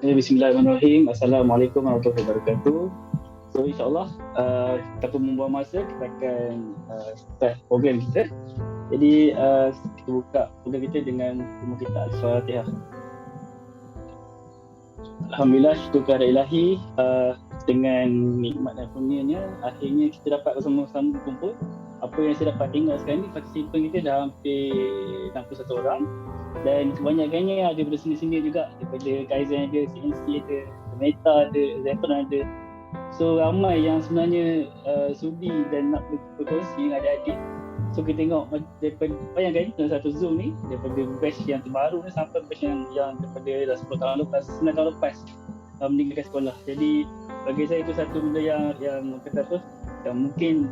Bismillahirrahmanirrahim. Assalamualaikum warahmatullahi wabarakatuh. So insyaAllah tanpa membuang masa kita akan start program kita. Jadi kita buka program kita dengan tema kita Al-Fatihah. Alhamdulillah, syukur kepada Ilahi, dengan nikmat dan kurnianya akhirnya kita dapat bersama-sama berkumpul. Apa yang saya dapat tengok sekarang ni, partisipan kita dah hampir 61 orang. Dan kebanyakannya ada daripada sini-sini juga, daripada Kaizen ada, CNC ada, Meta ada, Zetron ada. So ramai yang sebenarnya sudi dan nak berkongsi dengan adik-adik. So kita tengok daripada, bayangkan dalam satu Zoom ni, daripada batch yang terbaru ni sampai batch yang daripada dah 10 tahun lepas, 9 tahun lepas meninggalkan sekolah. Jadi bagi saya itu satu benda yang kata apa, yang mungkin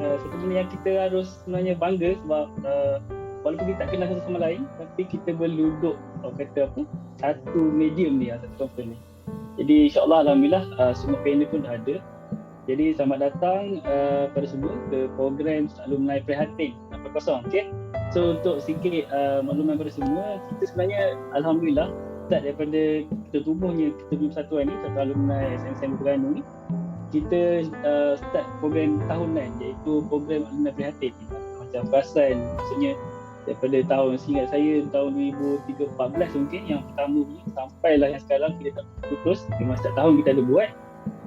satu benda yang kita harus sebenarnya bangga, sebab walaupun kita tak kenal satu sama lain, tapi kita boleh duduk kata apa, satu medium ni, satu conference ni. Jadi insyaAllah Alhamdulillah semua panel pun dah ada. Jadi selamat datang pada semua ke program Alumni Prihatin 4.0. Okay? So untuk sikit makluman pada semua, kita sebenarnya Alhamdulillah start daripada kita tubuhnya kita punya persatuan ni, satu alumni SMSM Terengganu ni, kita start program tahunan, iaitu program Alumni Prihatin. Macam perasan, maksudnya daripada tahun, seingat saya tahun 2014 mungkin yang pertama ni, sampailah yang sekarang kita tak putus. Memang setiap tahun kita ada buat,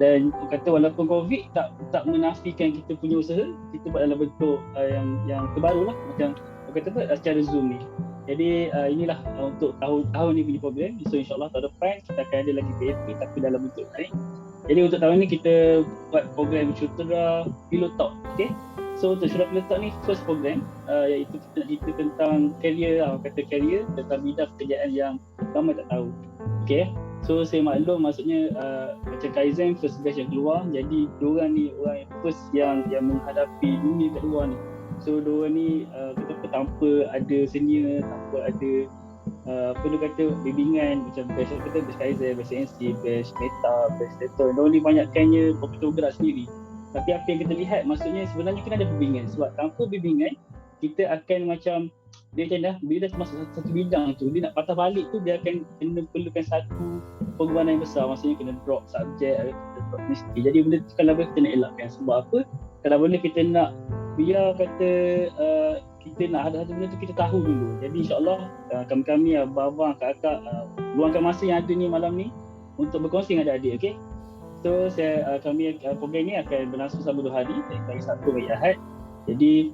dan kata walaupun COVID tak menafikan kita punya usaha, kita buat dalam bentuk yang terbaru lah, macam kata apa, secara Zoom ni. Jadi inilah untuk tahun ni punya program. So insyaAllah tahun depan kita akan ada lagi PAP tapi dalam bentuk lain. Jadi untuk tahun ni kita buat program Syutera Pilot Talk. Okay? So untuk Syutera Pilot Talk ni first program, iaitu kita nak cerita tentang career, tentang bidang pekerjaan yang ramai tak tahu. Okay? So saya maklum, maksudnya macam Kaizen first batch yang keluar, jadi diorang ni orang yang first yang menghadapi dunia kat luar ni. So diorang ni tanpa ada senior, tanpa ada apa dia kata, bimbingan macam batch kata batch Kaizen, batch CNC, batch Meta, batch Zetron, diorang ni banyakkannya bergerak sendiri. Tapi apa yang kita lihat, maksudnya sebenarnya kena ada bimbingan, sebab tanpa bimbingan kita akan macam dia macam dah, bila dah masuk satu bidang tu, dia nak patah balik tu, dia akan kena perlukan satu pengorbanan yang besar. Maksudnya kena drop subjek, kena drop mesti. Jadi benda tu kalau boleh kita nak elakkan. Sebab apa? Kalau boleh kita nak biar kata kita nak ada satu benda tu kita tahu dulu. Jadi insyaAllah kami abang-abang, kakak luangkan masa yang ada ni malam ni untuk berkongsi dengan adik-adik. Okay? So kami program ni akan berlangsung selama 2 hari, dari Sabtu hingga Ahad. Jadi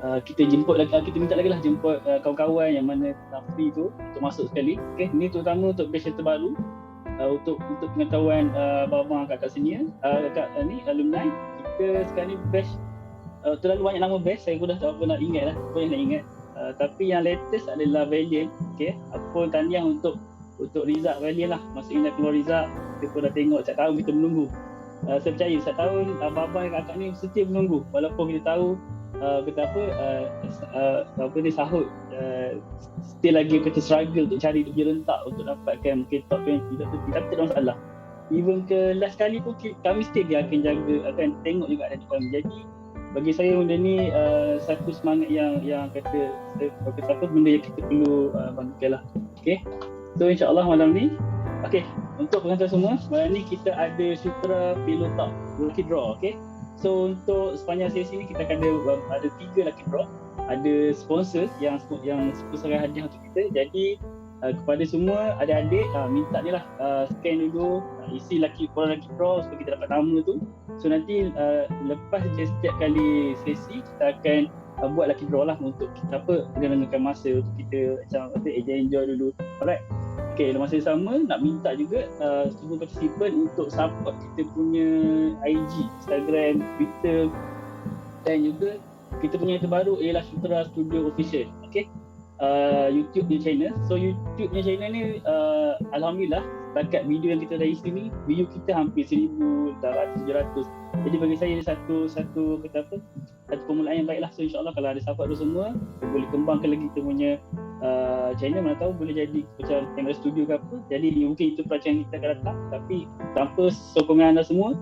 kita minta lagi lah jemput kawan-kawan yang mana free tu untuk masuk sekali. Okay? Ini terutama untuk batch yang terbaru, untuk pengetahuan abang-abang, kakak senior, kakak ni alumni. Kita sekarang ni batch terlalu banyak nama batch, saya pun dah tak apa nak ingat lah, tapi yang latest adalah Valiant. Okay? Apa tahniah untuk result Valiant lah. Maksudnya dah keluar result, kita pun dah tengok, setiap tahun kita menunggu. Saya percaya setiap tahun abang-abang dan kakak ni setia menunggu, walaupun kita tahu sahut still lagi kita struggle untuk cari dia rentak untuk dapatkan mungkin top 20, tapi tak ada masalah. Even ke last kali pun kami still dia akan tengok juga ada kami. Jadi bagi saya benda ni satu semangat yang kata apa, benda yang kita perlu bangkitkan lah. Okay? So insyaAllah malam ni, okay, untuk pengantar semua, malam ni kita ada Syutera Pilot Talk lucky draw. Okay? So untuk sepanjang sesi ni kita akan ada 3 lucky draw. Ada sponsor yang sponsorkan hadiah untuk kita. Jadi kepada semua adik-adik, minta ni lah scan dulu, isi lucky draw supaya kita dapat nama tu. So nanti lepas setiap kali sesi kita akan buat lucky draw lah untuk kita gunakan masa untuk kita macam enjoy dulu. Alright. Okay, dalam masa yang sama nak minta juga semua partisipan untuk support kita punya IG, Instagram, Twitter, dan juga kita punya yang terbaru ialah Syutera Studio Official. Okay, YouTube punya channel. So YouTube punya channel ni Alhamdulillah setakat video yang kita dah isi ni, view kita hampir 1,700. Jadi bagi saya satu kata apa, satu permulaan yang baik lah. So insyaAllah kalau ada support tu semua, kita boleh kembangkan lagi kita punya channel, mana tahu boleh jadi macam kamera studio ke apa. Jadi mungkin itu perancangan kita akan datang, tapi tanpa sokongan anda semua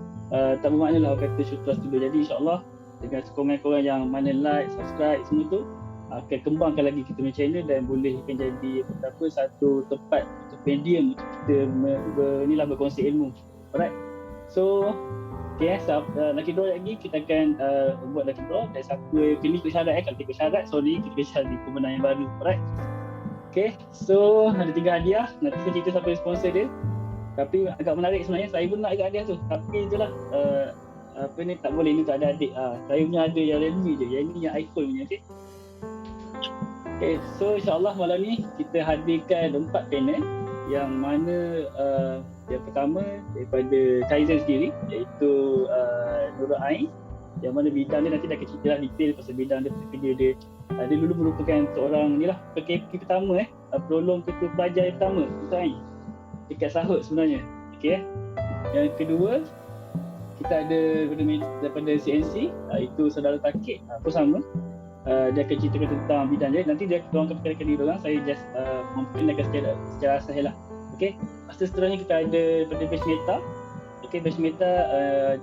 tak bermakna lah kata Syutera Studio. Jadi insyaAllah dengan sokongan korang yang mana like, subscribe semua tu, akan kembangkan lagi kita punya channel dan boleh akan jadi satu tempat untuk medium untuk kita berkongsi ilmu. Alright. So lagi draw lagi, kita akan buat lagi draw dan siapa yang pilih ikut syarat kalau ikut syarat, sorry kita cari pemenang yang baru. Alright. Okay, so ada 3 hadiah. Nanti saya cerita siapa yang sponsor dia. Tapi agak menarik sebenarnya, saya pun nak agak hadiah tu. Tapi itulah tak boleh ni, tak ada adik. Saya punya ada yang Redmi je, yang ni yang iPhone punya. Okay, so insyaAllah malam ni kita hadirkan 4 panel. Yang mana yang pertama daripada Kaizen sendiri, iaitu Nurul Ain, yang mana bidang dia nanti dah cerita lah detail pasal bidang dia, kerja dia. Dia dulu merupakan seorang ni lah PKP pertama prolong ketua pelajar yang pertama Nurul Ain dekat Sahut sebenarnya. Okay. Yang kedua kita ada daripada CNC, itu saudara Takik pun sama. Dia akan ceritakan tentang bidang dia. Nanti dia akan perkenalkan diri orang. Saya just memperkenalkan secara asal lah. Okay. Seterusnya kita ada daripada Batch Meta. Okay, Batch Meta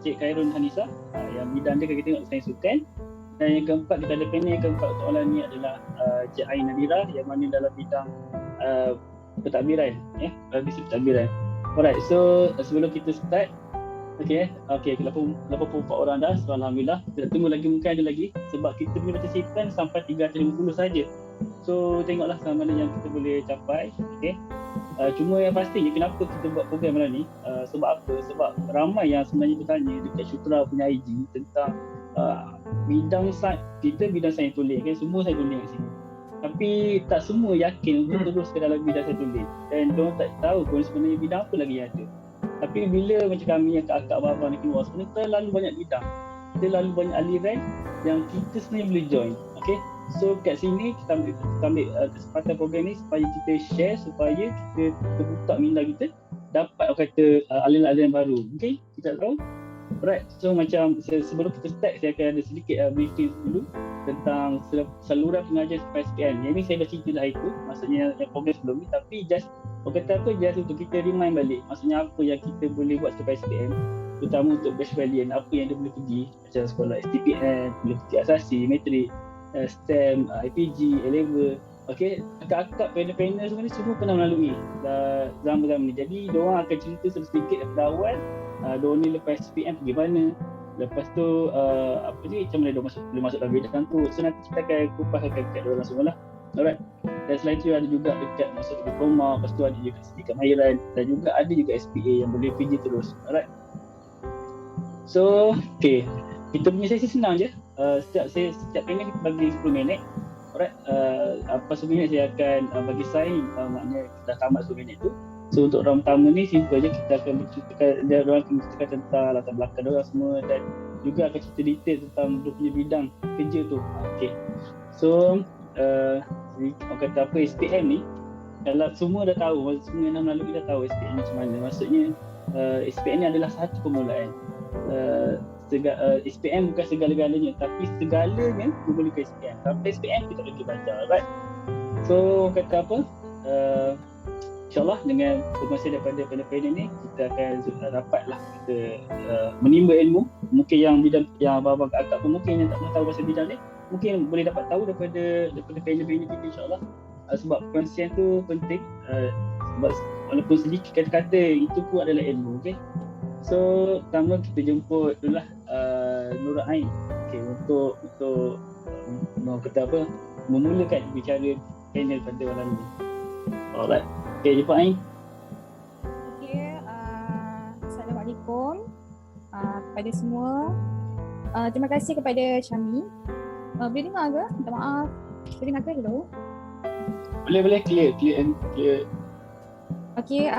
Cik Khairun Hanisa, yang bidang dia kita tengok sains sukan. Dan yang keempat, kita ada panel yang keempat untuk soalan ni adalah Cik Ain Nadira, yang mana dalam bidang pentadbiran, bisnes pentadbiran. Alright, so sebelum kita start, Okay, 84 orang dah, so alhamdulillah. Kita tunggu lagi, mungkin ada lagi sebab kita punya participant sampai 350 saja. So tengoklah sama mana yang kita boleh capai. Okay. Cuma yang pastinya kenapa kita buat program malam ni, sebab apa? Sebab ramai yang sebenarnya bertanya dekat Syutra punya IG tentang bidang sains. Kita bidang sains tulis kan, semua sains tulis kat sini. Tapi tak semua yakin untuk terus ke dalam bidang sains tulis. Dan diorang tak tahu pun sebenarnya bidang apa lagi yang ada. Tapi bila macam kami yang akak abang ni keluar, sebenarnya terlalu banyak bidang, terlalu banyak aliran yang kita sebenarnya boleh join. Okay, so kat sini kita ambil kesempatan program ni supaya kita share, supaya kita terbuka minda kita dapat orang kata aliran-aliran baru. Okay, kita tahu. Alright, so macam sebelum kita start, saya akan ada sedikit briefing dulu tentang saluran pengajian SPM. Yang ni saya dah cerita dah itu, maksudnya yang program sebelum ni, tapi just orang kata apa, just untuk kita remind balik maksudnya apa yang kita boleh buat selepas SPM, terutama untuk batch valiant, apa yang dia boleh pergi macam sekolah STPM, boleh pergi asasi, matrik, STEM, IPG, A-level. Okay, akak-akak panel-panel semua ni semua pernah melalui zaman-zaman ni. Jadi diorang akan cerita sedikit daripada awal, diorang ni lepas SPM pergi mana, lepas tu macam mana diorang masuk dalam bidang tu. So nanti kita akan kupas kat diorang semua lah. Alright. Dan selain tu ada juga dekat masuk diploma, lepas tu ada juga sedikit kemahiran, dan juga ada juga SPA yang boleh PG terus. Alright. So, okay, kita punya sesi senang je. Setiap panel kita bagi 10 minit. Alright, lepas 10 minit saya akan bagi sign, maknanya dah tamat 10 minit tu. So untuk round pertama ni simple je, kita akan berceritakan, diorang akan berceritakan tentang latar belakang diorang semua, dan juga akan cerita detail tentang dia punya bidang kerja tu. Okay, so orang kata apa, SPM ni kalau semua dah tahu, semua yang melalui dah tahu SPM ni macam mana. Maksudnya SPM ni adalah satu permulaan. SPM bukan segala-galanya, tapi segalanya boleh ke SPM. Sampai SPM kita boleh belajar, right? So kata apa, InsyaAllah dengan perkongsian daripada panel-panel ni, kita akan dapatlah kita menimba ilmu. Mungkin yang bidang yang abang-abang akak pun mungkin yang tak pernah tahu pasal bidang ni, mungkin boleh dapat tahu daripada panel-panel kita, insyaAllah. Sebab perkongsian tu penting, sebab walaupun sedikit kata-kata itu pun adalah ilmu. Okay, so pertama kita jemput dulu lah Nurul Ain, okay, untuk mau kata apa, memulakan bicara panel pada malam ni. Alright, okay, jumpa Ain. Okay, Assalamualaikum kepada semua. Terima kasih kepada Syami. Boleh dengar ke? Minta maaf. Boleh dengar ke dulu? Boleh, clear. Okay,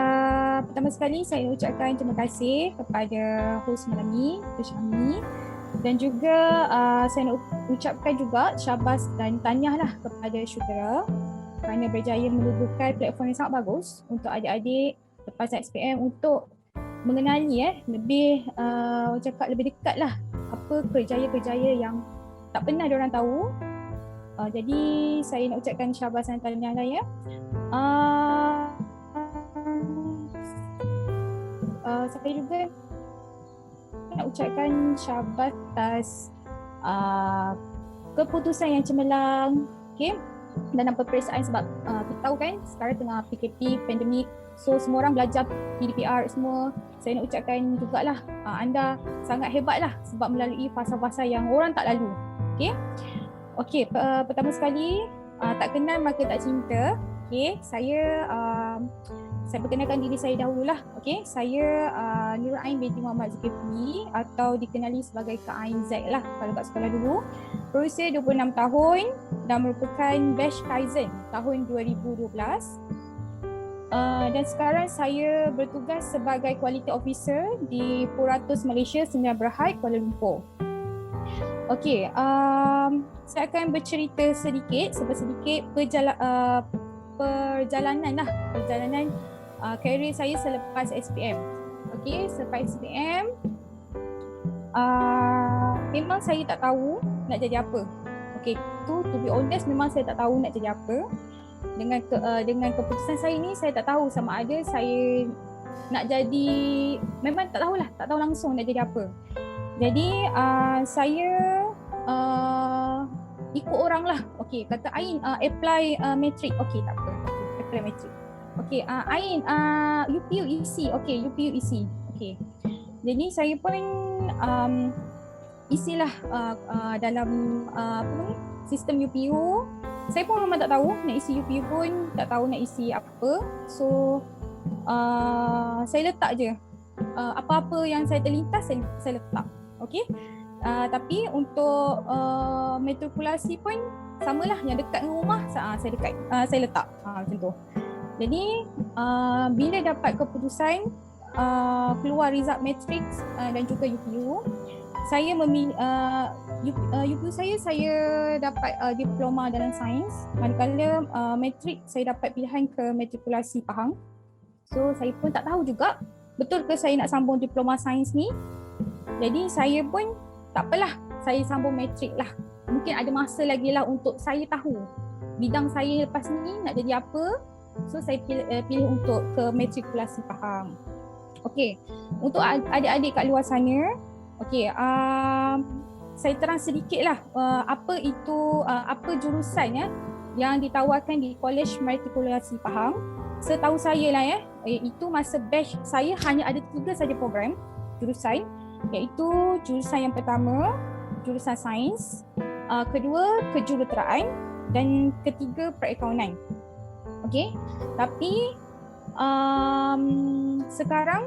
pertama sekali saya ucapkan terima kasih kepada host malam ni, Syami. Dan juga saya nak ucapkan juga syabas dan tahniah lah kepada Syutera kerana berjaya menubuhkan platform yang sangat bagus untuk adik-adik lepas SPM untuk mengenali lebih orang cakap lebih dekat lah apa kerjaya-kerjaya yang tak pernah diorang tahu. Jadi saya nak ucapkan syabas dan tahniah lah ya. Saya juga nak ucapkan syabas atas keputusan yang cemerlang, okay, dalam peperiksaan sebab kita tahu kan sekarang tengah PKP, pandemik, so semua orang belajar PDPR semua. Saya nak ucapkan jugalah anda sangat hebatlah sebab melalui fasa-fasa yang orang tak lalu. Okey, pertama sekali tak kenal maka tak cinta. Okey, saya perkenalkan diri saya dahululah. Okey, saya Nurul Ain binti Muhammad Zulkifli atau dikenali sebagai Kak Ain Z lah kalau kat sekolah dulu. Berusia 26 tahun dan merupakan batch Kaizen tahun 2012. Dan sekarang saya bertugas sebagai Quality Officer di Puratus Malaysia Sdn Bhd Kuala Lumpur. Okey, saya akan bercerita sedikit perjalanan karier saya selepas SPM. Okey, selepas SPM memang saya tak tahu nak jadi apa. Okey, to be honest memang saya tak tahu nak jadi apa. Dengan keputusan saya ni saya tak tahu sama ada saya nak jadi, memang tak tahu langsung nak jadi apa. Jadi saya ikut orang lah. Okey, kata Ain apply matric. Okey, tak apa. Apply matric. Okey, Ain UPU isi. Okey, UPU isi. Okey. Jadi saya pun isilah dalam sistem UPU. Saya pun memang tak tahu nak isi UPU pun, tak tahu nak isi apa. So saya letak je apa-apa yang saya terlintas saya letak. Okey. Tapi untuk matrikulasi pun samalah, yang dekat dengan rumah saya letak macam tu. Jadi bila dapat keputusan keluar result matrix dan juga UPU, saya memilih UPU saya dapat diploma dalam sains, manakala matrik saya dapat pilihan ke matrikulasi Pahang. So saya pun tak tahu juga betul ke saya nak sambung diploma sains ni. Jadi saya pun tak apalah, saya sambung matrik lah. Mungkin ada masa lagi lah untuk saya tahu bidang saya lepas ni nak jadi apa. So saya pilih untuk ke matrikulasi Pahang. Okey, untuk adik-adik kat luar sana, okey, saya terang sedikit lah apa jurusan yang ditawarkan di Kolej Matrikulasi Pahang. Setahu saya lah itu masa batch saya hanya ada 3 saja program jurusan, iaitu jurusan yang pertama jurusan sains, kedua kejuruteraan dan ketiga perakaunan. Okey, tapi sekarang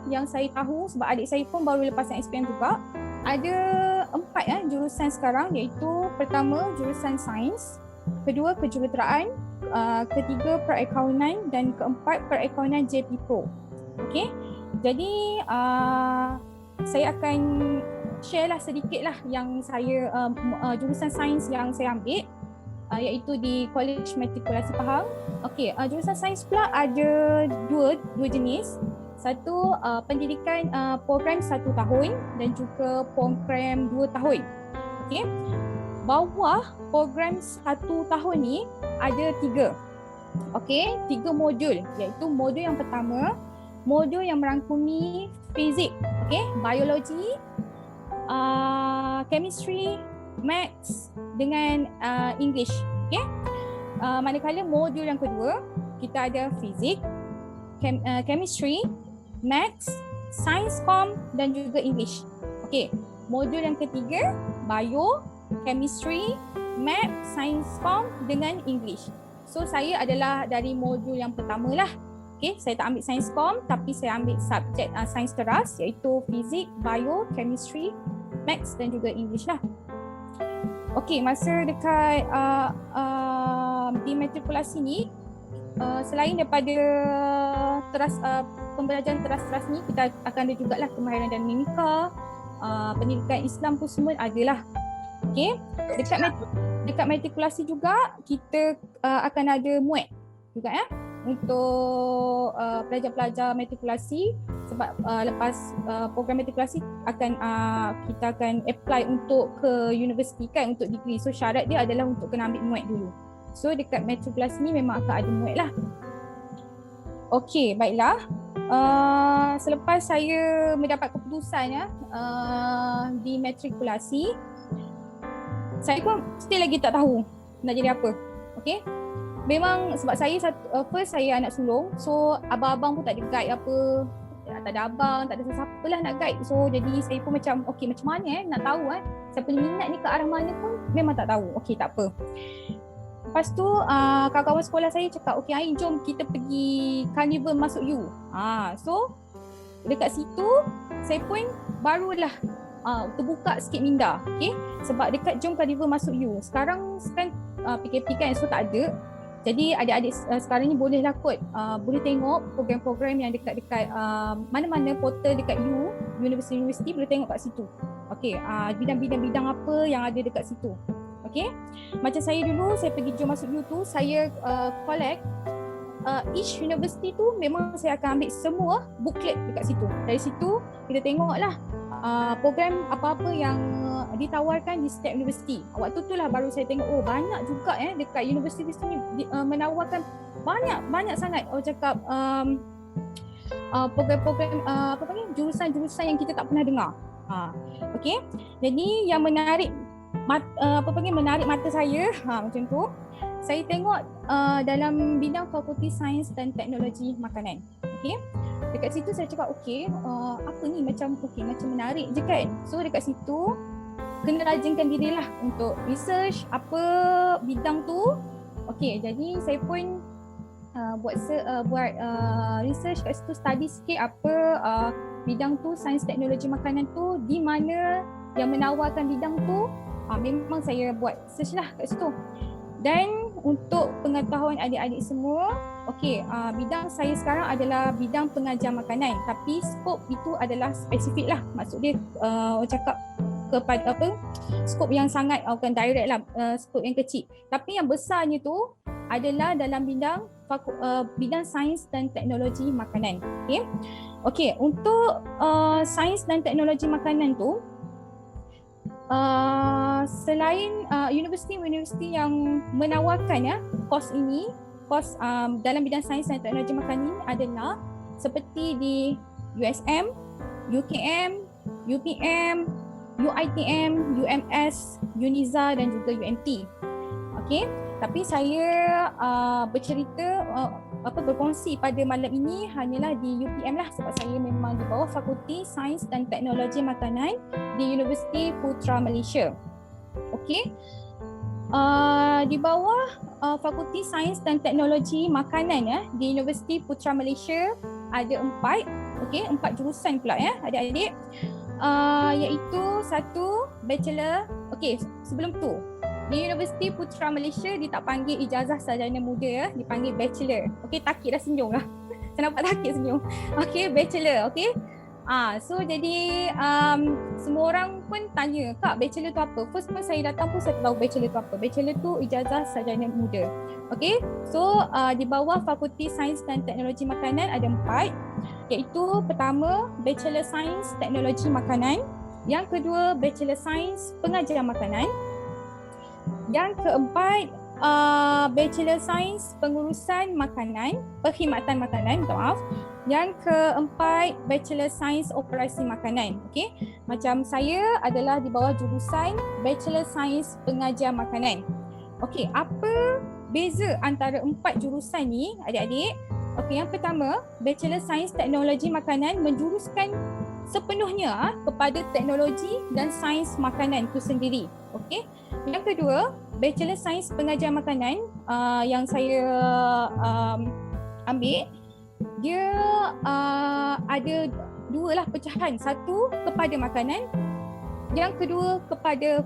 yang saya tahu, sebab adik saya pun baru lepasan SPM juga, ada 4 jurusan sekarang, iaitu pertama jurusan sains, kedua kejuruteraan, ketiga perakaunan dan keempat perakaunan JP Pro. Okey. Jadi saya akan share lah sedikit lah yang saya jurusan sains yang saya ambil, iaitu di Kolej Matrikulasi Pahang. Okey, jurusan sains pula ada dua jenis. Satu pendidikan program 1 tahun dan juga program 2 tahun. Okey. Bawah program 1 tahun ni ada 3. Okey, 3 modul, iaitu modul yang pertama, modul yang merangkumi fizik, okey, biologi, chemistry, maths dengan English. Okey. Manakala modul yang kedua kita ada fizik, chemistry, maths, science com dan juga English. Okey. Modul yang ketiga bio, chemistry, math, science com dengan English. So saya adalah dari modul yang pertama lah. Okey, saya tak ambil science com tapi saya ambil subjek sains teras, iaitu fizik, bio, chemistry, maths dan juga English lah. Okey, masa dekat di matrikulasi ni, selain daripada pembelajaran teras-teras ni, kita akan ada jugalah kemahiran dan mimika, pendidikan Islam pun semua adalah. Okey, dekat matrikulasi juga kita akan ada MUET juga untuk pelajar-pelajar matrikulasi, sebab lepas program matrikulasi kita akan apply untuk ke universiti kan, untuk degree. So syarat dia adalah untuk kena ambil MUET dulu. So dekat matrikulasi ni memang akan ada MUET lah. Okey, baiklah. Selepas saya mendapat keputusan di matrikulasi, saya pun still lagi tak tahu nak jadi apa. Okay. Memang sebab saya first saya anak sulung, so abang-abang pun tak ada guide apa, tak ada abang, tak ada sesiapa lah nak guide. So jadi saya pun macam okay, macam mana nak tahu saya punya minat ni ke arah mana pun memang tak tahu. Okay, tak apa. Lepas tu kawan-kawan sekolah saya cakap, okay Ain, jom kita pergi carnival masuk U. So dekat situ saya pun barulah terbuka sikit minda. Okay, sebab dekat jom carnival masuk U. Sekarang kan PKP kan, so tak ada. Jadi adik-adik sekarang ni bolehlah kot boleh tengok program-program yang dekat-dekat mana-mana portal dekat universiti boleh tengok kat situ. Okey, bidang-bidang apa yang ada dekat situ. Okey. Macam saya dulu saya pergi jom masuk U tu, saya collect each university tu memang saya akan ambil semua booklet dekat situ. Dari situ kita tengoklah program apa-apa yang ditawarkan di setiap universiti. Waktu tu lah baru saya tengok, oh banyak juga dekat universiti ni menawarkan banyak sangat cakap program-program apa panggil jurusan-jurusan yang kita tak pernah dengar. Okey. Jadi yang menarik menarik mata saya macam tu. Saya tengok dalam bidang Fakulti Sains dan Teknologi Makanan. Okey. Dekat situ saya cakap apa ni macam menarik je kan. So dekat situ kena rajinkan dirilah untuk research apa bidang tu. Okey, jadi saya pun buat research kat situ, study sikit apa bidang tu, sains teknologi makanan tu, di mana yang menawarkan bidang tu. Memang saya buat search lah kat situ. Dan untuk pengetahuan adik-adik semua, bidang saya sekarang adalah bidang pengajar makanan, tapi skop itu adalah spesifik lah. Maksud dia cakap kepada skop yang sangat bukan direct lah, skop yang kecil. Tapi yang besarnya tu adalah dalam bidang sains dan teknologi makanan. Okey, untuk sains dan teknologi makanan tu selain universiti-universiti yang menawarkan kos ini, dalam bidang sains dan teknologi makanan ini adalah seperti di USM, UKM, UPM, UITM, UMS, Uniza dan juga UMT. Okey, tapi saya bercerita berkongsi pada malam ini hanyalah di UPM lah, sebab saya memang di bawah Fakulti Sains dan Teknologi Makanan di Universiti Putra Malaysia. Okey. Di bawah Fakulti Sains dan Teknologi Makanan di Universiti Putra Malaysia ada 4 jurusan pula adik-adik. Iaitu satu bachelor. Okey, sebelum tu di Universiti Putra Malaysia dia tak panggil ijazah sarjana muda dipanggil bachelor. Okey, Takik dah senyum lah. Saya nampak Takik senyum. Okey, bachelor. Okey. So jadi semua orang pun tanya, Kak, bachelor tu apa? First pun saya datang pun saya tahu bachelor tu apa. Bachelor tu ijazah sarjana muda. Okey. So di bawah Fakulti Sains dan Teknologi Makanan ada 4, iaitu pertama Bachelor Sains Teknologi Makanan, yang kedua Bachelor Sains Pengajar Makanan, yang keempat Bachelor Sains Pengurusan Makanan, Perkhidmatan Makanan, maaf. Yang keempat Bachelor Sains Operasi Makanan. Okey, macam saya adalah di bawah jurusan Bachelor Sains Pengajar Makanan. Okey, apa beza antara 4 jurusan ni adik-adik? Okey, yang pertama, Bachelor Sains Teknologi Makanan menjuruskan sepenuhnya kepada teknologi dan sains makanan itu sendiri. Okey. Yang kedua, Bachelor Sains Pengajar Makanan yang saya ambil, dia ada 2 lah pecahan. Satu kepada makanan, yang kedua kepada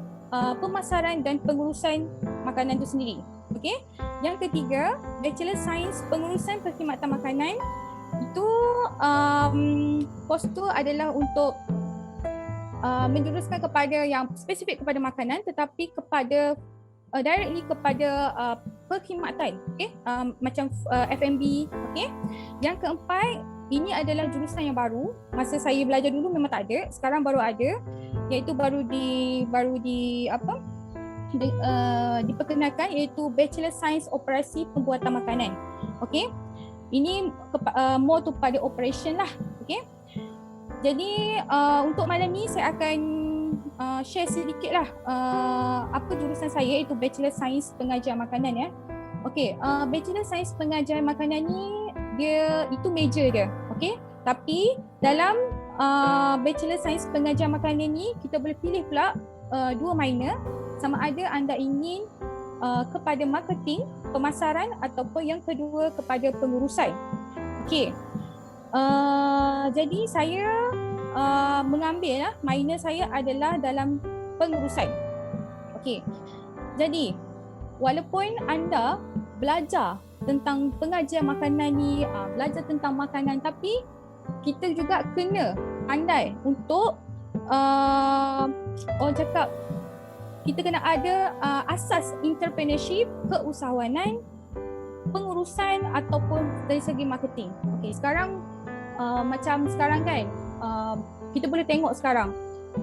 pemasaran dan pengurusan makanan itu sendiri. Okey. Yang ketiga, Bachelor Sains Pengurusan Perkhidmatan Makanan, itu kos tu adalah untuk menjuruskan kepada yang spesifik kepada makanan, tetapi kepada directly kepada perkhidmatan, macam F&B. Yang keempat, ini adalah jurusan yang baru. Masa saya belajar dulu memang tak ada, sekarang baru ada, iaitu diperkenalkan, iaitu Bachelor Sains Operasi Pembuatan Makanan. Ini more tu pada operation lah. Jadi untuk malam ni saya akan share sedikit lah apa jurusan saya, iaitu Bachelor Sains Pengajar Makanan Okey, Bachelor Sains Pengajaran Makanan ni dia itu major dia. Okey. Tapi dalam Bachelor Sains Pengajaran Makanan ni kita boleh pilih pula dua minor, sama ada anda ingin kepada marketing, pemasaran ataupun yang kedua kepada pengurusan. Okey. Jadi saya mengambil minor saya adalah dalam pengurusan. Okey. Jadi walaupun anda belajar tentang pengajian makanan ni, belajar tentang makanan, tapi kita juga kena pandai untuk orang cakap kita kena ada asas entrepreneurship, keusahawanan, pengurusan ataupun dari segi marketing. Okey, sekarang macam sekarang kan kita boleh tengok sekarang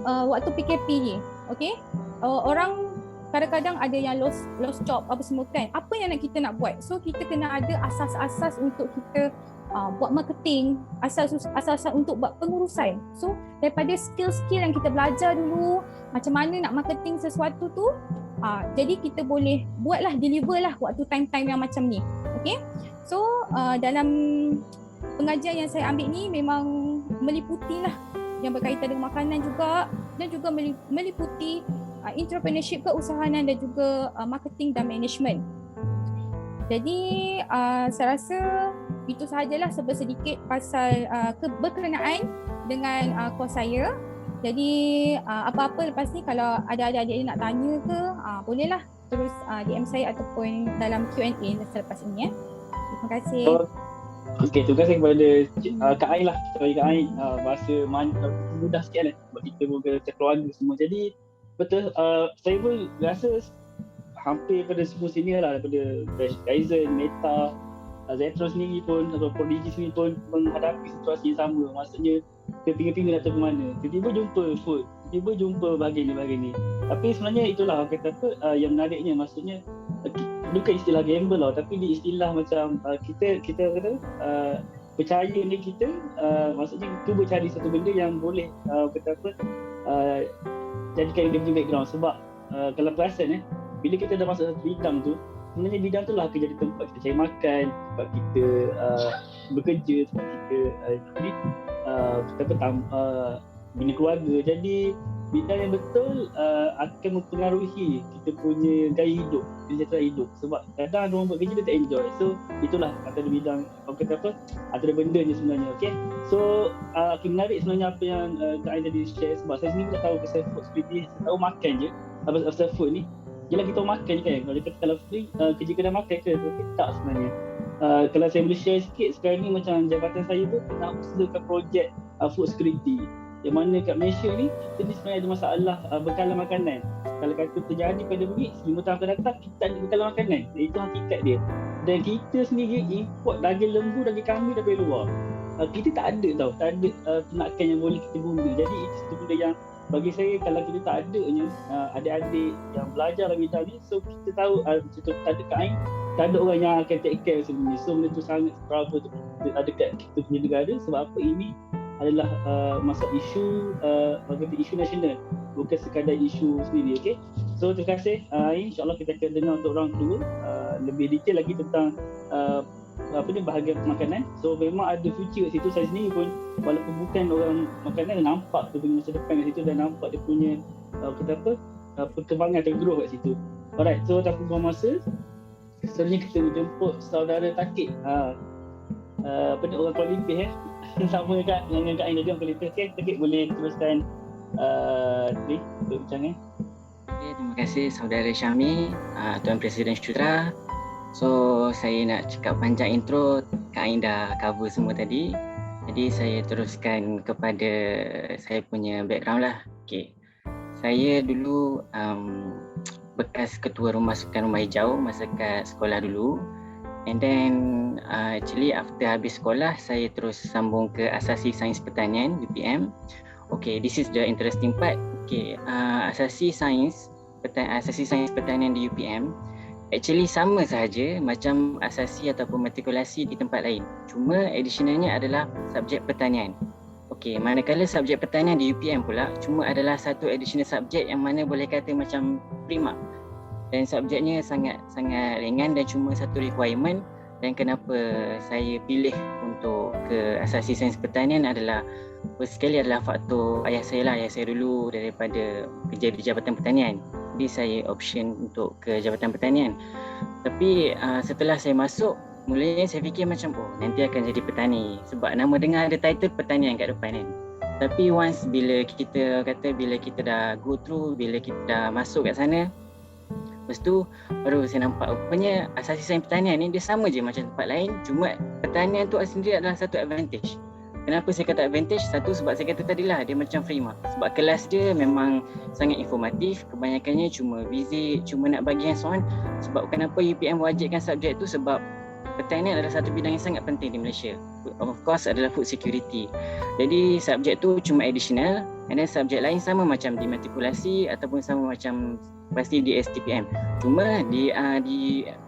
waktu PKP ni, okey, orang kadang-kadang ada yang lost job apa semua kan. Apa yang kita nak buat? So kita kena ada asas-asas untuk kita buat marketing, asas untuk buat pengurusan. So daripada skill-skill yang kita belajar dulu, macam mana nak marketing sesuatu tu, jadi kita boleh buatlah, deliver lah waktu time-time yang macam ni. Okay. So dalam pengajian yang saya ambil ni memang meliputi lah yang berkaitan dengan makanan juga, dan juga meliputi entrepreneurship, keusahawanan dan juga marketing dan management. Jadi saya rasa itu sahajalah sedikit pasal berkenaan dengan kos saya. Jadi apa-apa lepas ni kalau ada adik-adik nak tanya ke, bolehlah terus DM saya ataupun dalam Q&A selepas ini ya. Terima kasih. Okey, terima kasih kepada Kak Ain lah. Kak Ain bahasa mudah sikit lah sebab kita juga keluarga semua. Jadi betul, saya pun rasa hampir pada semua senior lah, daripada Kaizen, Meta, Zetron sendiri pun atau Prodigy sendiri pun menghadapi situasi yang sama. Maksudnya terpinga-pinga nak tahu ke mana, tiba-tiba jumpa food, tiba-tiba jumpa bahagian ni. Tapi sebenarnya itulah kata apa yang menariknya, maksudnya bukan istilah gamble lah, tapi di istilah macam kita kata percaya ni kita maksudnya cuba cari satu benda yang boleh kata apa jadikan dia punya background. Sebab kalau perasan bila kita dah masuk satu bidang tu, sebenarnya bidang tu lah akan jadi tempat kita cari makan, tempat kita bekerja, tempat kita bina keluarga. Jadi bidang yang betul akan mempengaruhi kita punya gaya hidup, kesejahteraan hidup. Sebab kadang orang buat kerja dia tak enjoy. So itulah antara bidang, orang kata apa, antara benda je sebenarnya. Okay, so menarik sebenarnya apa yang Kak Ain tadi share. Sebab saya sendiri tak tahu pasal food security, saya tahu makan je pasal food ni. Yelah kita makan je kan, kalau dia kata kalau free kerja kedai makan ke, tapi tak sebenarnya. Kalau saya boleh share sikit, sekarang ni macam jabatan saya tu tengah usahakan projek food security, yang mana kat Malaysia ni kita ni sebenarnya ada masalah bekalan makanan. Kalau kata terjadi pandemik 5 tahun akan datang, kita tak ada bekalan makanan. Itu hakikat dia. Dan kita sendiri import daging lembu, daging kambing daripada luar. Kita tak ada ternakan yang boleh kita guna. Jadi itu satu benda yang bagi saya, kalau kita tak adanya adik-adik yang belajar dalam bidang ni, so kita tahu contoh tak ada Kak Ain, tak ada orang yang akan take care sebenarnya. So benda tu sangat berapa tu ada kat kita punya negara. Sebab apa, ini adalah masalah isu nasional, bukan sekadar isu sendiri. Okay, so terima kasih Ain. InsyaAllah kita akan dengar untuk orang kedua lebih detail lagi tentang bahagian makanan. So memang ada future kat situ. Saya sendiri pun walaupun bukan orang makanan, nampak tu punya masa depan kat situ, dan nampak dia punya perkembangan atau growth kat situ. Alright, so tanpa buang masa, seterusnya kita menjemput saudara Takik, orang Kuala Lumpur sama dengan Kak Ain tadi, orang Kuala Lumpur. Okay, Takik boleh teruskan perbincangan. Okay, terima kasih saudara Syami, Tuan Presiden Syutra. So saya nak cakap panjang intro, Kak Ain dah cover semua tadi. Jadi saya teruskan kepada saya punya background lah. Okay, saya dulu bekas ketua rumah sukan Rumah Hijau masa kat sekolah dulu. And then actually after habis sekolah, saya terus sambung ke Asasi Sains Pertanian UPM. Okay, this is the interesting part. Okay, Asasi Sains Pertanian di UPM actually sama sahaja macam asasi ataupun matrikulasi di tempat lain. Cuma additionalnya adalah subjek pertanian. Okey, manakala subjek pertanian di UPM pula cuma adalah satu additional subjek yang mana boleh kata macam prima. dan subjeknya sangat ringan dan cuma satu requirement. Dan kenapa saya pilih untuk ke asasi sains pertanian adalah first sekali adalah faktor ayah saya dulu daripada kerja di Jabatan Pertanian, jadi saya option untuk ke Jabatan Pertanian. Tapi setelah saya masuk, mulanya saya fikir macam nanti akan jadi petani sebab nama dengar ada title pertanian kat depan kan. Tapi once bila kita dah go through, bila kita dah masuk kat sana, lepas tu baru saya nampak rupanya asasi sains pertanian ni dia sama je macam tempat lain, cuma pertanian tu sendiri adalah satu advantage. Kenapa saya kata advantage? Satu, sebab saya kata tadilah dia macam free mark. Sebab kelas dia memang sangat informatif, kebanyakannya cuma visit, cuma nak bagi hands on. Sebab kenapa UPM wajibkan subjek tu? Sebab pertanian adalah satu bidang yang sangat penting di Malaysia. Of course adalah food security. Jadi subjek tu cuma additional, and then subjek lain sama macam di matrikulasi ataupun sama macam pasti di STPM. Cuma di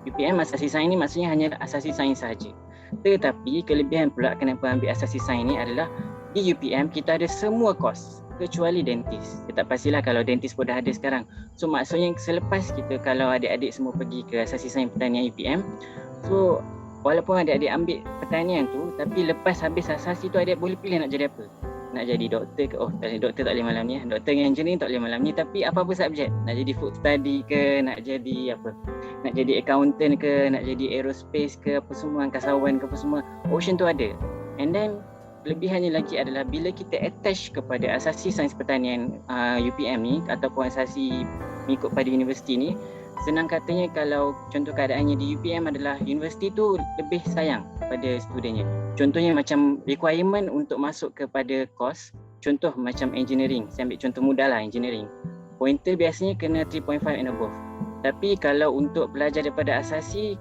UPM asasi sains ni maksudnya hanya asasi sains sahaja. Tetapi kelebihan pula kenapa ambil asasi sains ni adalah di UPM kita ada semua kos kecuali dentist. Saya tak pastilah kalau dentist pun dah ada sekarang. So maksudnya selepas kita, kalau adik-adik semua pergi ke asasi sains pertanian UPM, so walaupun adik-adik ambil pertanian tu, tapi lepas habis asasi tu adik boleh pilih nak jadi apa. Nak jadi doktor ke? Doktor tak boleh malam ni. Doktor dengan engineering tak boleh malam ni. Tapi apa-apa subjek. Nak jadi food study ke, nak jadi apa? Nak jadi accountant ke, nak jadi aerospace ke, apa semua, angkasawan ke, apa semua. Option tu ada. And then kelebihannya lagi adalah bila kita attach kepada asasi sains pertanian UPM ni ataupun asasi mengikut pada universiti ni, senang katanya kalau contoh keadaannya di UPM adalah universiti tu lebih sayang pada studennya. Contohnya macam requirement untuk masuk kepada course, contoh macam engineering, saya ambil contoh mudah lah engineering. Pointer biasanya kena 3.5 and above. Tapi kalau untuk belajar daripada asasi,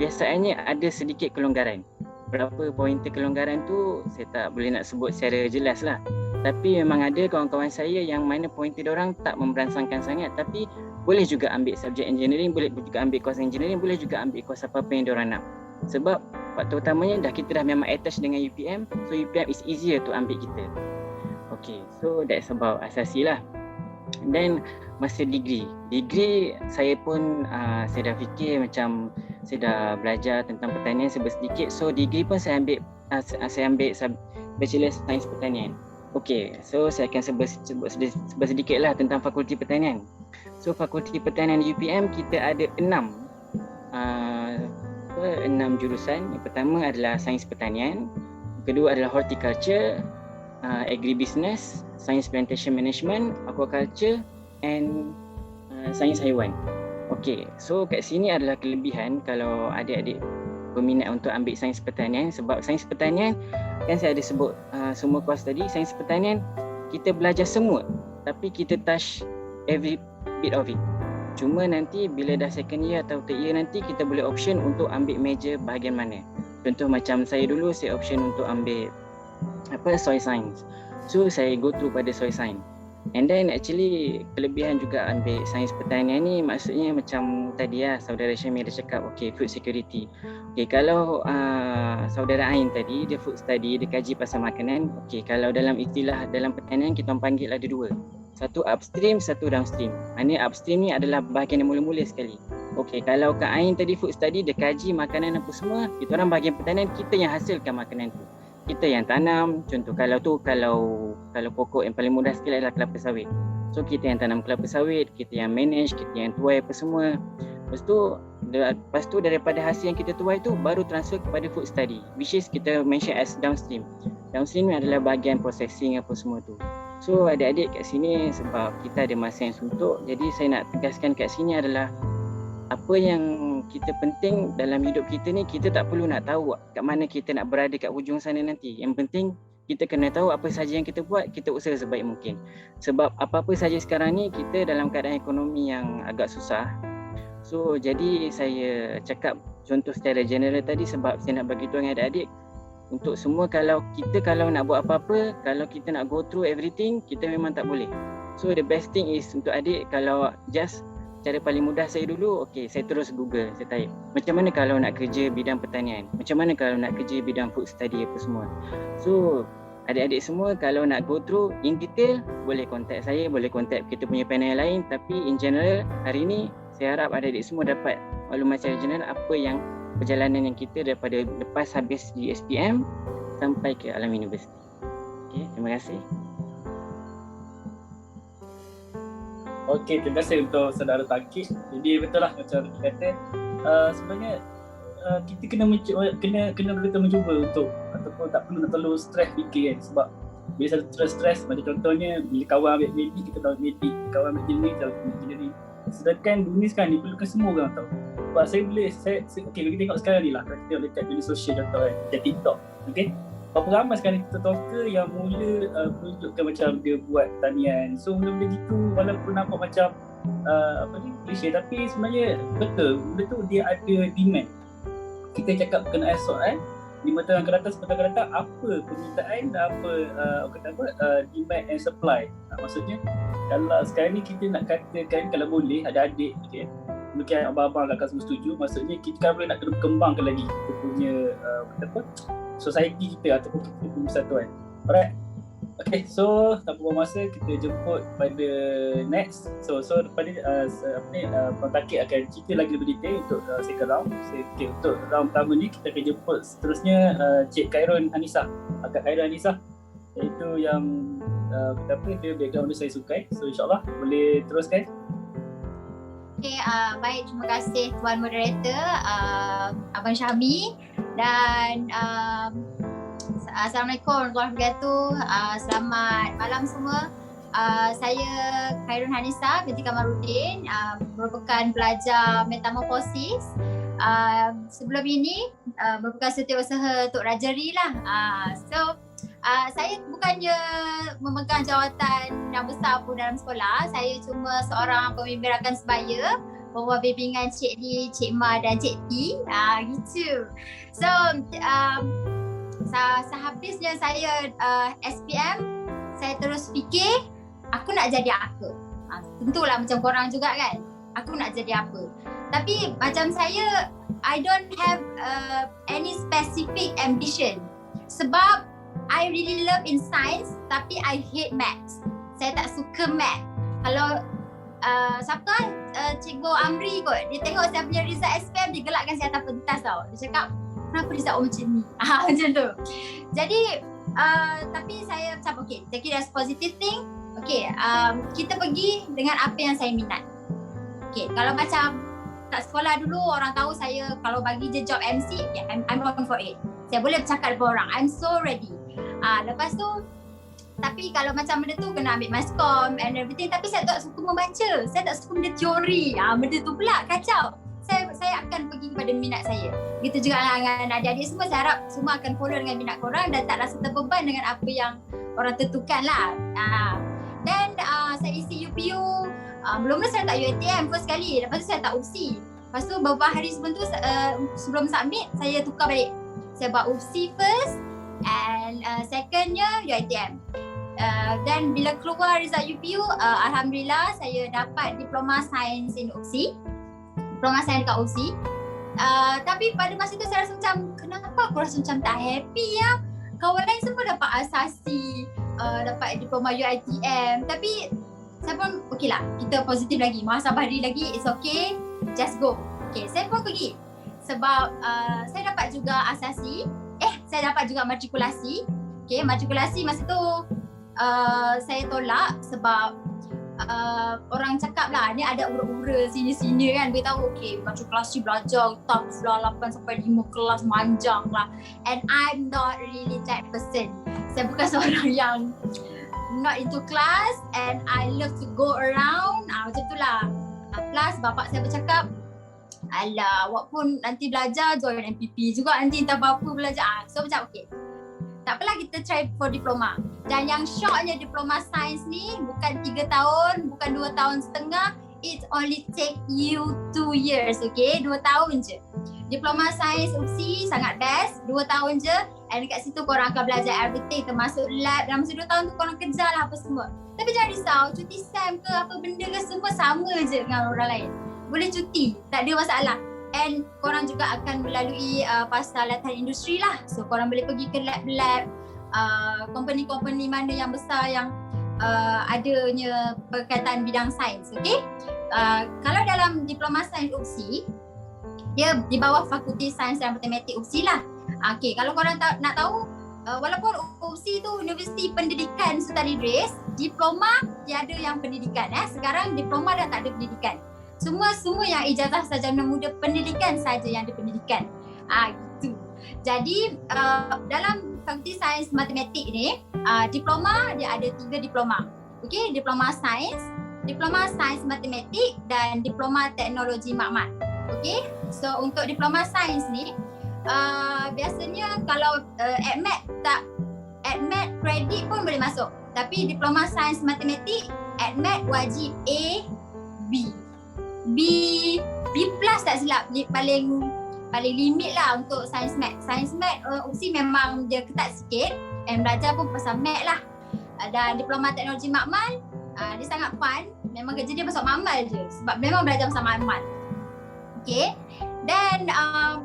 biasanya ada sedikit kelonggaran. Berapa pointer kelonggaran tu saya tak boleh nak sebut secara jelas lah. Tapi memang ada kawan-kawan saya yang mana pointer diorang tak memberansangkan sangat, tapi boleh juga ambil subjek engineering, boleh juga ambil course engineering, boleh juga ambil course apa-apa yang diorang nak. Sebab faktor utamanya kita dah memang attach dengan UPM, so UPM is easier to ambil kita. Okay, so that's about asasi lah. Dan masa degree saya pun saya dah fikir macam saya dah belajar tentang pertanian sedikit. So degree pun saya ambil Bachelor Sains Pertanian. Okay, so saya akan sebut sedikit lah tentang Fakulti Pertanian. So Fakulti Pertanian UPM kita ada 6 jurusan. Yang pertama adalah Sains Pertanian, kedua adalah Horticulture, Agribusiness, Science Plantation Management, Aquaculture and Sains Haiwan. Okay, so kat sini adalah kelebihan kalau adik-adik berminat untuk ambil Sains Pertanian. Sebab Sains Pertanian kan saya ada sebut semua kos tadi. Sains Pertanian kita belajar semua, tapi kita touch every bit of it. Cuma nanti bila dah second year atau third year nanti kita boleh option untuk ambil major bahagian mana. Contoh macam saya dulu, saya option untuk ambil soil science. So saya go through pada soil science. And then actually kelebihan juga ambil sains pertanian ni, maksudnya macam tadi lah saudara Syamil dah cakap, okay, food security. Okay, kalau saudara Ain tadi dia food study, dia kaji pasal makanan. Okay, kalau dalam istilah dalam pertanian kita panggil ada dua, satu upstream, satu downstream. Maknanya upstream ni adalah bahagian yang mula-mula sekali. Okay, kalau Kak Ain tadi food study, dia kaji makanan apa semua, kita orang bahagian pertanian, kita yang hasilkan makanan tu, kita yang tanam. Contoh kalau pokok yang paling mudah sekali adalah kelapa sawit. So kita yang tanam kelapa sawit, kita yang manage, kita yang tuai apa semua. Lepas tu daripada hasil yang kita tuai tu baru transfer kepada food study, which is kita mention as downstream. Downstream ni adalah bahagian processing apa semua tu. So adik-adik kat sini, sebab kita ada masa yang suntuk, jadi saya nak tegaskan kat sini adalah apa yang kita penting dalam hidup kita ni, kita tak perlu nak tahu kat mana kita nak berada kat hujung sana nanti. Yang penting kita kena tahu apa saja yang kita buat, kita usaha sebaik mungkin. Sebab apa-apa saja sekarang ni kita dalam keadaan ekonomi yang agak susah. So jadi saya cakap contoh secara general tadi sebab saya nak bagi tahu dengan adik-adik untuk semua, kalau nak buat apa-apa, kalau kita nak go through everything, kita memang tak boleh. So the best thing is untuk adik, kalau just cara paling mudah saya dulu, okay, saya terus Google, saya type macam mana kalau nak kerja bidang pertanian, macam mana kalau nak kerja bidang food study apa semua. So adik-adik semua kalau nak go through in detail, boleh contact saya, boleh contact kita punya panel lain. Tapi in general hari ni saya harap adik-adik semua dapat maklumat secara general apa yang perjalanan yang kita daripada lepas habis di SPM sampai ke alam universiti. Okay, terima kasih. Okey, terima kasih untuk saudara Taqib. Jadi betul lah macam kita kata, sebenarnya kita kena betul mencuba untuk, ataupun tak perlu nak terlalu stres fikir kan. Sebab bila stres macam contohnya bila kawan ambil medik, kita tahu medik, kawan ambil engineering, kita tahu engineering. Sedangkan dunia sekarang ni perlukan semua orang tahu. Sebab saya okey, kita tengok sekarang ni lah, kita tengok dekat media sosial contoh kan, macam TikTok. Okey, berapa ramai sekarang ni TikToker yang mula menunjukkan macam dia buat pertanian. So benda-benda gitu walaupun nampak macam klise, tapi sebenarnya betul, benda tu dia ada demand. Kita cakap berkenaan soal 5 tahun akan datang, 10 tahun akan datang, apa permintaan dan demand and supply. Maksudnya kalau sekarang ni kita nak katakan, kalau boleh ada adik, okay, mungkin abang-abang kakak semua setuju, maksudnya kita kan boleh nak kena kembangkan lagi kita punya society kita ataupun kita punya persatuan. Alright. Okay, so tanpa buang masa kita jemput pada next. So daripada Abang Taqib akan cerita lagi lebih detail untuk second round. Okay, untuk round pertama ni kita akan jemput seterusnya Cik Khairun Hanisah. Akak Khairun Hanisah, iaitu yang dia background dia saya sukai. So insyaAllah boleh teruskan. Okay, baik, terima kasih Tuan Moderator, Abang Syahmi, dan Assalamualaikum warahmatullahi wabarakatuh. Selamat malam semua. Saya Khairun Hanisah binti Kamarudin, merupakan pelajar metamorfosis. Sebelum ini merupakan setiausaha Tok Rajari lah. Saya bukannya memegang jawatan yang besar pun dalam sekolah. Saya cuma seorang pembimbing rakan sebaya, bawah bimbingan Cik Lee, Cik Ma dan Cik T. Gitu. So, sehabisnya saya SPM, saya terus fikir aku nak jadi apa. Tentulah macam korang juga kan, aku nak jadi apa. Tapi macam saya, I don't have any specific ambition. Sebab I really love in science, tapi I hate maths. Saya tak suka math. Kalau siapa Cikgu Amri kot, dia tengok saya punya result SPM, dia gelakkan saya atas pentas tau. Dia cakap, kenapa result macam ni? Macam tu. Jadi tapi saya macam okay, take it as positive thing. Okay, kita pergi dengan apa yang saya minat. Okay, kalau macam kat sekolah dulu orang tahu saya kalau bagi je job MC, yeah, I'm going for it. Saya boleh bercakap dengan orang, I'm so ready. Lepas tu, tapi kalau macam benda tu kena ambil mascom and everything, tapi saya tak suka membaca, saya tak suka benda teori. Benda tu pula kacau. Saya akan pergi kepada minat saya. Gitu juga dengan adik-adik semua, saya harap semua akan follow dengan minat korang dan tak rasa terbeban dengan apa yang orang tentukan lah. Dan saya isi UPU, belum saya tak UiTM first kali, lepas tu saya tak UPSI. Lepas tu beberapa hari sebelum tu, sebelum submit, saya tukar balik. Saya buat UPSI first and secondnya UiTM. Dan bila keluar result UPU, Alhamdulillah saya dapat Diploma Sains in UPSI. Diploma Sains dekat UPSI. Tapi pada masa tu saya rasa macam, kenapa aku rasa macam tak happy ya? Kawan lain semua dapat asasi, dapat diploma UiTM. Tapi saya pun okey lah, kita positif lagi, muhasabah diri lagi, it's okay, just go. Okay, saya pun pergi. Sebab saya dapat juga asasi, saya dapat juga matrikulasi. Okay, matrikulasi masa tu saya tolak sebab orang cakap lah ni ada ura-ura sini-sini kan, beritahu okay matrikulasi belajar tak sebelah 8 sampai 5 kelas manjang lah, and I'm not really that person. Saya bukan seorang yang not into class and I love to go around, macam tu lah. Plus bapak saya bercakap, alah awak pun nanti belajar join MPP juga nanti entah apa belajar. So macam okay, tak apalah kita try for diploma. Dan yang shocknya diploma sains ni bukan 3 tahun, bukan 2 tahun setengah, it only take you 2 years, okay? 2 tahun je. Diploma sains UPSI sangat best, 2 tahun je, and dekat situ korang akan belajar everything termasuk lab. Dalam masa 2 tahun tu korang kejar lah apa semua. Tapi jangan risau, cuti SEM ke apa benda ke semua sama je dengan orang lain. Boleh cuti, tak ada masalah. And korang juga akan melalui fasa latihan industri lah. So korang boleh pergi ke lab-lab, company-company mana yang besar yang adanya berkaitan bidang sains, okay? Kalau dalam Diploma Sains UPSI, dia di bawah Fakulti Sains dan Matematik UPSI lah. Okay, kalau korang nak tahu, walaupun UPSI tu Universiti Pendidikan Sultan Idris, diploma dia ada yang pendidikan. Sekarang diploma dah tak ada pendidikan. Semua yang ijazah sarjana muda pendidikan saja yang ada pendidikan. Gitu. Jadi dalam Fakulti Sains Matematik ni, diploma dia ada 3 diploma. Okey, diploma sains, diploma sains matematik dan diploma teknologi maklumat. Okey, so untuk diploma sains ni biasanya kalau AdMed kredit pun boleh masuk. Tapi diploma sains matematik AdMed wajib A, B plus tak silap, paling limit lah untuk sains mat. Sains mat UPSI memang dia ketat sikit and belajar pun pasal mat lah. Dan diploma teknologi makmal dia sangat fun. Memang kerja dia pasal makmal je sebab memang belajar pasal makmal. Okay. Dan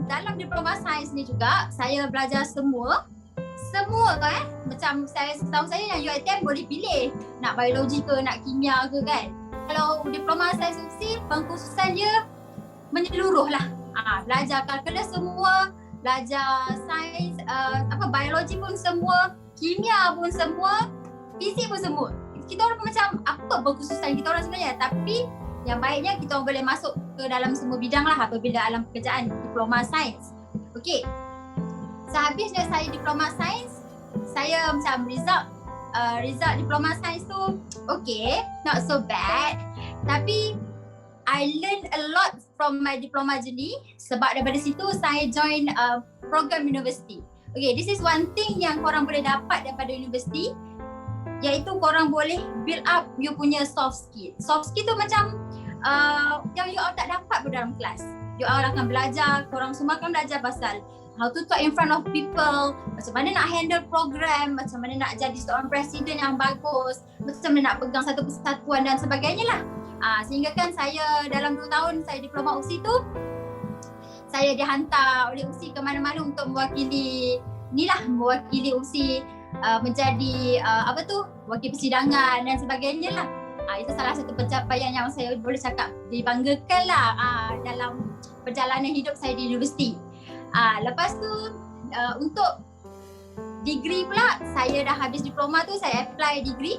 dalam diploma sains ni juga saya belajar semua kan. Macam setahu saya yang UiTM boleh pilih nak biologi ke nak kimia ke kan. Kalau diploma sains UPSI pengkhususan dia menyeluruh lah. Belajar kalkulus semua, belajar sains biologi pun semua, kimia pun semua, fizik pun semua. Kita orang pun macam apa pengkhususan kita orang sebenarnya, tapi yang baiknya kita boleh masuk ke dalam semua bidang lah apabila dalam pekerjaan diploma sains. Okey. Sehabisnya saya diploma sains, saya macam result diploma sains tu okey, not so bad. Tapi I learn a lot from my diploma journey sebab daripada situ saya join program universiti. Okay, this is one thing yang korang boleh dapat daripada universiti, iaitu korang boleh build up you punya soft skill. Soft skill tu macam yang you all tak dapat pun dalam kelas. You all akan belajar, korang semua akan belajar pasal how to talk in front of people, macam mana nak handle program, macam mana nak jadi seorang presiden yang bagus, macam mana nak pegang satu persatuan dan sebagainya lah. Sehingga kan saya dalam 2 tahun saya diploma UPSI tu, saya dihantar oleh UPSI ke mana-mana untuk mewakili UPSI menjadi wakil persidangan dan sebagainya lah. Itu salah satu pencapaian yang saya boleh cakap dibanggakan lah dalam perjalanan hidup saya di universiti. Lepas tu untuk degree pula, saya dah habis diploma tu, saya apply degree.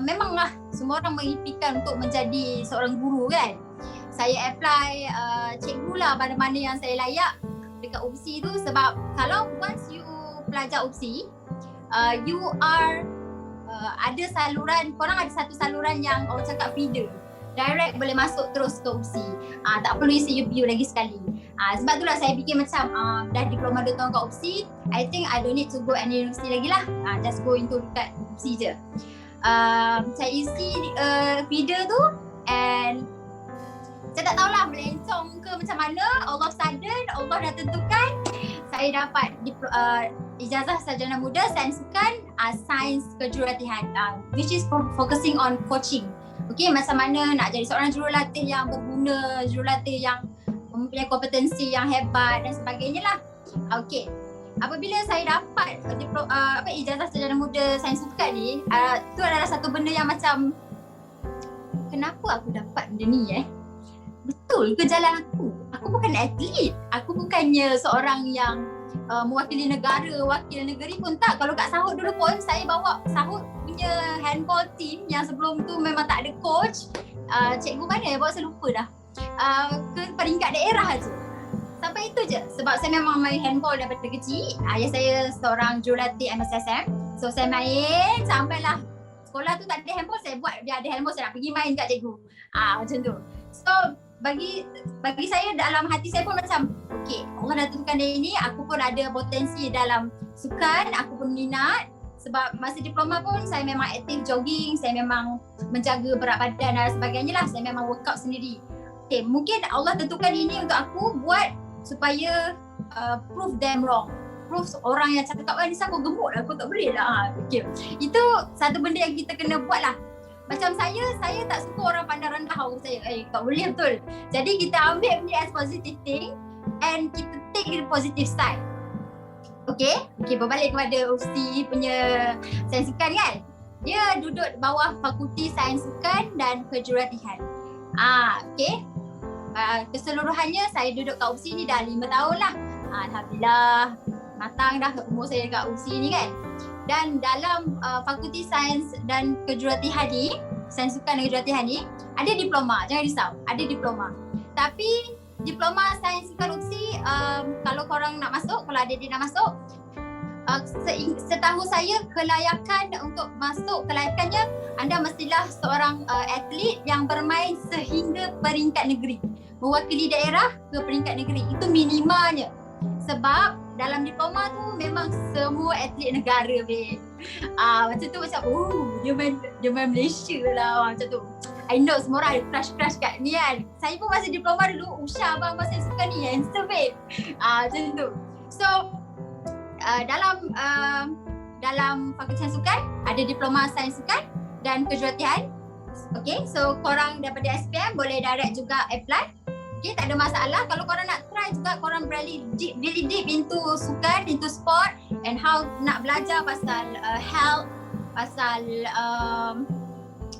Memanglah semua orang mengimpikan untuk menjadi seorang guru kan. Saya apply cikgu lah mana-mana yang saya layak dekat UPSI tu, sebab kalau once you pelajar UPSI, you are ada saluran, korang ada satu saluran yang orang cakap feeder, direct boleh masuk terus ke UPSI. Tak perlu isi UPU lagi sekali. Sebab itulah saya fikir macam dah diploma 2 tahun kat UPSI, I think I don't need to go any university lagi lah. Just go into dekat UPSI je. Saya isi feeder tu and saya tak tahulah melencong ke macam mana. Allah sudden, Allah dah tentukan saya dapat ijazah sarjana muda sains sukan, sains kejurulatihan, which is focusing on coaching. Okay, macam mana nak jadi seorang jurulatih yang berguna, jurulatih yang mempunyai kompetensi yang hebat dan sebagainya lah. Okay, apabila saya dapat ijazah sarjana muda sains sukan ni, tu adalah satu benda yang macam, kenapa aku dapat benda ni Betul ke jalan aku? Aku bukan atlet. Aku bukannya seorang yang mewakili negara, wakil negeri pun tak. Kalau kat Sahut dulu pun saya bawa Sahut punya handball team yang sebelum tu memang tak ada coach. Cikgu mana bawa saya lupa dah. Ke peringkat daerah je. Sampai itu je. Sebab saya memang main handball daripada kecil. Ayah saya seorang jurulatih MSSM. So saya main sampailah sekolah tu tak ada handball, saya buat dia ada handball, saya nak pergi main kat cikgu. Macam tu. So bagi saya dalam hati saya pun macam okey, Allah dah tentukan dia ini, aku pun ada potensi dalam sukan, aku pun minat. Sebab masa diploma pun saya memang aktif jogging, saya memang menjaga berat badan dan sebagainya lah, saya memang workout sendiri. Okey, mungkin Allah tentukan ini untuk aku buat supaya prove them wrong. Prove orang yang cakap Nisa kau gemuk lah, kau tak boleh lah. Okay. Itu satu benda yang kita kena buat lah. Macam saya tak suka orang pandang rendah saya. Tak boleh betul. Jadi kita ambil benda as positive thing and kita take the positive side. Okay, berbalik kepada UPSI punya sains sukan kan. dia duduk bawah Fakulti Sains Sukan dan Kejuratihan. Okay. Keseluruhannya saya duduk kat UPSI ni dah 5 tahun lah. Alhamdulillah, matang dah umur saya kat UPSI ni kan. Dan dalam Fakulti Sains dan Kejuratihan ni, Sains Sukan dan Kejuratihan ni, ada diploma, jangan risau, ada diploma. Tapi diploma Sains Sukan UPSI, kalau korang nak masuk, kalau adik-adik nak masuk, setahu saya kelayakan untuk masuk, kelayakannya anda mestilah seorang atlet yang bermain sehingga peringkat negeri, mewakili daerah ke peringkat negeri. Itu minimalnya. Sebab dalam diploma tu memang semua atlet negara, babe. Macam tu macam dia main Malaysia lah macam tu. I know semua orang ada crush kat ni kan. Saya pun masa diploma dulu, Usha abang masa suka ni handsome, babe. Macam tu. So dalam Fakulti Sains Sukan ada diploma Sains Sukan dan Kejuratihan. Okay, so korang daripada SPM boleh direct juga apply. Okay, tak ada masalah. Kalau korang nak try juga, korang really deep into sukan, into sport, and how nak belajar pasal health, pasal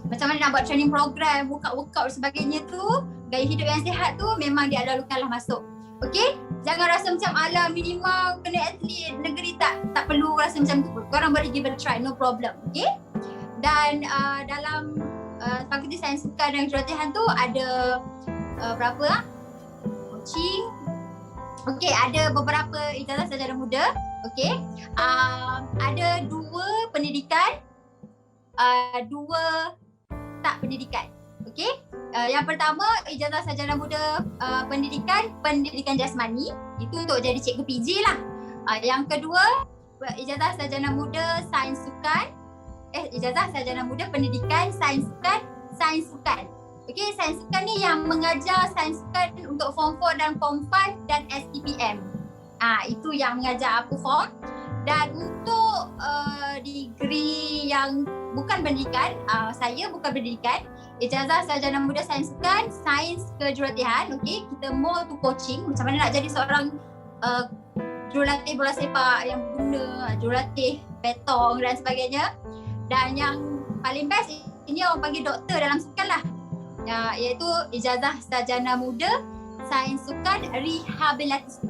macam mana nak buat training program, workout dan sebagainya tu, gaya hidup yang sihat tu memang dialulukanlah masuk. Okay, jangan rasa macam ala minimal kena atlet negeri, tak perlu rasa macam tu. Korang boleh give it a try, no problem. Okay, dan dalam Fakulti Sains Sukan dan Kejuratihan tu ada berapa coaching. Okay, ada beberapa ijazah sarjana muda. Okay, ada 2 pendidikan, 2 tak pendidikan. Okay, yang pertama ijazah sarjana muda pendidikan jasmani, itu untuk jadi cikgu PJ lah. Yang kedua ijazah sarjana muda sains sukan, ijazah sarjana muda pendidikan sains sukan. Okay, sains sukan ni yang mengajar sains sukan untuk form 4 dan form 5 dan STPM. Itu yang mengajar aku form. Dan untuk degree yang bukan pendidikan, saya bukan pendidikan, ijazah sarjana muda sains sukan, sains kejuratihan. Okay, kita more to coaching, macam mana nak jadi seorang jurulatih bola sepak yang berguna, jurulatih petong dan sebagainya. Dan yang paling best, ini orang panggil doktor dalam sukan lah, iaitu ijazah sarjana muda sains sukan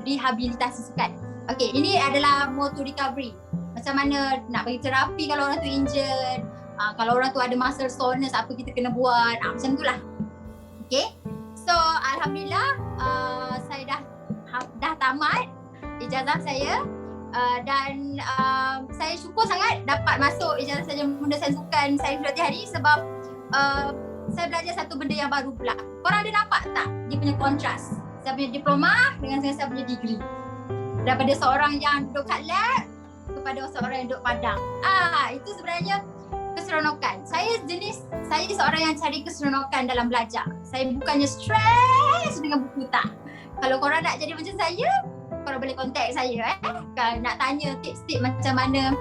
rehabilitasi sukan. Okay, ini adalah more to recovery. Macam mana nak bagi terapi kalau orang tu injured, kalau orang tu ada muscle soreness, apa kita kena buat, macam tu lah. Okay, so Alhamdulillah saya dah tamat ijazah saya, dan saya syukur sangat dapat masuk ijazah sarjana muda sains sukan sains kejuratihan ni, sebab saya belajar satu benda yang baru pula. Korang ada nampak tak dia punya kontras? Saya punya diploma dengan saya punya degree. Daripada seorang yang duduk kat lab kepada seorang yang duduk padang. Itu sebenarnya keseronokan. Saya seorang yang cari keseronokan dalam belajar. Saya bukannya stres dengan buku, tak. Kalau korang nak jadi macam saya, korang boleh contact saya kalau nak tanya tips-tips macam mana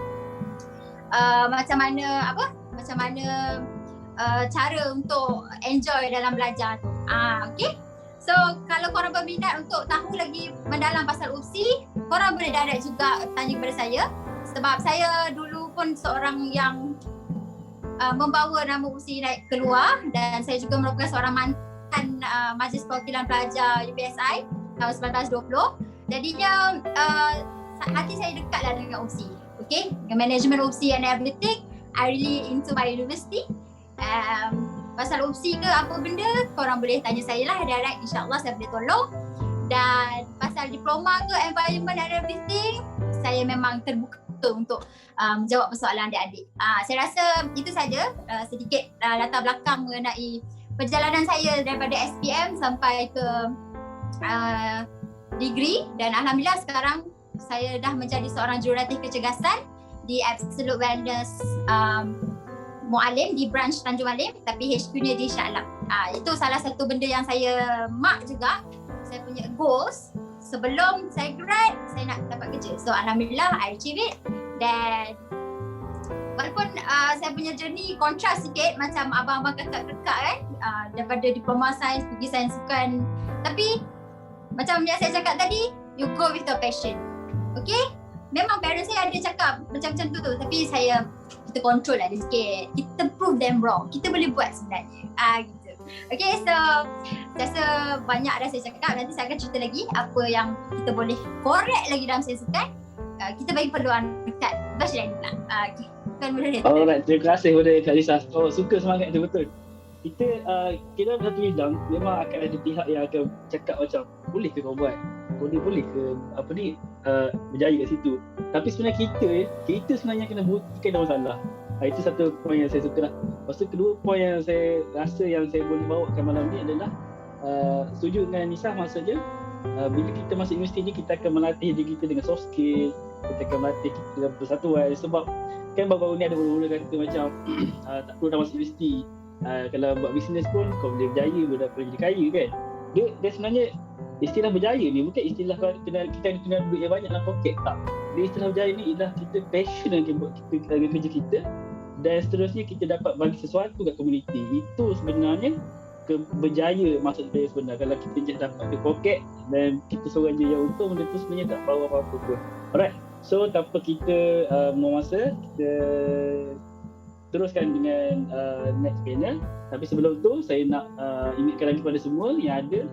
cara untuk enjoy dalam belajar tu. Okay. So kalau korang berminat untuk tahu lagi mendalam pasal UPSI, korang boleh direct juga tanya kepada saya. Sebab saya dulu pun seorang yang membawa nama UPSI naik keluar, dan saya juga merupakan seorang mantan Majlis Perwakilan Pelajar UPSI tahun 1920. Jadinya hati saya dekatlah dengan UPSI. Okay, dengan manajemen UPSI and everything. I really into my university. Pasal UPSI ke apa benda, korang boleh tanya saya lah direct, insyaAllah saya boleh tolong. Dan pasal diploma ke environment and everything, saya memang terbuka untuk menjawab persoalan adik-adik. Saya rasa itu saja sedikit latar belakang mengenai perjalanan saya daripada SPM sampai ke degree. Dan Alhamdulillah sekarang saya dah menjadi seorang jurulatih kecergasan di Absolute Wellness Mualim di branch Tanjung Alim, tapi HQ-nya di Shah Alam. Itu salah satu benda yang saya mark juga. Saya punya goals sebelum saya grad, saya nak dapat kerja. So Alhamdulillah I achieve it. Dan walaupun saya punya journey kontras sikit macam abang-abang kakak-kakak kan, daripada diploma sains pergi sains sukan, tapi macam yang saya cakap tadi, you go with your passion. Okay, memang parents saya ada cakap macam tu, tapi saya kita control lah dia sikit. Kita prove them wrong. Kita boleh buat sebenarnya. Gitu. Okay, so rasa banyak dah saya cakap. Nanti saya akan cerita lagi apa yang kita boleh correct lagi dalam sesukan. Kita bagi peluang dekat Bash dan pula. Okay. Bukan benda dia. Alright, terima kasih kepada Kak Lisa. Suka semangat dia, betul. Kita satu bidang memang akan ada pihak yang akan cakap macam boleh ke kau buat, boleh ke berjaya kat situ. Tapi sebenarnya kita sebenarnya kena buktikan dia orang salah. Itu satu poin yang saya suka lah. Lepas tu kedua poin yang saya rasa yang saya boleh bawakan malam ni adalah setuju dengan Nisa, maksudnya bila kita masuk universiti ni kita akan melatih diri kita dengan soft skill, kita akan melatih kita dengan persatuan. Sebab kan baru-baru ni ada mula-mula kata macam tak perlu dah masuk universiti. Kalau buat bisnes pun kau boleh berjaya, boleh jadi kaya kan. Dia sebenarnya istilah berjaya ni bukan istilah kita kena duit yang banyak dalam poket, tak. Dia istilah berjaya ni ialah kita passion dengan kerja kita dan seterusnya kita dapat bagi sesuatu kat komuniti. Itu sebenarnya berjaya, maksud saya sebenarnya. Kalau kita just dapat di poket dan kita seorang je yang untung, benda tu sebenarnya tak bawa apa-apa pun. Alright, so tanpa kita buang masa, kita teruskan dengan next panel. Tapi sebelum tu saya nak ingatkan lagi kepada semua yang ada,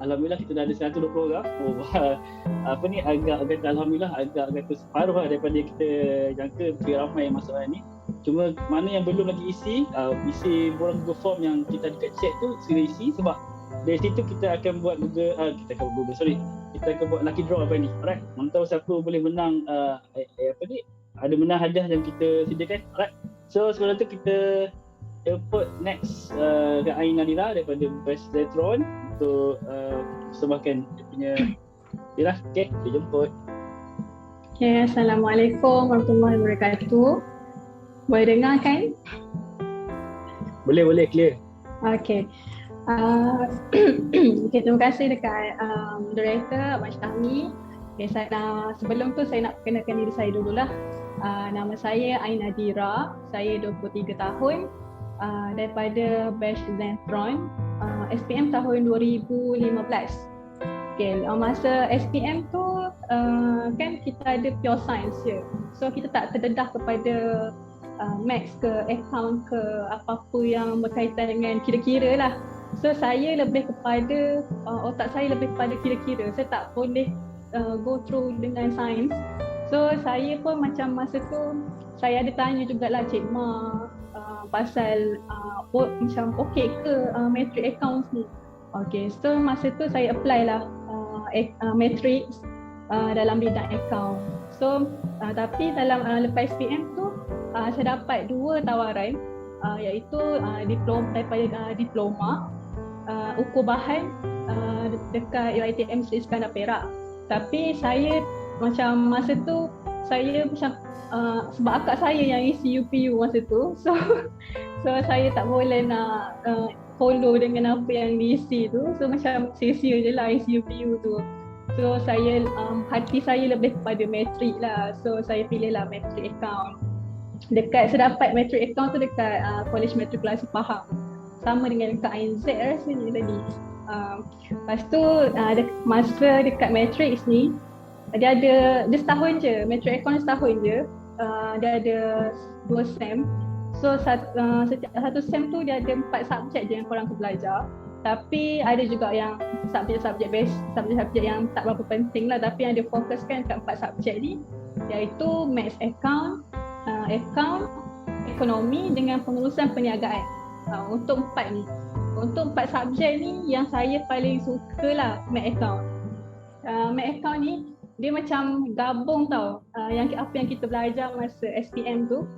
alhamdulillah kita dah ada 120 orang. Agak alhamdulillah agak separuh lah daripada kita jangka. Lebih ramai yang masuk hari ni. Cuma mana yang belum lagi isi borang Google Form yang kita ada kat chat tu, sila isi. Sebab dari situ kita akan buat kita akan buat lucky draw apa ni. Alright, mana tahu siapa boleh menang ada menang hadiah yang kita sediakan. Alright, so sebelum tu kita put next Kak Ain Nadira daripada Bash Zetron untuk persembahkan dia punya Nadira. Okay, dia jemput. Okay, Assalamualaikum warahmatullahi wabarakatuh. Boleh dengar kan? Boleh, clear. Okay. Okay, terima kasih dekat moderator Abang Syahmi. Okay, sebelum tu saya nak perkenalkan diri saya dululah. Nama saya Ain Nadira. Saya 23 tahun. Daripada Bash Zetron, SPM tahun 2015. Okay, masa SPM tu kan kita ada pure science je. So kita tak terdedah kepada maths ke account ke apa-apa yang berkaitan dengan kira-kira lah. So saya lebih kepada otak saya lebih kepada kira-kira. Saya tak boleh go through dengan science. So saya pun macam masa tu saya ada tanya jugalah Cik Ma pasal macam okey ke matric accounts ni. Okay, so masa tu saya apply lah matrix dalam bidang account. So tapi dalam lepas SPM tu saya dapat 2 tawaran iaitu daripada diploma ukur bahan dekat UiTM Sri Iskandar Perak. Tapi saya macam masa tu saya macam sebab akak saya yang isi UPU masa tu, so saya tak boleh nak follow dengan apa yang diisi tu. So macam sia-sia je lah isi UPU tu. So saya hati saya lebih kepada matric lah. So saya pilih lah matric account. Saya dapat matric account tu dekat College Matrikulasi Pahang. Sama dengan Kak Ain Z rasanya tadi. Lepas tu masa dekat matric ni dia setahun je, matric account setahun je. Dia ada 2 sem. So setiap satu sem tu dia ada 4 subjek je yang korang akan belajar. Tapi ada juga yang subjek yang tak berapa penting lah, tapi yang dia fokuskan kat 4 subjek ni, iaitu maths account, ekonomi dengan pengurusan perniagaan. Untuk 4 subjek ni yang saya paling suka lah maths account. Maths account ni dia macam gabung tau, apa yang kita belajar masa SPM tu.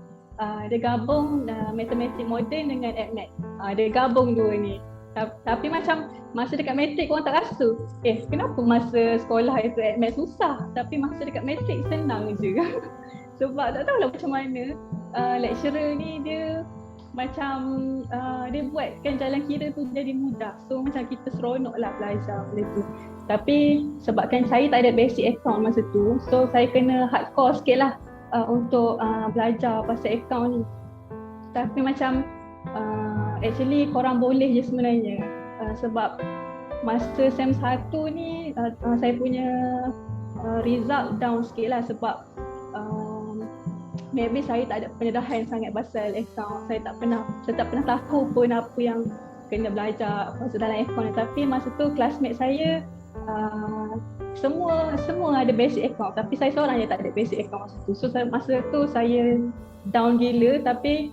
Dia gabung matematik moden dengan AdMath. Dia gabung dua ni. Tapi macam masa dekat matrik korang tak rasa kenapa masa sekolah itu AdMath susah tapi masa dekat matrik senang je. Sebab tak tahulah macam mana lecturer ni dia macam dia buatkan jalan kira tu jadi mudah. So macam kita seronok lah belajar benda tu. Tapi sebabkan saya tak ada basic account masa tu, so saya kena hardcore sikit lah untuk belajar pasal account ni. Tapi macam actually korang boleh je sebenarnya, sebab masa SEM 1 ni saya punya result down sikit lah sebab maybe saya tak ada pendedahan sangat pasal account. Saya tak pernah tahu pun apa yang kena belajar pasal dalam account ni. Tapi masa tu classmate saya semua ada basic account, tapi saya seorang je tak ada basic account masa tu. So masa tu saya down gila, tapi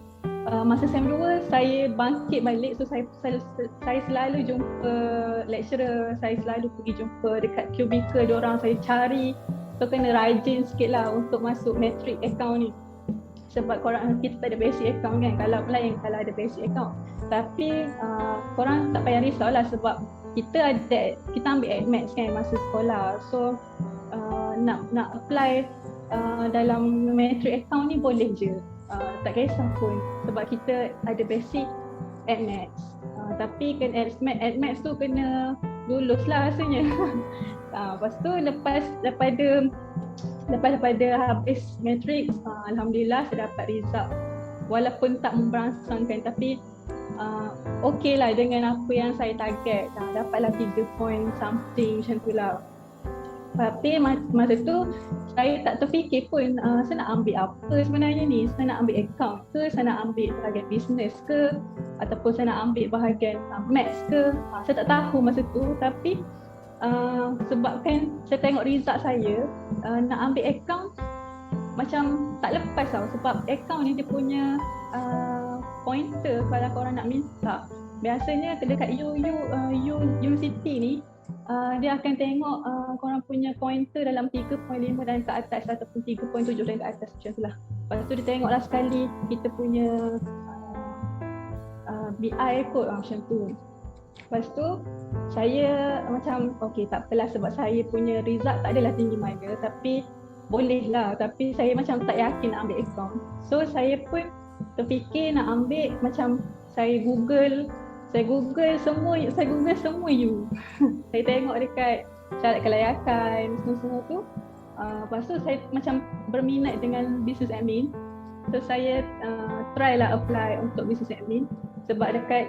masa SEM 2 saya bangkit balik. So saya selalu jumpa lecturer, saya selalu pergi jumpa dekat cubicle diorang, saya cari. So kena rajin sikit lah untuk masuk matric account ni, sebab kita tak ada basic account kan, kalau ada basic account. Tapi korang tak payah risau lah, sebab kita ambil admits kan masa sekolah. So nak apply dalam matric account ni boleh je, tak kisah pun, sebab kita ada basic admits. Tapi kan admits tu kena lulus lah rasanya. Lepas tu lepas daripada habis matric, alhamdulillah saya dapat result walaupun tak memberangsangkan, tapi okey lah dengan apa yang saya target. Dapatlah 3 point something macam tu lah. Tapi masa tu saya tak terfikir pun saya nak ambil apa sebenarnya ni. Saya nak ambil account ke, saya nak ambil bahagian business ke, ataupun saya nak ambil bahagian maths ke. Saya tak tahu masa tu. Tapi sebab kan saya tengok result saya, nak ambil account macam tak lepas tau. Sebab account ni dia punya pointer kalau korang nak minta. Biasanya dekat university ni dia akan tengok korang punya pointer dalam 3.5 dan ke atas, ataupun 3.7 dan ke atas macam tu lah. Lepas tu dia tengoklah sekali kita punya BI kot macam tu. Lepas tu saya macam okey tak apalah, sebab saya punya result tak adalah tinggi mana, tapi boleh lah. Tapi saya macam tak yakin nak ambil account. So saya pun terfikir nak ambil, macam saya google semua you. Saya tengok dekat syarat kelayakan semua tu. Lepas tu saya macam berminat dengan business admin. So saya try lah apply untuk business admin, sebab dekat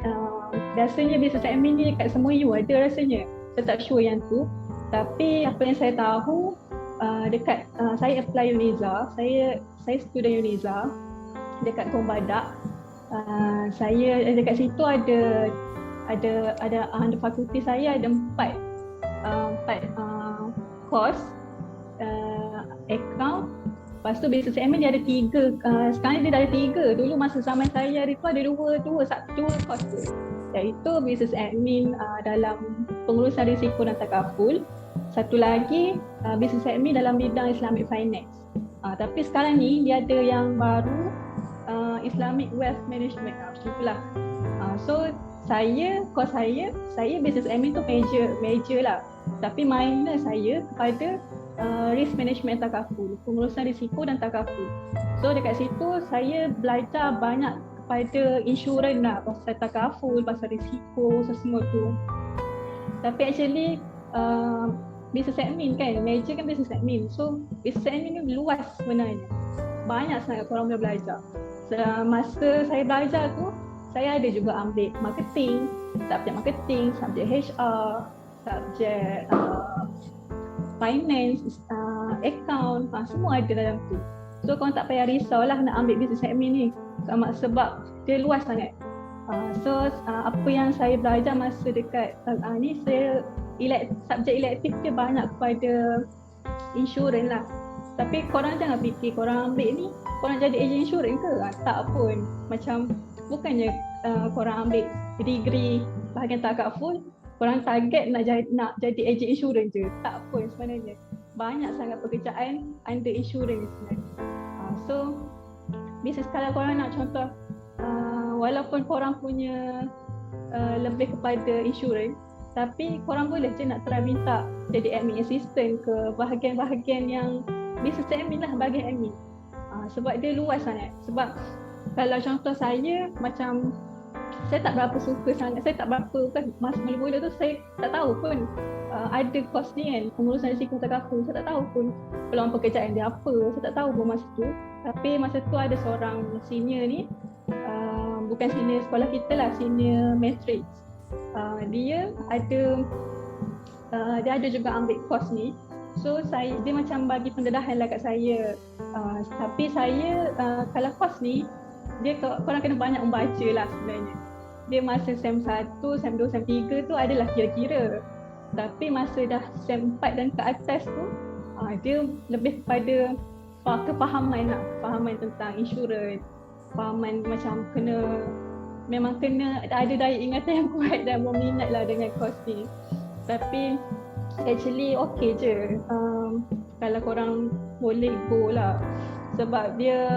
biasanya business admin ni dekat semua you ada rasanya. Saya tak sure yang tu. Tapi apa yang saya tahu, dekat saya apply Uniza, saya student Uniza dekat Kaum Badak. Saya dekat situ ada fakulti saya ada 4 course, account. Lepas tu business admin dia ada 3, sekarang dia dah ada 3. Dulu masa zaman saya hari tu ada 2 course tu, iaitu business admin dalam pengurusan risiko dan takaful. Satu lagi business admin dalam bidang Islamic finance. Tapi sekarang ni dia ada yang baru, Islamic wealth management macam itulah. So course saya business admin tu major lah, tapi minor saya kepada risk management takaful, pengurusan risiko dan takaful. So dekat situ saya belajar banyak kepada insurans lah, pasal takaful, pasal risiko, semua tu. Tapi actually business admin kan, major kan business admin. So business admin ni luas sebenarnya, banyak sangat korang boleh belajar. Masa saya belajar tu, saya ada juga ambil marketing, subjek HR, subjek finance, account, semua ada dalam tu. So korang tak payah risau lah nak ambil business admin ni, sebab dia luas sangat. So apa yang saya belajar masa dekat ni, subjek elektif dia banyak kepada insurans lah. Tapi korang jangan fikir korang ambil ni korang jadi agent insurans ke? Tak pun. Macam bukannya korang ambil degree bahagian takaful, korang target nak jadi agent insurans je. Tak pun sebenarnya. Banyak sangat pekerjaan under insurans sebenarnya. So bisnes kalau korang nak contoh, walaupun korang punya lebih kepada insurans, tapi korang boleh je nak try minta jadi admin assistant ke bahagian-bahagian yang business admin lah, bahagian admin. Sebab dia luas sangat. Sebab kalau contoh saya, macam saya tak berapa suka sangat, masa mula-mula tu saya tak tahu pun ada course ni kan, pengurusan risiko takaful. Saya tak tahu pun peluang pekerjaan dia apa, saya tak tahu pun masa tu. Tapi masa tu ada seorang senior ni, bukan senior sekolah kita lah, senior matrix. Dia ada juga ambil course ni. So dia macam bagi pendedahan lah kat saya. Tapi saya kalau kos ni dia korang kena banyak membaca lah sebenarnya. Dia masa SEM 1, SEM 2, SEM 3 tu adalah kira-kira. Tapi masa dah SEM 4 dan ke atas tu dia lebih kepada kefahaman lah. Kefahaman tentang insurans. Kefahaman macam memang kena ada daya ingatan yang kuat dan berminat lah dengan kos ni. Tapi actually okay je kalau korang boleh go lah. Sebab dia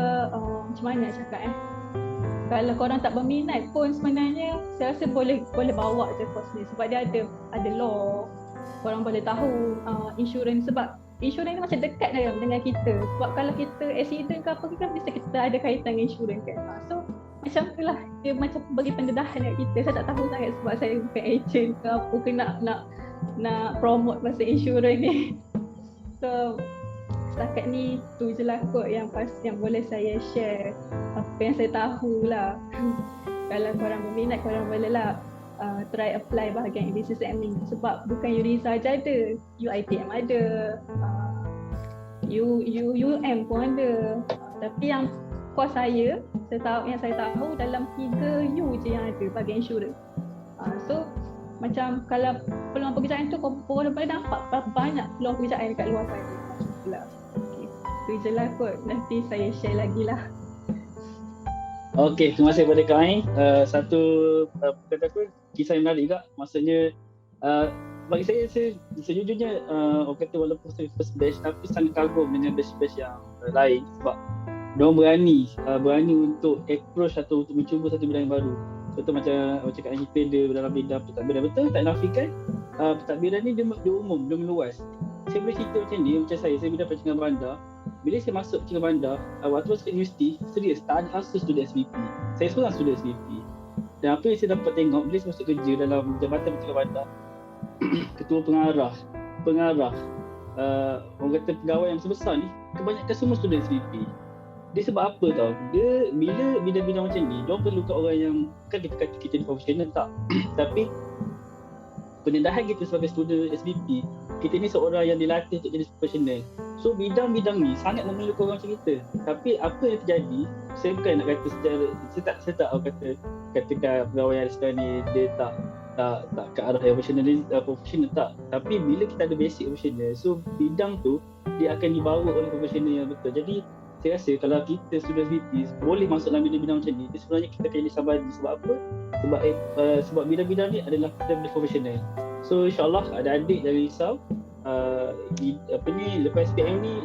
macam mana nak cakap kalau korang tak berminat pun sebenarnya saya rasa boleh bawa je kos ni. Sebab dia ada law. Korang boleh tahu insurans. Sebab insurans ni macam dekat dengan kita. Sebab kalau kita accident ke apa ke kan mesti kita ada kaitan dengan insurans kan. So macam tu lah, dia macam bagi pendedahan kat kita. Saya tak tahu sangat sebab saya bukan agent ke apa ke nak promote pasal insurans ni. So setakat ni tu je lah kot yang boleh saya share apa yang saya tahu lah. Kalau korang berminat, korang boleh lah try apply bahagian business admin. Sebab bukan UNISA je ada, UiTM ada, UM pun ada. Tapi yang kos yang saya tahu dalam 3 U je yang ada bahagian insurans. So macam kalau peluang pekerjaan tu korang boleh nampak banyak peluang pekerjaan dekat luar sana. Macam tu je lah kot. Nanti saya share lagi lah. Okey, terima kasih kepada Kak Ain. Satu kata aku kisah yang menarik juga. Maksudnya bagi saya sejujurnya orang kata walaupun saya first batch tapi sangat kagum dengan batch-batch yang lain sebab diorang berani untuk approach atau untuk mencuba satu bidang yang baru. Contoh macam Kak Ain cerita dia dalam bidang pentadbiran. Betul, tak nafikan pentadbiran ni dia umum, dia meluas. Saya boleh cerita macam ni, macam saya bidang perancangan bandar. Bila saya masuk perancangan bandar, waktu masuk ke universiti, serius tak ada rasa student SVP. Saya seorang student SVP. Dan apa yang saya dapat tengok bila saya masuk kerja dalam jabatan perancangan bandar, ketua pengarah, orang kata pegawai yang sebesar ni, kebanyakan semua student SVP. Dia sebab apa tau? Dia bila bidang-bidang macam ni, diorang perlukan orang yang kan kita kata kita ni profesional tak. Tapi pendedahan kita sebagai student SVP, kita ni seorang yang dilatih untuk jadi profesional. So bidang-bidang ni sangat memerlukan orang macam kita. Tapi apa yang terjadi, saya bukan nak kata secara saya tak katakan pegawai yang ada sekarang ni dia tak ke arah yang profesional tak. Tapi bila kita ada basic profesional, so bidang tu dia akan dibawa oleh profesional yang betul. Jadi saya rasa kalau kita student SVP boleh masuk dalam bidang-bidang macam ni, sebenarnya kita akan jadi sabari. Sebab apa? Sebab bidang-bidang ni adalah bidang profesional. So insyaAllah adik-adik dari Risau lepas SPM ni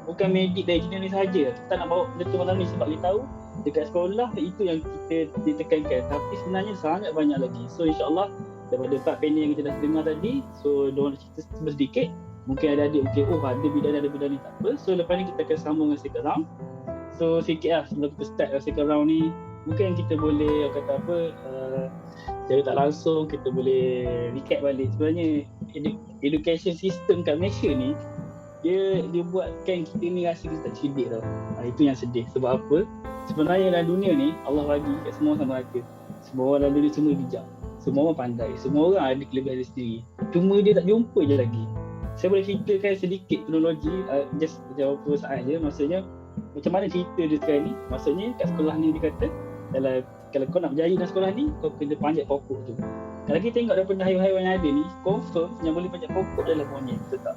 bukan medik dan engineering sahaja. Kita nak bawa betul malam ni sebab kita tahu dekat sekolah itu yang kita ditekankan. Tapi sebenarnya sangat banyak lagi. So insyaAllah daripada 4 panel yang kita dah dengar tadi, so diorang cerita sedikit. Mungkin ada adik ada bidang ni tak apa. So lepas ni kita akan sambung dengan second round. So sikit lah sebelum kita start second round ni, mungkin kita boleh secara tak langsung kita boleh recap balik. Sebenarnya education system kat Malaysia ni dia buatkan kita ni rasa kita tak cerdik tau. Itu yang sedih. Sebab apa? Sebenarnya dalam dunia ni Allah bagi kat semua sama rata. Semua orang dalam dunia semua bijak. Semua orang pandai. Semua orang ada kelebihan dia sendiri. Cuma dia tak jumpa je lagi. Saya boleh ceritakan sedikit kronologi just beberapa saat je. Maksudnya macam mana cerita dia sekarang ni. Maksudnya kat sekolah ni dia kata kalau kau nak berjaya dalam sekolah ni, kau kena panjat pokok tu. Kalau kita tengok daripada haiwan-haiwan yang ada ni, confirm yang boleh panjat pokok adalah monyet, betul tak?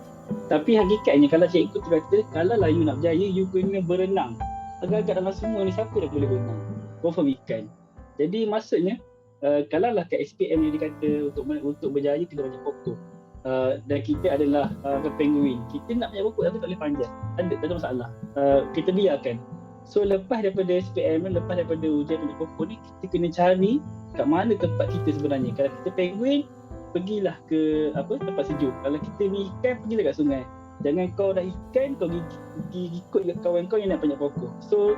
Tapi hakikatnya kalau cikgu tu kata, kalau lah you nak berjaya, you kena berenang. Agak-agak dalam semua ni, siapa dah boleh berenang? Confirm ikan. Jadi maksudnya, kalau lah kat SPM ni dia kata untuk berjaya kena panjat pokok. Dan kita adalah penguin. Kita nak panjat pokok tapi tak boleh panjat. Tak ada masalah. Kita biarkan. So lepas daripada SPM, lepas daripada ujian panjat pokok ni, kita kena cari kat mana tempat kita sebenarnya. Kalau kita penguin, pergilah ke tempat sejuk. Kalau kita ni ikan, pergilah kat sungai. Jangan kau dah ikan, kau ikut kawan kau yang nak panjat pokok. So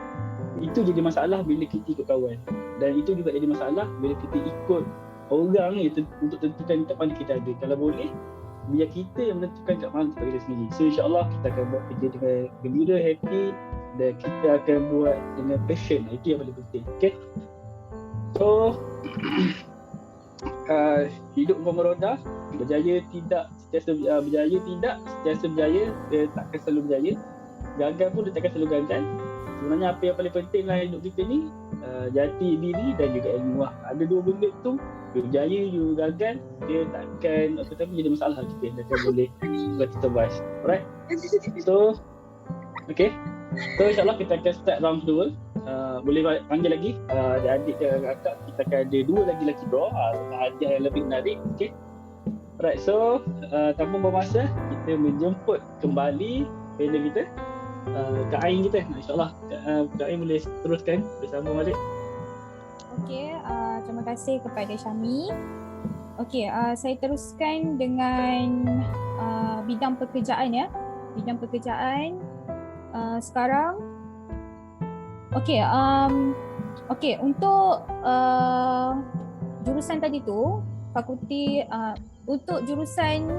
itu jadi masalah bila kita ikut kawan. Dan itu juga jadi masalah bila kita ikut orang ni untuk tentukan tempat mana kita ada. Kalau boleh, biar kita yang menentukan kat mana tempat kita sendiri. So insyaAllah kita akan buat kerja dengan gembira, happy, dan kita akan buat dengan passion. Itu yang paling penting. Okay. So hidup hidup umpama roda, berjaya tidak sentiasa berjaya, tidak sentiasa berjaya, dia takkan selalu berjaya. Gagal pun dia takkan selalu gagal. Sebenarnya apa yang paling penting dalam hidup kita ni, jati diri dan juga ilmu lah. Ada dua benda tu, dia berjaya, dia gagal, dia takkan jadi masalah kita, dia akan boleh buat kita bahas. Alright, so okay, so insyaAllah kita akan start round 2. Boleh panggil lagi adik dan kakak, kita akan ada 2 lagi draw, hadiah yang lebih menarik. Okay, alright, so tanpa bermasa, kita menjemput kembali panel kita, Kak Ain kita. InsyaAllah Kak Ain boleh teruskan bersama balik. Okey, terima kasih kepada Syami. Okey, saya teruskan dengan bidang pekerjaan ya. Bidang pekerjaan sekarang. Okey, untuk jurusan tadi tu, fakulti untuk jurusan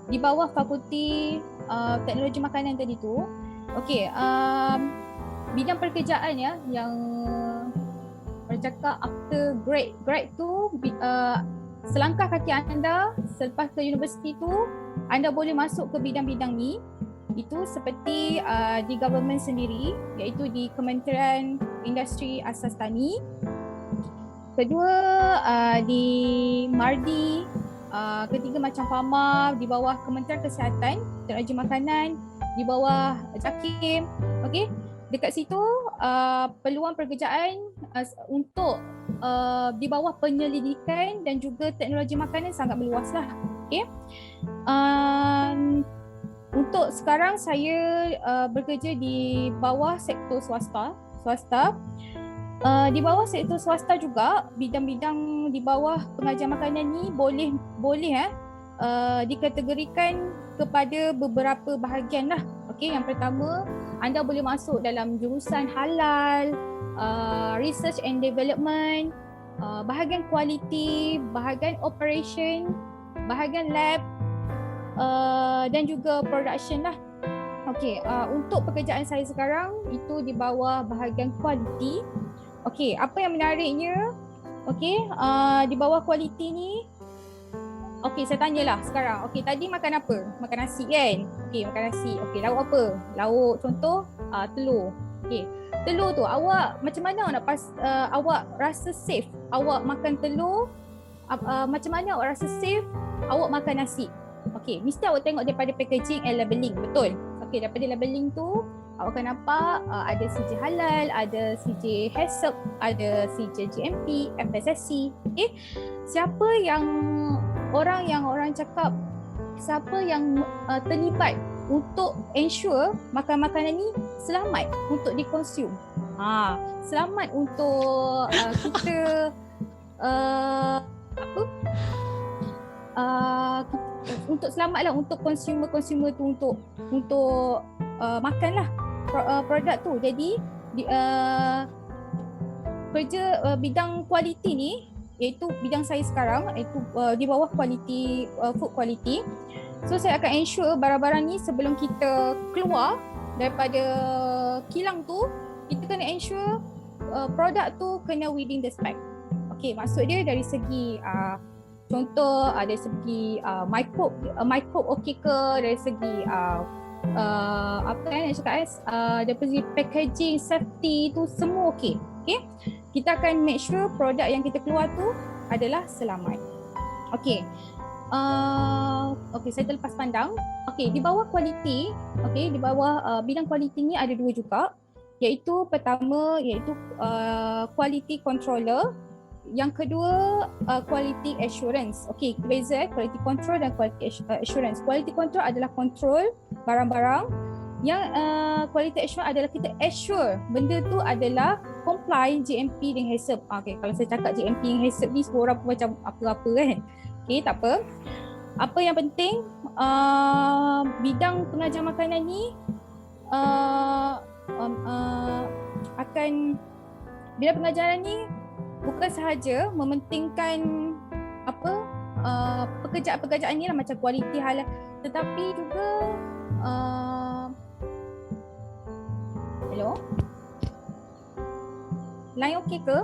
di bawah fakulti teknologi makanan tadi tu. Okey, bidang pekerjaan ya yang bercakap after grade tu, selangkah kaki anda selepas ke universiti tu, anda boleh masuk ke bidang-bidang ni. Itu seperti di government sendiri, iaitu di Kementerian Industri Asas Tani. Kedua di MARDI. Ketiga macam FAMA di bawah Kementerian Kesihatan, Teknologi Makanan di bawah JAKIM. Okey, dekat situ peluang pekerjaan untuk di bawah penyelidikan dan juga teknologi makanan sangat meluas lah. Okey. Untuk sekarang saya bekerja di bawah sektor swasta. Di bawah sektor swasta juga, bidang-bidang di bawah pengajar makanan ni boleh dikategorikan kepada beberapa bahagian lah. Okey, yang pertama, anda boleh masuk dalam jurusan halal, research and development, bahagian quality, bahagian operation, bahagian lab, dan juga production lah. Okey, untuk pekerjaan saya sekarang itu di bawah bahagian quality. Okey, apa yang menariknya? Okey, di bawah quality ni, okey, saya tanyalah sekarang. Okey, tadi makan apa? Makan nasi kan? Okey, makan nasi. Okey, lauk apa? Lauk contoh telur. Okey, telur tu awak macam mana nak awak rasa safe awak makan telur? Macam mana awak rasa safe awak makan nasi? Okey, mesti awak tengok daripada packaging and labeling, betul? Okey, daripada labeling tu awak akan nampak ada CJ halal, ada CJ HACCP, ada CJ GMP, FSSC. Okey, siapa yang orang cakap siapa yang terlibat untuk ensure makanan ni selamat untuk dikonsum. Selamat untuk kita untuk selamatlah untuk consumer tu untuk makanlah produk tu. Jadi kerja bidang quality ni, iaitu bidang saya sekarang, iaitu di bawah quality, food quality. So saya akan ensure barang-barang ni sebelum kita keluar daripada kilang tu, kita kena ensure produk tu kena within the spec. Okey, maksud dia dari segi contoh dari segi microbe okey ke, dari segi apa nak cakap dari segi packaging, safety tu semua okey. Okey, kita akan make sure produk yang kita keluar tu adalah selamat. Okey. Okey, saya terlepas pandang. Okey, di bawah quality, okey, di bawah bidang quality ni ada 2 juga, iaitu pertama iaitu quality controller, yang kedua quality assurance. Okey, beza quality control dan quality assurance. Quality control adalah control barang-barang, yang quality assurance adalah kita assure benda tu adalah comply GMP dan HACCP. Okey, kalau saya cakap GMP dan HACCP ni semua orang pun macam apa-apa kan. Okey, tak apa. Apa yang penting, bidang pengajar makanan ni akan, bidang pengajaran ni bukan sahaja mementingkan pekerjaan-pekerjaan ni lah macam kualiti halal, tetapi juga hello? Line okey ke?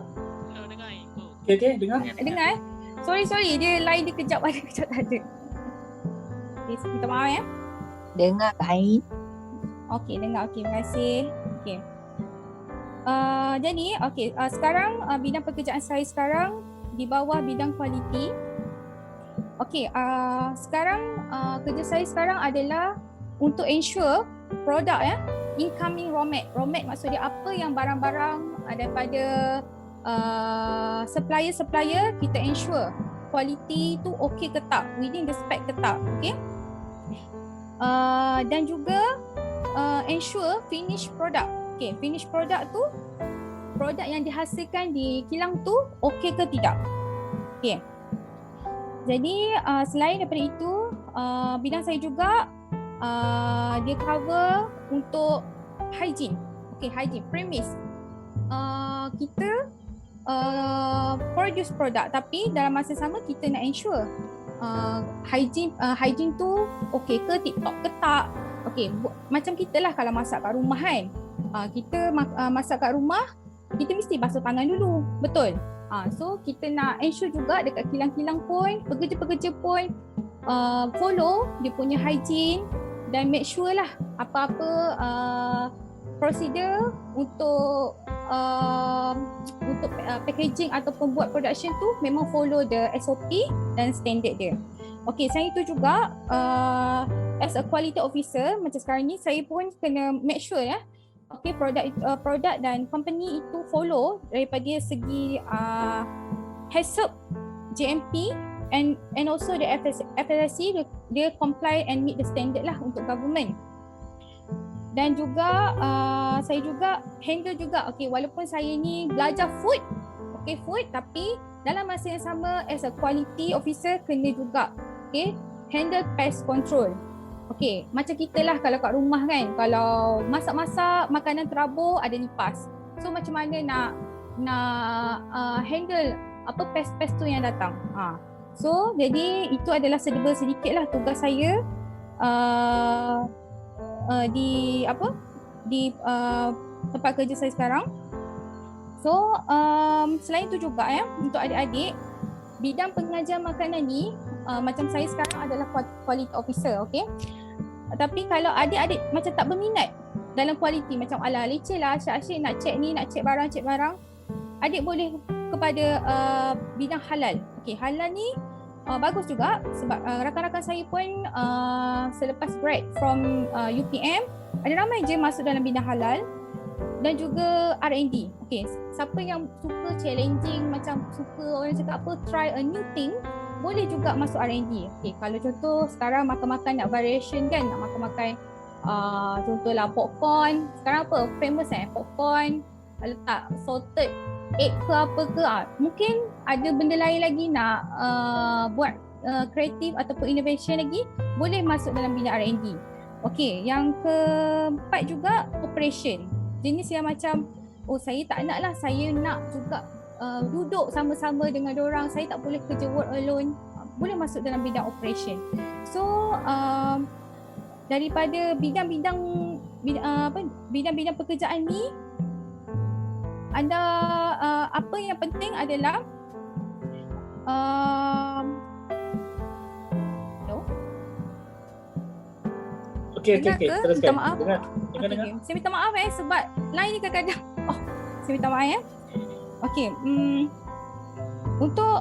Hello, dengar ikut. Okey, dengar. Dengar Sorry, dia line dia kejap ada, kejap tak ada. Okay, minta maaf ya. Dengar Kak Ain. Okey, dengar. Okey, terima kasih. Okey. Jadi, sekarang bidang pekerjaan saya sekarang di bawah bidang kualiti. Okey, sekarang kerja saya sekarang adalah untuk ensure produk incoming raw mat. Raw mat maksudnya apa yang barang-barang daripada supplier kita ensure kualiti tu okey ke tak, within the spec ke tak, okey. Dan juga ensure finish product. Okay, finish product tu, produk yang dihasilkan di kilang tu okey ke tidak. Okay. Jadi selain daripada itu, bidang saya juga dia cover untuk hygiene. Okay, hygiene, premise. Kita produce produk tapi dalam masa sama kita nak ensure hygiene tu okey ke, tip-top ke tak. Okey, macam kita lah kalau masak kat rumah kan. Kita masak kat rumah, kita mesti basuh tangan dulu, betul? So kita nak ensure juga dekat kilang-kilang pun, pekerja-pekerja pun follow dia punya hygiene dan make sure lah apa-apa prosedur untuk packaging ataupun buat production tu memang follow the SOP dan standard dia. Okey, selain itu juga as a quality officer macam sekarang ni saya pun kena make sure okey produk dan company itu follow daripada segi HACCP, GMP and also the FSC, dia comply and meet the standard lah untuk government. Dan juga saya juga handle juga, okey, walaupun saya ni belajar food, tapi dalam masa yang sama as a quality officer kena juga handle pest control. Okey, macam kita lah kalau kat rumah kan, kalau masak-masak makanan terabur ada lipas. So macam mana nak handle apa pest-pest tu yang datang. So jadi itu adalah sedikit lah tugas saya di tempat kerja saya sekarang. So selain itu juga untuk adik-adik, bidang pengajar makanan ni macam saya sekarang adalah quality officer, okey. Tapi kalau adik-adik macam tak berminat dalam kualiti, macam ala leceh lah, asyik nak cek ni, nak cek barang, adik boleh kepada bidang halal. Okey, halal ni bagus juga sebab rakan-rakan saya pun selepas grad from UPM ada ramai je masuk dalam bidang halal dan juga R&D. Okey, siapa yang suka challenging, macam suka orang cakap apa, try a new thing, boleh juga masuk R&D. Okay, kalau contoh sekarang makan-makan nak variation kan, nak makan-makan contohlah popcorn. Sekarang apa famous popcorn, letak salted egg ke apa ke. Mungkin ada benda lain lagi nak buat kreatif ataupun innovation lagi, boleh masuk dalam bidang R&D. Okay, yang keempat juga operation. Jenis yang macam saya tak nak lah, saya nak juga duduk sama-sama dengan diorang, saya tak boleh kerja work alone, boleh masuk dalam bidang operation. So daripada bidang-bidang pekerjaan ni, ada apa yang penting adalah Okey, teruskan. Minta maaf. Dengar. Okay. Saya minta maaf sebab line ni kadang-kadang saya minta maaf Okey, untuk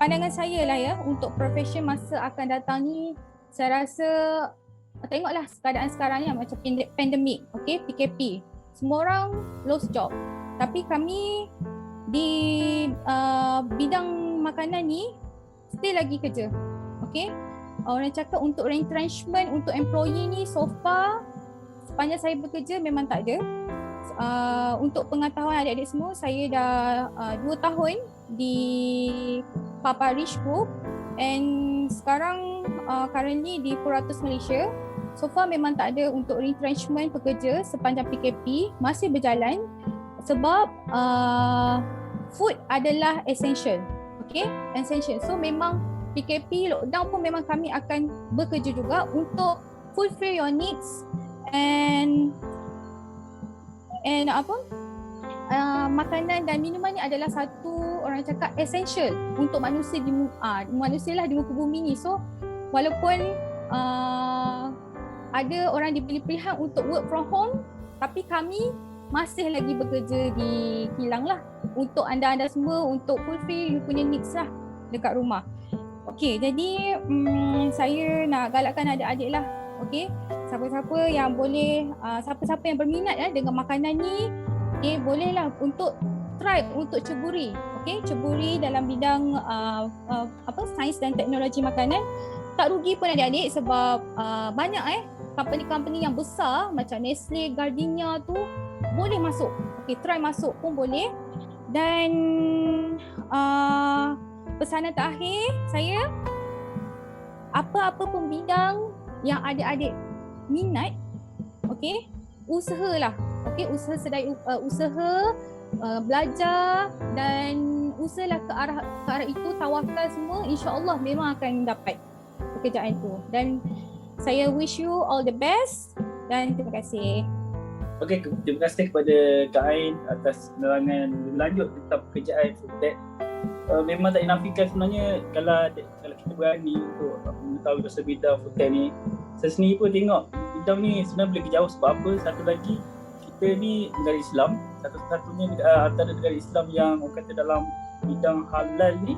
pandangan saya lah untuk profession masa akan datang ni, saya rasa tengoklah keadaan sekarang ni macam pandemik, okey, PKP. Semua orang lost job. Tapi kami di bidang makanan ni still lagi kerja. Okey. Orang cakap untuk retrenchment untuk employee ni so far sepanjang saya bekerja memang tak ada. Untuk pengetahuan adik-adik semua, saya dah 2 tahun di Papa Rich Group and sekarang currently di Puratus Malaysia. So far memang tak ada untuk retrenchment pekerja sepanjang PKP, masih berjalan sebab food adalah essential. Okay, essential. So memang PKP lockdown pun memang kami akan bekerja juga untuk fulfill your needs and makanan dan minuman ni adalah satu orang cakap essential untuk manusia manusia lah di muka bumi ni. So walaupun ada orang diberi pilihan untuk work from home, tapi kami masih lagi bekerja di kilang lah untuk anda semua untuk fulfill you punya needs lah dekat rumah. Okey, jadi saya nak galakkan adik-adik lah. Okey, siapa-siapa yang boleh, siapa-siapa yang berminat dengan makanan ni, bolehlah untuk try untuk ceburi. Okey, ceburi dalam bidang sains dan teknologi makanan. Tak rugi pun adik-adik sebab banyak company-company yang besar macam Nestle, Gardenia tu boleh masuk. Okey, try masuk pun boleh. Dan pesanan terakhir saya, apa-apa pun bidang yang adik-adik minat, okey, usahalah. Okey, usaha belajar dan usahalah ke arah itu, tawakal semua, insya-Allah memang akan dapat pekerjaan tu. Dan saya wish you all the best dan terima kasih. Okey, terima kasih kepada Kak Ain atas penerangan lebih lanjut tentang pekerjaan food tech. Memang tak dinafikan sebenarnya kalau kita berani untuk mengetahui pasal bidang food tech ni. Saya sendiri pun tengok bidang ni sebenarnya boleh jauh sebab apa? Satu lagi, kita ni negara Islam, satu-satunya antara negara Islam yang orang kata dalam bidang halal ni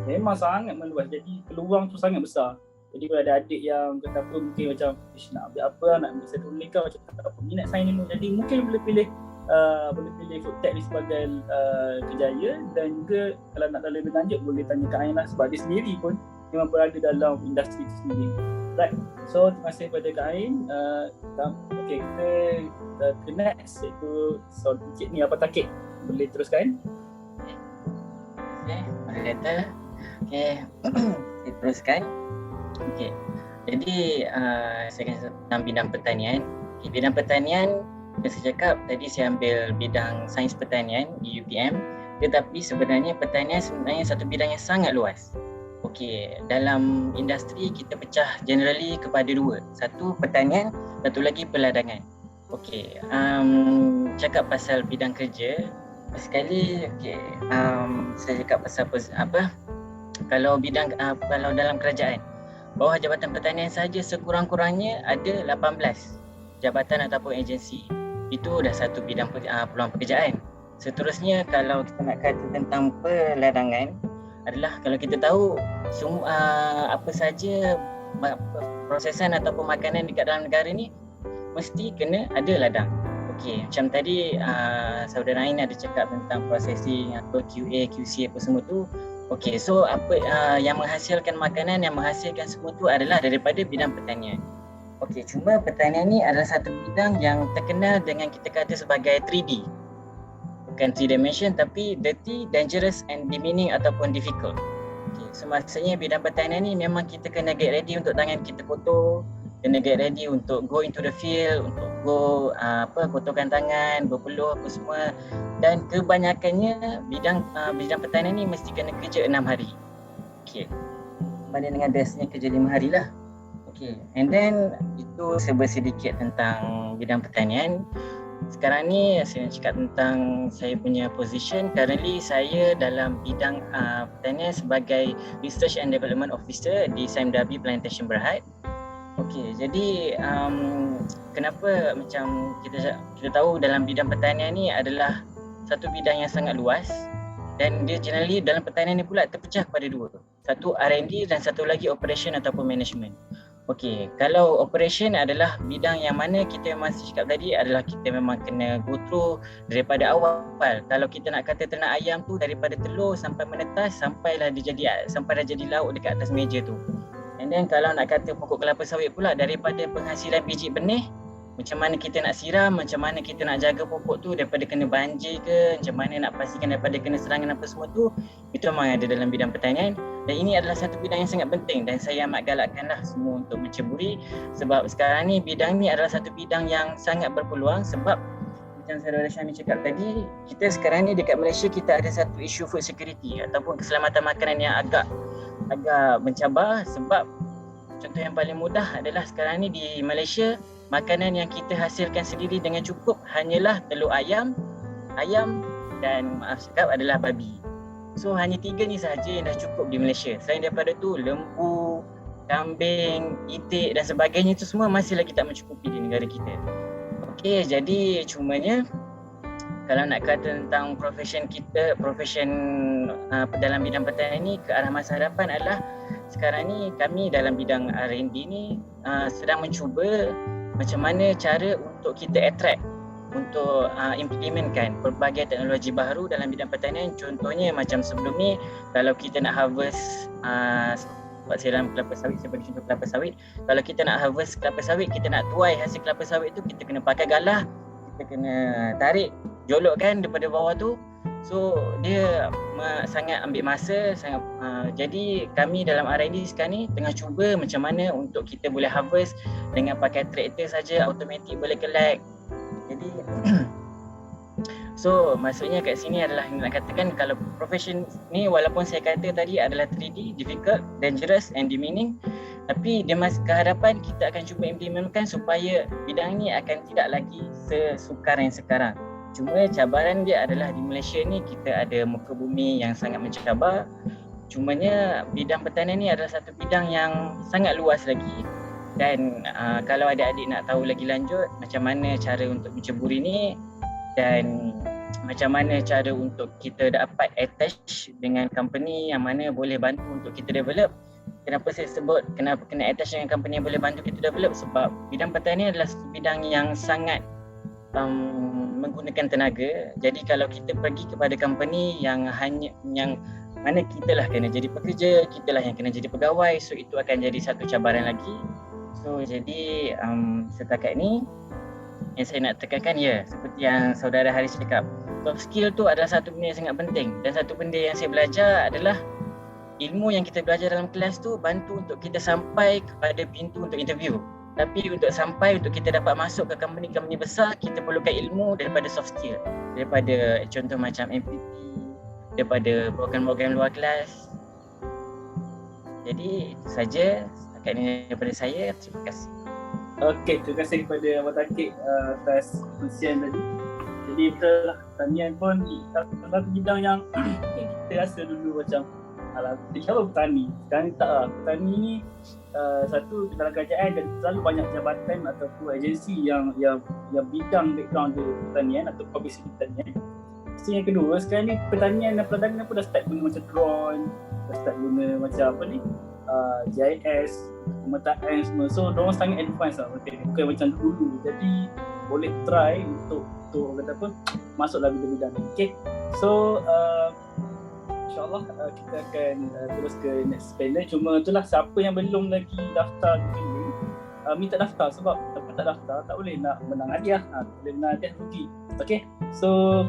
memang sangat meluas. Jadi peluang tu sangat besar. Jadi kalau ada adik yang kata apa mungkin macam nak ambil apa, nak ambil satu nikah macam tak apa minat sains dulu. Jadi mungkin boleh pilih food tech ni sebagai kerjaya. Dan juga kalau nak lebih lanjut boleh tanya Kak Ain lah sebab dia sendiri pun memang berada dalam industri itu sendiri. Right. So terima kasih kepada Kak Ain. Okay, kita ke next iaitu soal Encik ni apa takik. Boleh teruskan? Okay, moderator. Okay, saya teruskan. Okay, jadi saya akan tentang bidang pertanian. Okay, bidang pertanian, saya cakap tadi saya ambil bidang sains pertanian di UPM, tetapi sebenarnya pertanian satu bidang yang sangat luas. Okey, dalam industri kita pecah generally kepada dua. Satu pertanian, satu lagi perladangan. Okey, cakap pasal bidang kerja, sekali saya cakap pasal kalau dalam kerajaan, bawah Jabatan Pertanian saja sekurang-kurangnya ada 18 jabatan ataupun agensi. Itu dah satu bidang peluang pekerjaan. Seterusnya kalau kita nak kata tentang perladangan adalah kalau kita tahu apa saja prosesan ataupun makanan dekat dalam negara ni mesti kena ada ladang. Okey, macam tadi saudara Ain ada cakap tentang processing atau QA, QC apa semua tu. Okey, so apa yang menghasilkan makanan, yang menghasilkan semua tu adalah daripada bidang pertanian. Okey, cuma pertanian ni adalah satu bidang yang terkenal dengan kita kata sebagai 3D. Bukan 3 dimension tapi dirty, dangerous and demeaning ataupun difficult. Okey, so maksudnya bidang pertanian ni memang kita kena get ready untuk tangan kita kotor, kena get ready untuk go into the field, untuk go kotorkan tangan, berpeluh apa semua. Dan kebanyakannya bidang pertanian ni mesti kena kerja 6 hari. Okey. Berbanding dengan biasanya kerja 5 hari lah. Okey. And then itu sedikit tentang bidang pertanian. Sekarang ni saya nak cakap tentang saya punya position. Currently saya dalam bidang pertanian sebagai Research and Development Officer di SIMDABI Plantation Berhad. Okey, jadi kenapa macam kita tahu dalam bidang pertanian ni adalah satu bidang yang sangat luas dan dia generally dalam pertanian ni pula terpecah kepada dua. Satu R&D dan satu lagi operation ataupun management. Okey, kalau operation adalah bidang yang mana kita memang cakap tadi adalah kita memang kena go through daripada awal. Kalau kita nak kata ternak ayam tu daripada telur sampai menetas sampai dah jadi lauk dekat atas meja tu. And then kalau nak kata pokok kelapa sawit pula daripada penghasilan biji benih, macam mana kita nak siram, macam mana kita nak jaga pokok tu daripada kena banjir ke, macam mana nak pastikan daripada kena serangan apa semua tu, itu memang ada dalam bidang pertanian. Dan ini adalah satu bidang yang sangat penting dan saya amat galakkanlah semua untuk menceburi sebab sekarang ni bidang ni adalah satu bidang yang sangat berpeluang sebab macam saudara Syami cakap tadi, kita sekarang ni dekat Malaysia kita ada satu isu food security ataupun keselamatan makanan yang agak mencabar sebab contoh yang paling mudah adalah sekarang ni di Malaysia makanan yang kita hasilkan sendiri dengan cukup hanyalah telur ayam, dan maaf cakap adalah babi. So hanya 3 ni sahaja yang dah cukup di Malaysia. Selain daripada tu, lembu, kambing, itik dan sebagainya itu semua masih lagi tak mencukupi di negara kita. Okey, jadi cumanya kalau nak kata tentang profession kita, dalam bidang pertanian ni ke arah masa hadapan adalah sekarang ni kami dalam bidang R&D ni sedang mencuba macam mana cara untuk kita attract untuk implementkan pelbagai teknologi baru dalam bidang pertanian. Contohnya macam sebelum ni kalau kita nak harvest sebab saya dalam kelapa sawit, saya bagi contoh kelapa sawit. Kalau kita nak harvest kelapa sawit, kita nak tuai hasil kelapa sawit tu, kita kena pakai galah, kita kena tarik, jolokkan daripada bawah tu. So dia sangat ambil masa, jadi kami dalam R&D sekarang ni tengah cuba macam mana untuk kita boleh harvest dengan pakai traktor saja, automatic boleh collect. Jadi so maksudnya kat sini adalah nak katakan kalau profession ni walaupun saya kata tadi adalah 3D, difficult, dangerous and demeaning, tapi di masa kehadapan kita akan cuba implementkan supaya bidang ni akan tidak lagi sesukar yang sekarang. Cuma cabaran dia adalah di Malaysia ni kita ada muka bumi yang sangat mencabar. Cumanya bidang pertanian ni adalah satu bidang yang sangat luas lagi. Dan kalau adik-adik nak tahu lagi lanjut macam mana cara untuk menceburi ni dan macam mana cara untuk kita dapat attach dengan company yang mana boleh bantu untuk kita develop. Kenapa saya sebut kenapa kena attach dengan company yang boleh bantu kita develop? Sebab bidang pertanian adalah satu bidang yang sangat menggunakan tenaga. Jadi kalau kita pergi kepada company yang mana kita lah kena jadi pekerja, kita lah yang kena jadi pegawai, so itu akan jadi satu cabaran lagi. So jadi setakat ni yang saya nak tekankan seperti yang saudara Haris cakap, soft skill tu adalah satu benda yang sangat penting. Dan satu benda yang saya belajar adalah ilmu yang kita belajar dalam kelas tu bantu untuk kita sampai kepada pintu untuk interview. Tapi untuk sampai untuk kita dapat masuk ke company-company besar, kita perlukan ilmu daripada soft skill. Daripada contoh macam MPP, daripada program-program luar kelas. Jadi itu saja setakat ini daripada saya. Terima kasih. Okey, terima kasih kepada Abang Takik atas kongsian tadi. Jadi betul lah, pertanian pun salah satu bidang yang kita rasa dulu macam siapa bertani? Sekarang tak lah. Petani ni satu dalam kerajaan dan selalu banyak jabatan ataupun agensi yang bidang background di pertanian atau komisi pertanian. So yang kedua, sekarang ni pertanian dan perdagangan pun dah start guna macam drone, dah start guna macam apa ni, GIS, pemetaan semua. So diorang sangat advance lah, bukan macam dulu. Jadi boleh try untuk kata apa, masuklah bidang-bidang ni. Okay, so InsyaAllah kita akan terus ke next panel. Cuma itulah, siapa yang belum lagi daftar dulu, minta daftar. Sebab siapa tak daftar tak boleh nak menang hadiah. Boleh menang hadiah rugi. Okay, so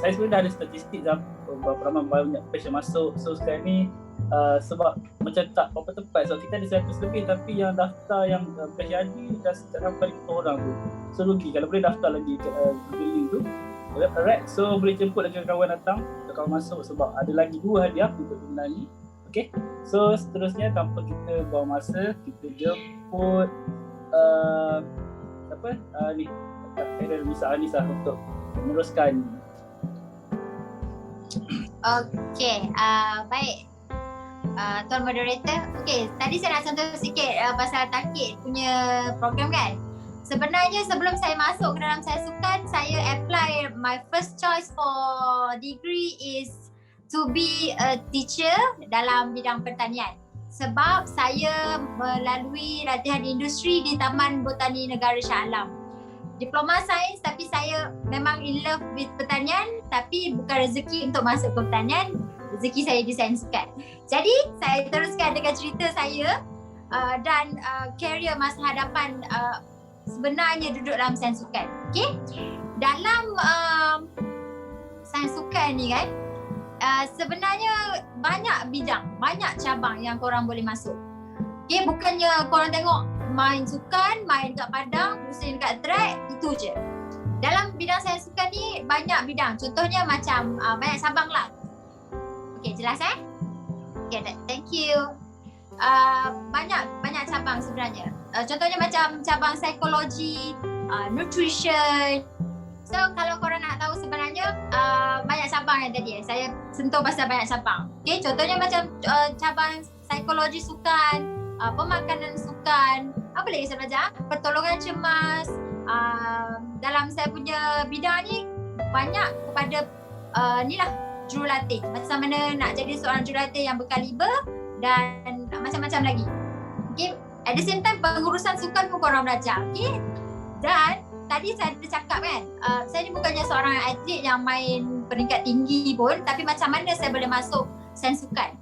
saya sebenarnya dah ada statistik berapa ramai banyak page yang masuk. So sekarang ni sebab macam tak berapa tepat, sebab kita ada 100 lebih tapi yang daftar yang page jadi dah sampai 50 orang tu. So rugi. Kalau boleh daftar lagi ke Google link tu. Alright, so boleh jemput lagi kawan datang, kawan masuk sebab ada lagi 2 hadiah untuk benda ni. Okay, so seterusnya tanpa kita buang masa, kita jemput ni Kak Misal Anissa untuk meneruskan. Okay, baik Tuan Moderator. Okay, tadi saya nak contoh sikit pasal Takik punya program kan. Sebenarnya sebelum saya masuk ke dalam Sains Sukan, saya apply my first choice for degree is to be a teacher dalam bidang pertanian. Sebab saya melalui latihan industri di Taman Botani Negara Shah Alam. Diploma sains, tapi saya memang in love with pertanian, tapi bukan rezeki untuk masuk ke pertanian, rezeki saya di Sains Sukan. Jadi saya teruskan dengan cerita saya dan career masa hadapan sebenarnya duduk dalam Sains Sukan. Okay? Dalam Sains Sukan ni kan, sebenarnya banyak bidang, banyak cabang yang korang boleh masuk. Okay, bukannya korang tengok main sukan, main kat padang, pusing dekat track, itu je. Dalam bidang Sains Sukan ni banyak bidang. Contohnya macam banyak cabang lah. Okay, jelas Okay, thank you. Banyak cabang sebenarnya. Contohnya macam cabang psikologi, nutrition. So kalau korang nak tahu sebenarnya banyak cabang yang tadi saya sentuh pasal banyak cabang. Okay, contohnya macam cabang psikologi sukan, pemakanan sukan, apa lagi saya belajar? Pertolongan cemas. Dalam saya punya bidang ni banyak kepada ni lah jurulatih. Macam mana nak jadi seorang jurulatih yang berkaliber dan macam-macam lagi. Okay, at the same time pengurusan sukan pun korang belajar. Okay, dan tadi saya ada cakap kan, saya ni bukannya seorang atlet yang main peringkat tinggi pun, tapi macam mana saya boleh masuk sains sukan.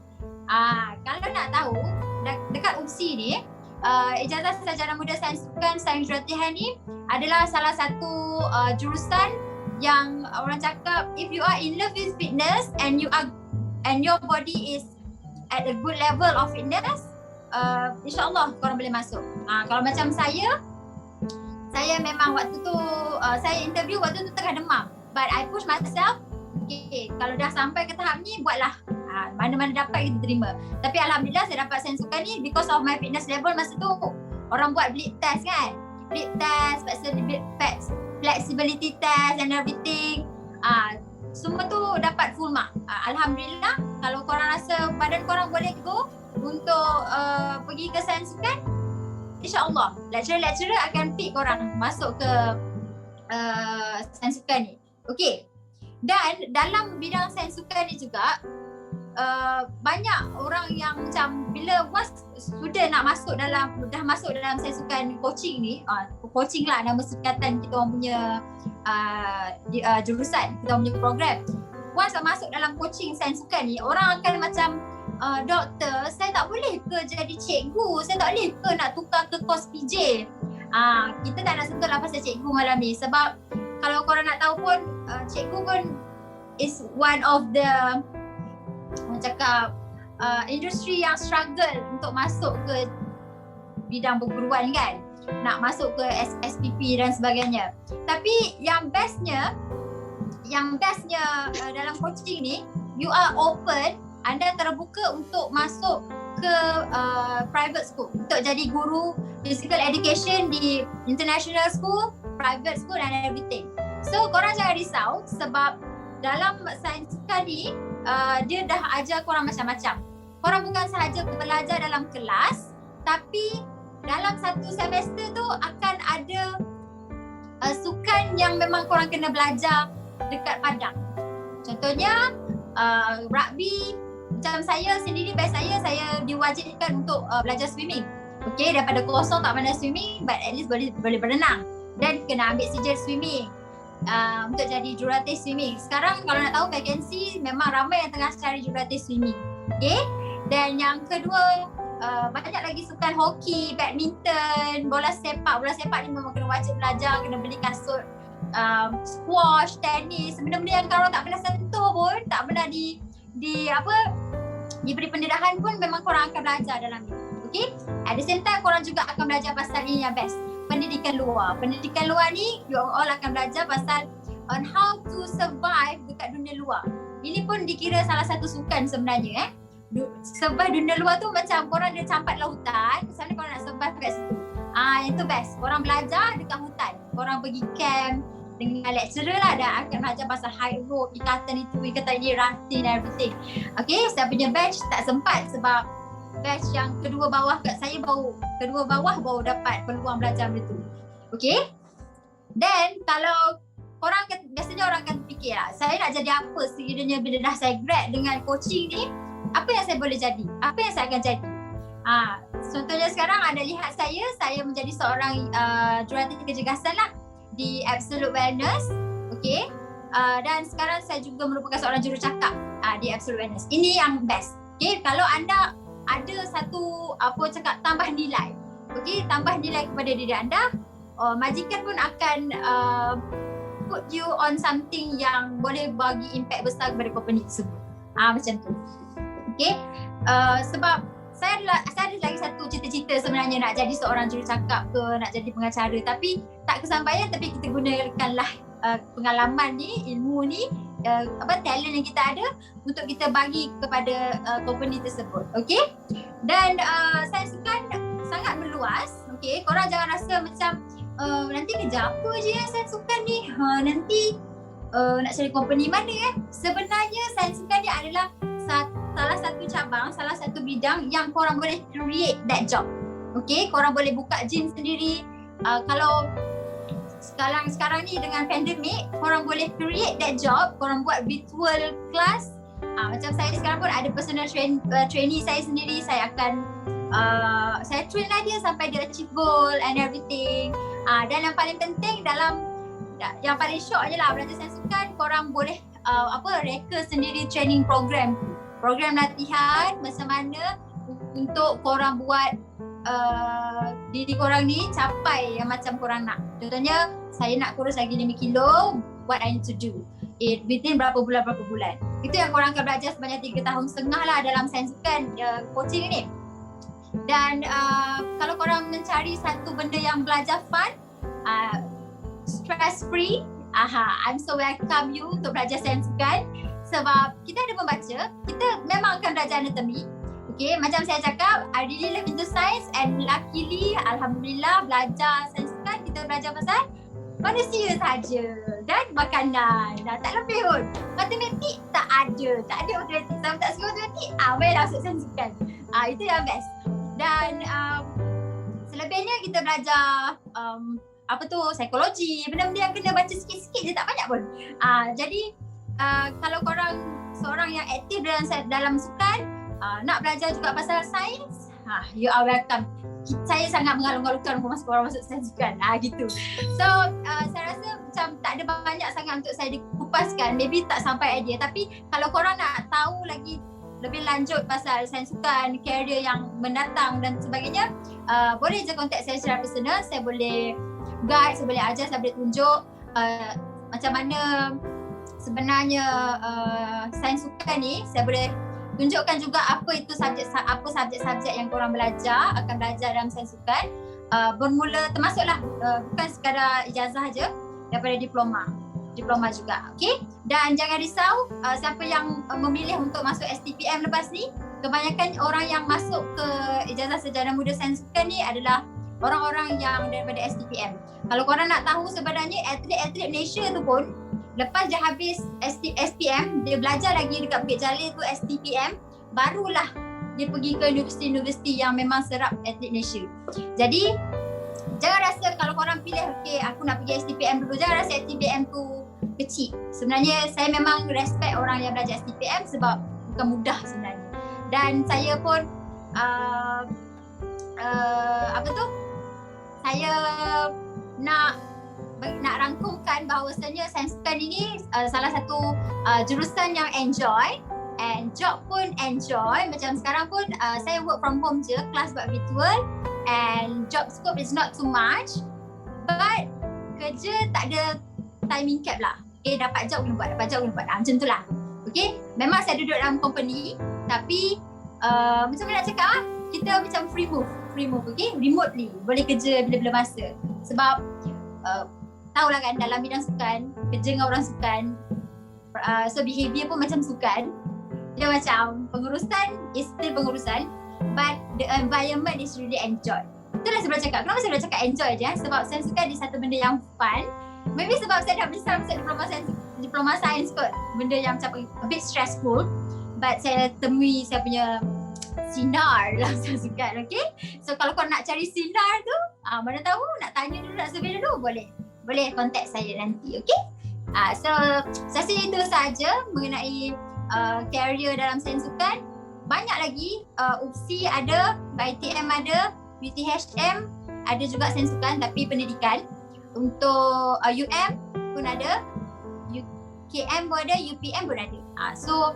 Kalau nak tahu, dekat UPSI ni, ijazah sarjana muda sains sukan, sains jurulatihan ni adalah salah satu jurusan yang orang cakap if you are in love with fitness and your body is at a good level of fitness, insyaAllah korang boleh masuk. Kalau macam saya memang waktu tu saya interview waktu tu tengah demam, but I push myself. Okay, kalau dah sampai ke tahap ni buatlah, mana-mana dapat kita terima. Tapi alhamdulillah saya dapat sains sukan ni because of my fitness level masa tu. Orang buat bleed test kan, bleed test, flexibility test and everything, semua tu dapat full mark. Alhamdulillah. Kalau korang rasa badan korang boleh go untuk pergi ke sains sukan, InsyaAllah lecturer akan pick korang masuk ke sains sukan ni. Okay, dan dalam bidang sains sukan ni juga banyak orang yang macam bila once student dah masuk dalam sains sukan coaching ni, coaching lah nama singkatan kita orang punya jurusan, kita orang punya program. Once masuk dalam coaching sains sukan ni, orang akan macam doktor, saya tak boleh ke jadi cikgu? Saya tak boleh ke nak tukar ke kos PJ? Kita tak nak sentuh lah pasal cikgu malam ni. Sebab kalau korang nak tahu pun, cikgu pun is one of the orang cakap industri yang struggle untuk masuk ke bidang perguruan kan. Nak masuk ke SPP dan sebagainya. Tapi yang bestnya dalam coaching ni, you are open, anda terbuka untuk masuk ke private school untuk jadi guru physical education di international school, private school dan everything. So korang jangan risau sebab dalam sains sukan ni dia dah ajar korang macam-macam. Korang bukan sahaja belajar dalam kelas, tapi dalam satu semester tu akan ada sukan yang memang korang kena belajar dekat padang. Contohnya rugby. Macam saya sendiri, best saya diwajibkan untuk belajar swimming. Okay, daripada kosong tak pandai swimming, but at least boleh berenang. Dan kena ambil sijil swimming untuk jadi jurulatih swimming. Sekarang kalau nak tahu vacancy, memang ramai yang tengah cari jurulatih swimming. Okay, dan yang kedua, banyak lagi sukan hoki, badminton, bola sepak. Bola sepak ni memang kena wajib belajar, kena beli kasut. Squash, tenis, benda-benda yang kalau tak pernah sentuh pun, tak pernah diberi pendedahan pun, memang korang akan belajar dalam ni. Okay, at the same time korang juga akan belajar pasal ini yang best, pendidikan luar. Pendidikan luar ni you all akan belajar pasal on how to survive dekat dunia luar. Ini pun dikira salah satu sukan sebenarnya. Survive dunia luar tu macam korang dia campat lautan, macam mana korang nak survive kat situ. Yang tu best, korang belajar dekat hutan, korang pergi camp dengan lecturer lah, dan akan belajar pasal high rope, ikatan itu, ikatan ini, rafting dan everything. Okay, saya punya batch tak sempat sebab batch yang kedua bawah baru dapat peluang belajar benda tu. Okay, then kalau korang biasanya orang akan fikir lah, saya nak jadi apa sekiranya bila dah saya grad dengan coaching ni, apa yang saya boleh jadi, apa yang saya akan jadi. Contohnya sekarang anda lihat saya menjadi seorang jurulatih kecergasan lah di Absolute Wellness. Okay, dan sekarang saya juga merupakan seorang jurucakap di Absolute Wellness. Ini yang best. Okay, kalau anda ada satu tambah nilai, okay, tambah nilai kepada diri anda, majikan pun akan put you on something yang boleh bagi impact besar kepada company tersebut. Macam tu. Okay, sebab saya ada lagi satu cita-cita sebenarnya, nak jadi seorang jurucakap ke, nak jadi pengacara, tapi tak kesampaian. Tapi kita gunakanlah pengalaman ni, ilmu ni, talent yang kita ada untuk kita bagi kepada company tersebut. Okay, dan sains sukan sangat meluas. Okay, korang jangan rasa macam nanti kerja apa je sains sukan ni, nanti nak cari company mana sebenarnya sains sukan ni adalah salah satu cabang, salah satu bidang yang korang boleh create that job. Okay, korang boleh buka gym sendiri. Kalau sekarang ni dengan pandemik, korang boleh create that job, korang buat virtual class. Macam saya sekarang pun ada personal trainee saya sendiri. Saya akan saya train lah dia sampai dia achieve goal and everything. Dan yang paling penting yang paling syok je lah belajar sains sukan, korang boleh reka sendiri training program latihan macam mana untuk korang buat diri korang ni capai yang macam korang nak. Contohnya saya nak kurus lagi 5 kilo, what I need to do within berapa bulan. Itu yang korang akan belajar sebanyak 3.5 tahun lah dalam sains sukan coaching ni. Dan kalau korang mencari satu benda yang belajar fun, stress free, I'm so welcome you untuk belajar sains sukan. Sebab kita ada membaca, kita memang akan belajar anatomi. Okay, macam saya cakap, I really love into science and luckily, alhamdulillah, belajar sains sukan, kita belajar pasal manusia saja dan makanan. Tak lebih pun. Matematik tak ada matematik. Sama tak suka matematik, baiklah masuk sains sukan. Itu yang best. Dan selebihnya kita belajar psikologi, benda-benda yang kena baca sikit-sikit je, tak banyak pun. Jadi kalau korang seorang yang aktif dalam sukan, nak belajar juga pasal sains, you are welcome. Saya sangat mengalung-alungkan orang masuk sains sukan, gitu. So saya rasa macam tak ada banyak sangat untuk saya dikupaskan, maybe tak sampai idea. Tapi kalau korang nak tahu lagi lebih lanjut pasal sains sukan, career yang mendatang dan sebagainya, boleh je contact saya secara personal. Saya boleh guide, saya boleh ajar, saya boleh tunjuk macam mana sebenarnya sains sukan ni. Saya boleh tunjukkan juga apa subjek-subjek yang korang akan belajar dalam sains sukan. Bermula termasuklah bukan sekadar ijazah je, daripada diploma juga. Okey, dan jangan risau siapa yang memilih untuk masuk STPM lepas ni. Kebanyakan orang yang masuk ke ijazah sarjana muda sains sukan ni adalah orang-orang yang daripada STPM. Kalau korang nak tahu sebenarnya atlet-atlet Malaysia tu pun lepas dia habis SPM, dia belajar lagi dekat Bukit Jalil tu STPM, barulah dia pergi ke universiti-universiti yang memang serap atlet Malaysia. Jadi jangan rasa kalau korang pilih aku nak pergi STPM dulu, jangan rasa STPM tu kecil. Sebenarnya saya memang respect orang yang belajar STPM sebab bukan mudah sebenarnya. Dan saya pun saya nak rangkumkan bahawasanya sains sukan ini salah satu jurusan yang enjoy and job pun enjoy. Macam sekarang pun saya work from home je, kelas buat virtual and job scope is not too much, but kerja tak ada timing cap lah. Dapat job kena buat, macam tu lah. Okay, memang saya duduk dalam company tapi macam mana nak cakap, kita macam free move, okay, remotely, boleh kerja bila-bila masa. Sebab tahulah kan dalam bidang sukan, kerja dengan orang sukan, so behavior pun macam sukan. Dia macam pengurusan is still pengurusan, but the environment is really enjoy. Itulah saya boleh cakap. Kenapa saya boleh cakap enjoy je? Sebab sains sukan di satu benda yang fun. Maybe sebab saya dah besar masuk diploma sains kot, benda yang macam a bit stressful, but saya temui saya punya sinar dalam sains sukan. Okay, so kalau kau nak cari sinar tu, mana tahu nak tanya dulu, nak survey dulu, boleh contact saya nanti. Okay, so saya rasa itu sahaja mengenai career dalam sains sukan. Banyak lagi, UPSI ada, ITM ada, UTHM ada juga sains sukan tapi pendidikan. Untuk UM pun ada, UKM pun ada, UPM pun ada. So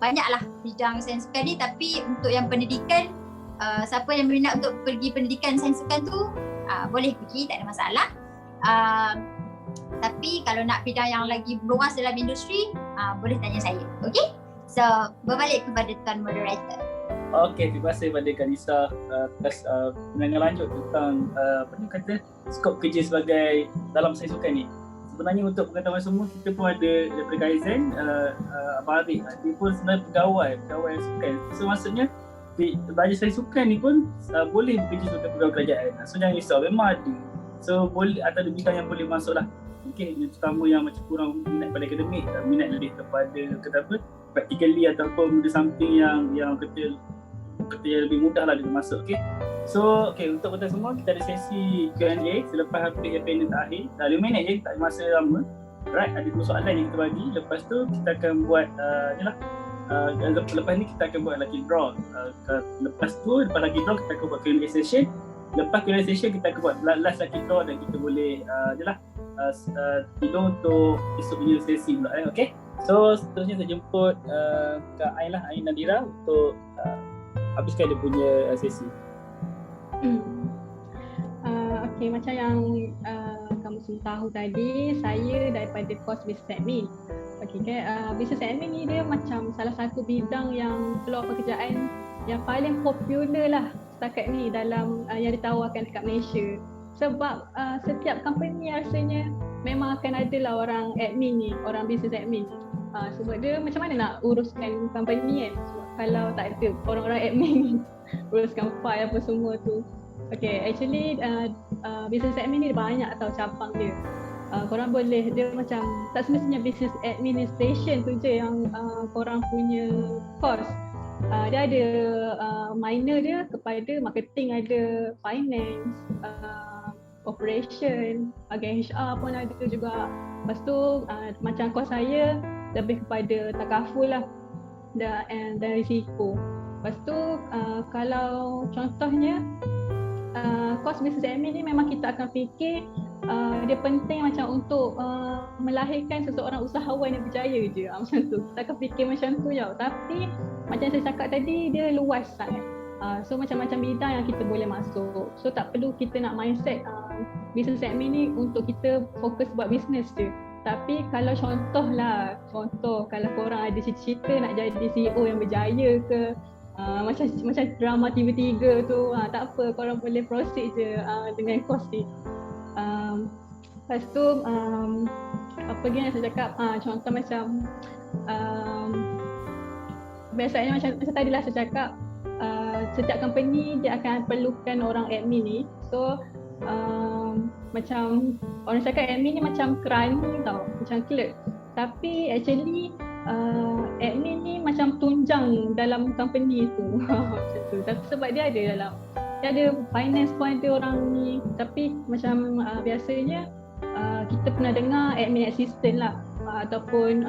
banyaklah bidang sains sukan ni. Tapi untuk yang pendidikan, siapa yang berminat untuk pergi pendidikan sains sukan tu, boleh pergi, tak ada masalah. Tapi kalau nak bidang yang lagi luas dalam industri, boleh tanya saya. Okay, so berbalik kepada tuan moderator. Okey, terima kasih kepada Kak Nisa atas penerangan lanjut tentang skop kerja sebagai dalam sains sukan ni. Sebenarnya untuk pengetahuan semua, kita pun ada daripada Kaizen, Abang Arif, dia pun sebenarnya pegawai sukan. So maksudnya belajar sains sukan ni pun boleh bekerja sebagai pegawai kerajaan. So jangan risau, memang ada. So boleh, atau ada bidang yang boleh masuk lah. mungkin terutama yang macam kurang minat pada akademik, minat lebih kepada kata apa, practically ataupun benda something yang kata lebih mudah lah dia masuk. Okay. So untuk kita semua kita ada sesi Q&A selepas habis panel terakhir. 5 minit je, tak ada masa lama. Right, ada 2 soalan yang kita bagi. Lepas tu kita akan buat lepas ni kita akan buat lucky draw. Lepas lucky draw kita akan buat Q&A session. Lepas Q&A session kita akan buat last lucky draw dan kita boleh tidur untuk esok punya sesi pula. Okay. So seterusnya saya jemput Kak Ain lah, Ain Nadira untuk habiskan dia punya sesi. Okay, macam yang kamu semua tahu tadi, saya daripada course Business Admin. Okay, Business Admin ni dia macam salah satu bidang yang peluang pekerjaan yang paling popular lah setakat ni dalam yang ditawarkan dekat Malaysia. Sebab setiap company rasanya memang akan ada lah orang admin ni, orang business admin. Sebab dia macam mana nak uruskan company kan? Sebab kalau tak ada orang-orang admin ni uruskan file apa semua tu. Okay, actually business admin ni banyak tau cabang dia. Korang boleh, dia macam tak semestinya business administration tu je yang korang punya course. Dia ada minor dia kepada marketing, ada finance, operation, bahagian HR pun ada juga. Lepas tu macam course saya lebih kepada takaful lah dan risiko. Lepas tu kalau contohnya course business admin ni memang kita akan fikir dia penting macam untuk melahirkan seseorang usahawan yang berjaya je, macam tu. Kita akan fikir macam tu je. Tapi macam saya cakap tadi, dia luas sangat. So macam-macam bidang yang kita boleh masuk. So tak perlu kita nak mindset business admin ni untuk kita fokus buat business je. Tapi kalau contoh kalau korang ada cita-cita nak jadi CEO yang berjaya ke, macam drama TV3 tu, tak apa, korang boleh proceed je dengan course ni. Lepas tu apa lagi yang saya cakap, contoh macam biasanya macam tadilah saya cakap, setiap company dia akan perlukan orang admin ni. So macam orang cakap admin ni macam kerani tau, macam clerk. Tapi actually admin ni macam tunjang dalam company tu. Macam tu. Tapi sebab dia ada finance pun ada orang ni. Tapi macam biasanya kita pernah dengar admin assistant lah, ataupun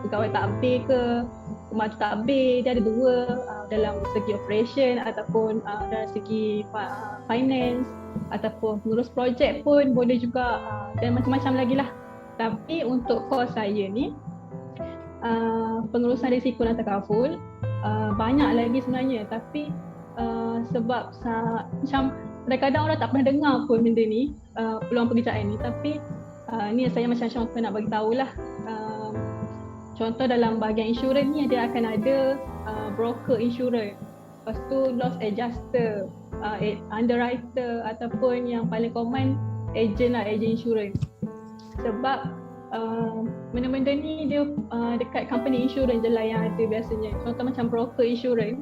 pegawai takbir ke, pembantu takbir. Dia ada 2 dalam segi operation ataupun dari segi finance, ataupun pengurus projek pun boleh juga, dan macam-macam lagi lah. Tapi untuk course saya ni pengurusan risiko dan takaful banyak lagi sebenarnya. Tapi sebab macam kadang-kadang orang tak pernah dengar pun benda ni, peluang pekerjaan ni. Tapi ni saya macam contoh nak bagi tahulah. Contoh dalam bahagian insurans ni dia akan ada broker insurans, lepas tu loss adjuster, underwriter, ataupun yang paling common agent insurans. Sebab benda-benda ni dia dekat company insurans je lah yang ada biasanya. Contoh macam broker insurans,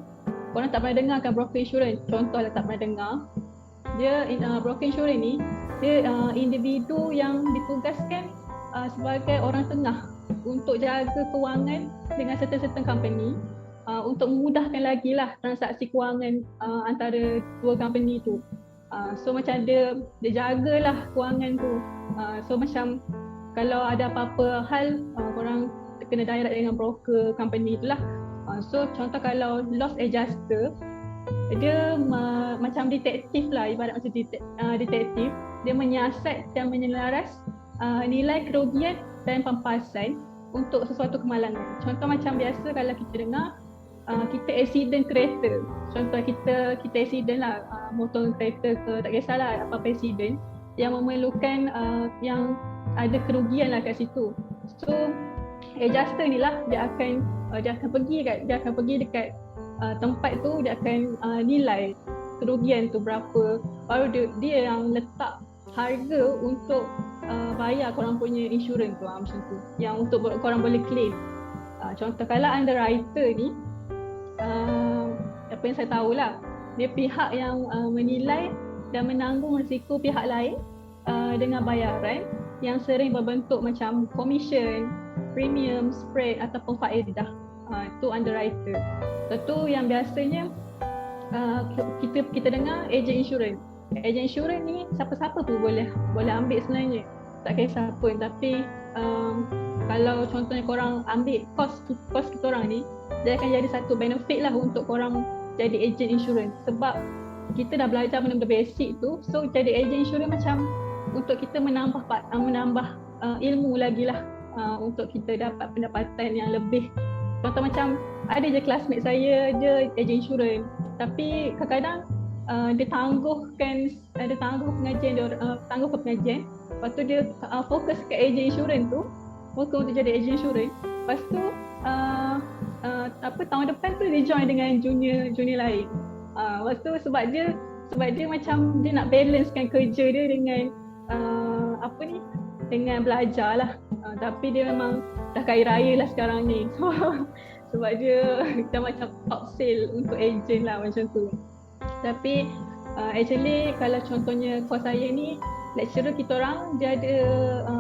korang tak pernah dengar kan broker insurans? Contoh lah tak pernah dengar. Dia broker insurans ni dia individu yang ditugaskan sebagai orang tengah untuk jaga kewangan dengan certain company, untuk memudahkan lagi lah transaksi kewangan antara 2 company tu. So macam dia jagalah kewangan tu. So macam kalau ada apa-apa hal, korang kena direct dengan broker company tu lah. So contoh kalau loss adjuster, dia macam detektif lah, ibarat macam detektif. Dia menyiasat dan menyelaras nilai kerugian dan pampasan untuk sesuatu kemalangan. Contoh macam biasa kalau kita dengar kita accident kereta. Contoh kita accident lah, motor kereta ke, tak kisahlah apa-apa accident yang memerlukan yang ada kerugian lah kat situ. So adjuster ni lah dia akan pergi dekat tempat tu, dia akan nilai kerugian tu berapa, baru dia yang letak harga untuk bayar korang punya insurans tu, macam tu, yang untuk korang boleh claim. Contoh kalau underwriter ni, apa yang saya tahulah, dia pihak yang menilai dan menanggung risiko pihak lain dengan bayaran yang sering berbentuk macam commission, premium, spread ataupun faedah. Itu underwriter. Satu yang biasanya kita dengar agent insurance. Agent insurance ni siapa-siapa pun boleh ambil sebenarnya. Tak kisah pun, tapi kalau contohnya korang ambil kos kita orang ni, dia akan jadi satu benefit lah untuk korang jadi agent insurance. Sebab kita dah belajar benda-benda basic tu, so jadi agent insurance macam untuk kita menambah ilmu lagi lah, untuk kita dapat pendapatan yang lebih. Contoh macam ada je classmate saya, dia agent insurance, tapi kadang-kadang dia tangguh pengajian, lepas tu dia fokus ke agent insurance tu, fokus untuk jadi agent insurance. Lepas tu tahun depan tu dia join dengan junior lain. Lepas tu sebab dia macam dia nak balancekan kerja dia dengan dengan belajar lah. Tapi dia memang dah kaya raya lah sekarang ni. Sebab dia dah macam top sale untuk agent lah macam tu. Tapi actually kalau contohnya course saya ni, lecturer kita orang dia ada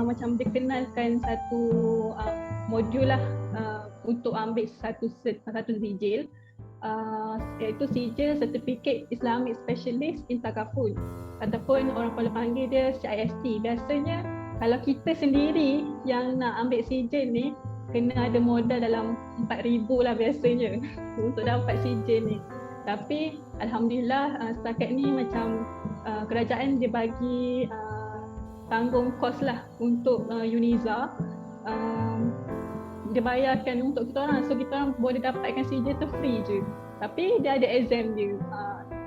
macam dia kenalkan satu modul lah untuk ambil satu sijil, iaitu sijil Certificate Islamic Specialist in Takaful, ataupun orang boleh panggil dia CIST. Biasanya kalau kita sendiri yang nak ambil sijil ni, kena ada modal dalam 4,000 lah biasanya untuk dapat sijil ni. Tapi alhamdulillah setakat ni macam kerajaan dia bagi tanggung kos lah untuk Uniza. Dia bayarkan untuk kita orang, so kita orang boleh dapatkan sijil tu free je. Tapi dia ada exam dia.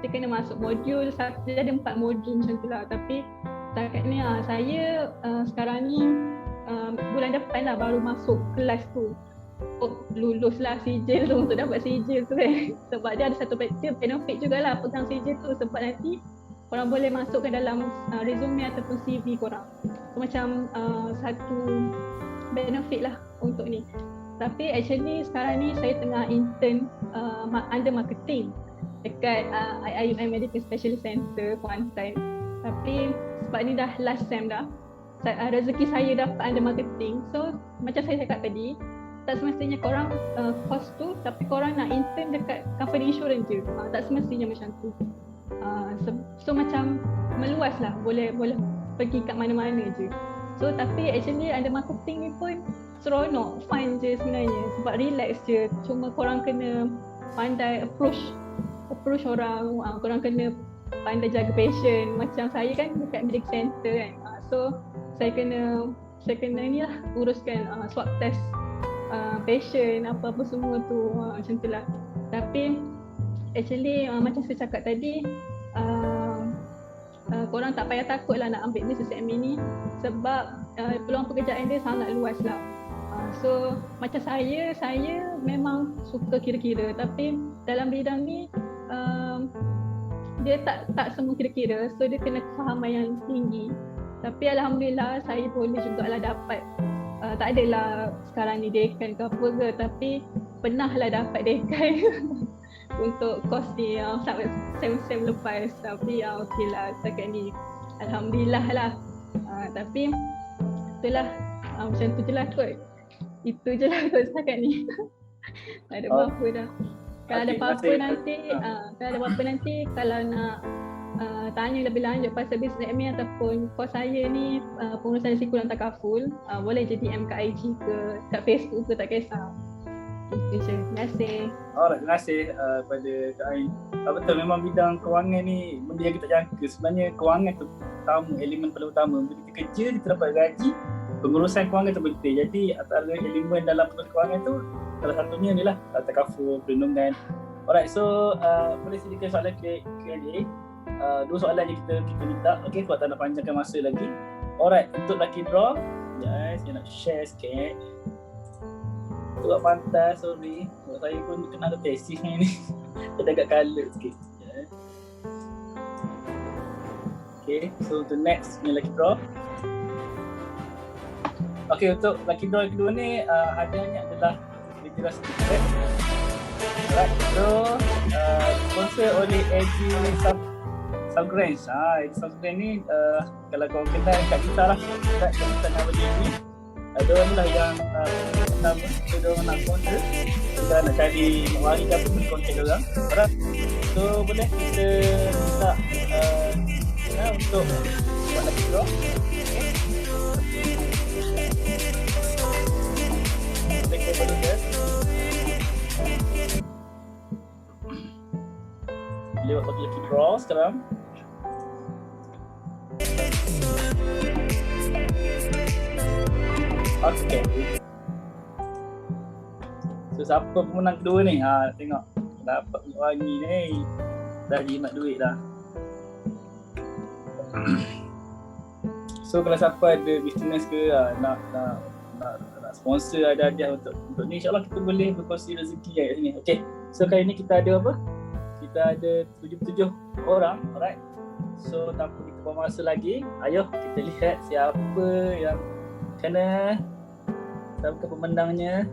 Dia kena masuk modul, dia ada 4 modul macam tu lah. Tapi setakat ni saya sekarang ni bulan depan lah baru masuk kelas tu. Lulus lah sijil tu, untuk dapat sijil tu kan. Sebab dia ada satu benefit jugalah pegang sijil tu, sebab nanti korang boleh masukkan dalam resume ataupun CV korang. So, macam satu benefit lah untuk ni. Tapi actually sekarang ni saya tengah intern under marketing dekat IIUM Medical Specialist Center Kuantan. Tapi sebab ni dah last sem dah, rezeki saya dapat under marketing. So macam saya cakap tadi, tak semestinya korang course tu tapi korang nak intern dekat company insurance je. Tak semestinya macam tu. So macam meluas lah, boleh pergi kat mana-mana je. So tapi actually under marketing ni pun seronok, fun je sebenarnya, sebab relax je. Cuma korang kena pandai approach orang, korang kena pandai jaga patient. Macam saya kan dekat medical center kan, so saya kena ni lah uruskan swab test patient, apa-apa semua tu, macam tu lah. Tapi actually macam saya cakap tadi, korang tak payah takut lah nak ambil business admin ni, sebab peluang pekerjaan dia sangat luas lah. So macam saya memang suka kira-kira, tapi dalam bidang ni dia tak semua kira-kira, so dia kena kefahaman yang tinggi. Tapi alhamdulillah saya boleh jugalah dapat, tak adalah sekarang ni dekan ke apa ke, tapi pernah lah dapat dekan untuk kos ni sampai sem lepas. Tapi okey lah setakat ni, alhamdulillah lah. Tapi itulah, macam tu je lah kot. Itu je lah kot setakat ni. Tak ada apa-apa dah. Kalau ada apa-apa nanti, kalau nak tanya lebih lanjut pasal business admin ataupun kos saya ni, pengurusan risiko dan takaful, boleh je DM kat IG ke kat Facebook ke, tak kisah. Itu je. Terima kasih. Alright, terima kasih kepada Kak Ain. Betul, memang bidang kewangan ni benda yang kita jangka. Sebenarnya kewangan tu elemen paling utama. Bila kita kerja, kita dapat gaji, pengurusan kewangan tu penting. Jadi antara elemen dalam pengurusan kewangan tu, salah satunya ni lah takaful, perlindungan. Alright, so boleh sediakan soalan Q&A. 2 soalan je kita minta. Okay, sebab tak nak panjangkan masa lagi. Alright, untuk lucky draw, saya nak share sikit. Untuk pantai, sorry. Sebab saya pun kena ada tesis ni. Kita agak colour sikit. Okay, so untuk next ni lucky draw. Okay, untuk lucky draw yang kedua ni, hadiahnya adalah Literasi Ticket. Alright, so sponsor oleh AG Southgrange. Southgrange ni kalau kau kenal kat kita lah, kat kita nama dia ni. Ada orang lah yang pertama, ada orang nak sponsor. Kita nak cari wari ke apa, boleh contact orang. Alright. So boleh kita minta untuk buat lagi draw. Boleh buat lagi draw sekarang. Okay. So siapa pemenang kedua ni? Tengok. Dapat wangi ni. Dah jimat duit dah. So kalau siapa ada business ke nak sponsor, ada hadiah untuk ni, insyaAllah kita boleh berkongsi rezeki kat sini. Okay. So kali ni kita ada apa? Kita ada 77 orang. Alright. So tanpa kita buang masa lagi, ayo kita lihat siapa yang kena, siapa pemenangnya.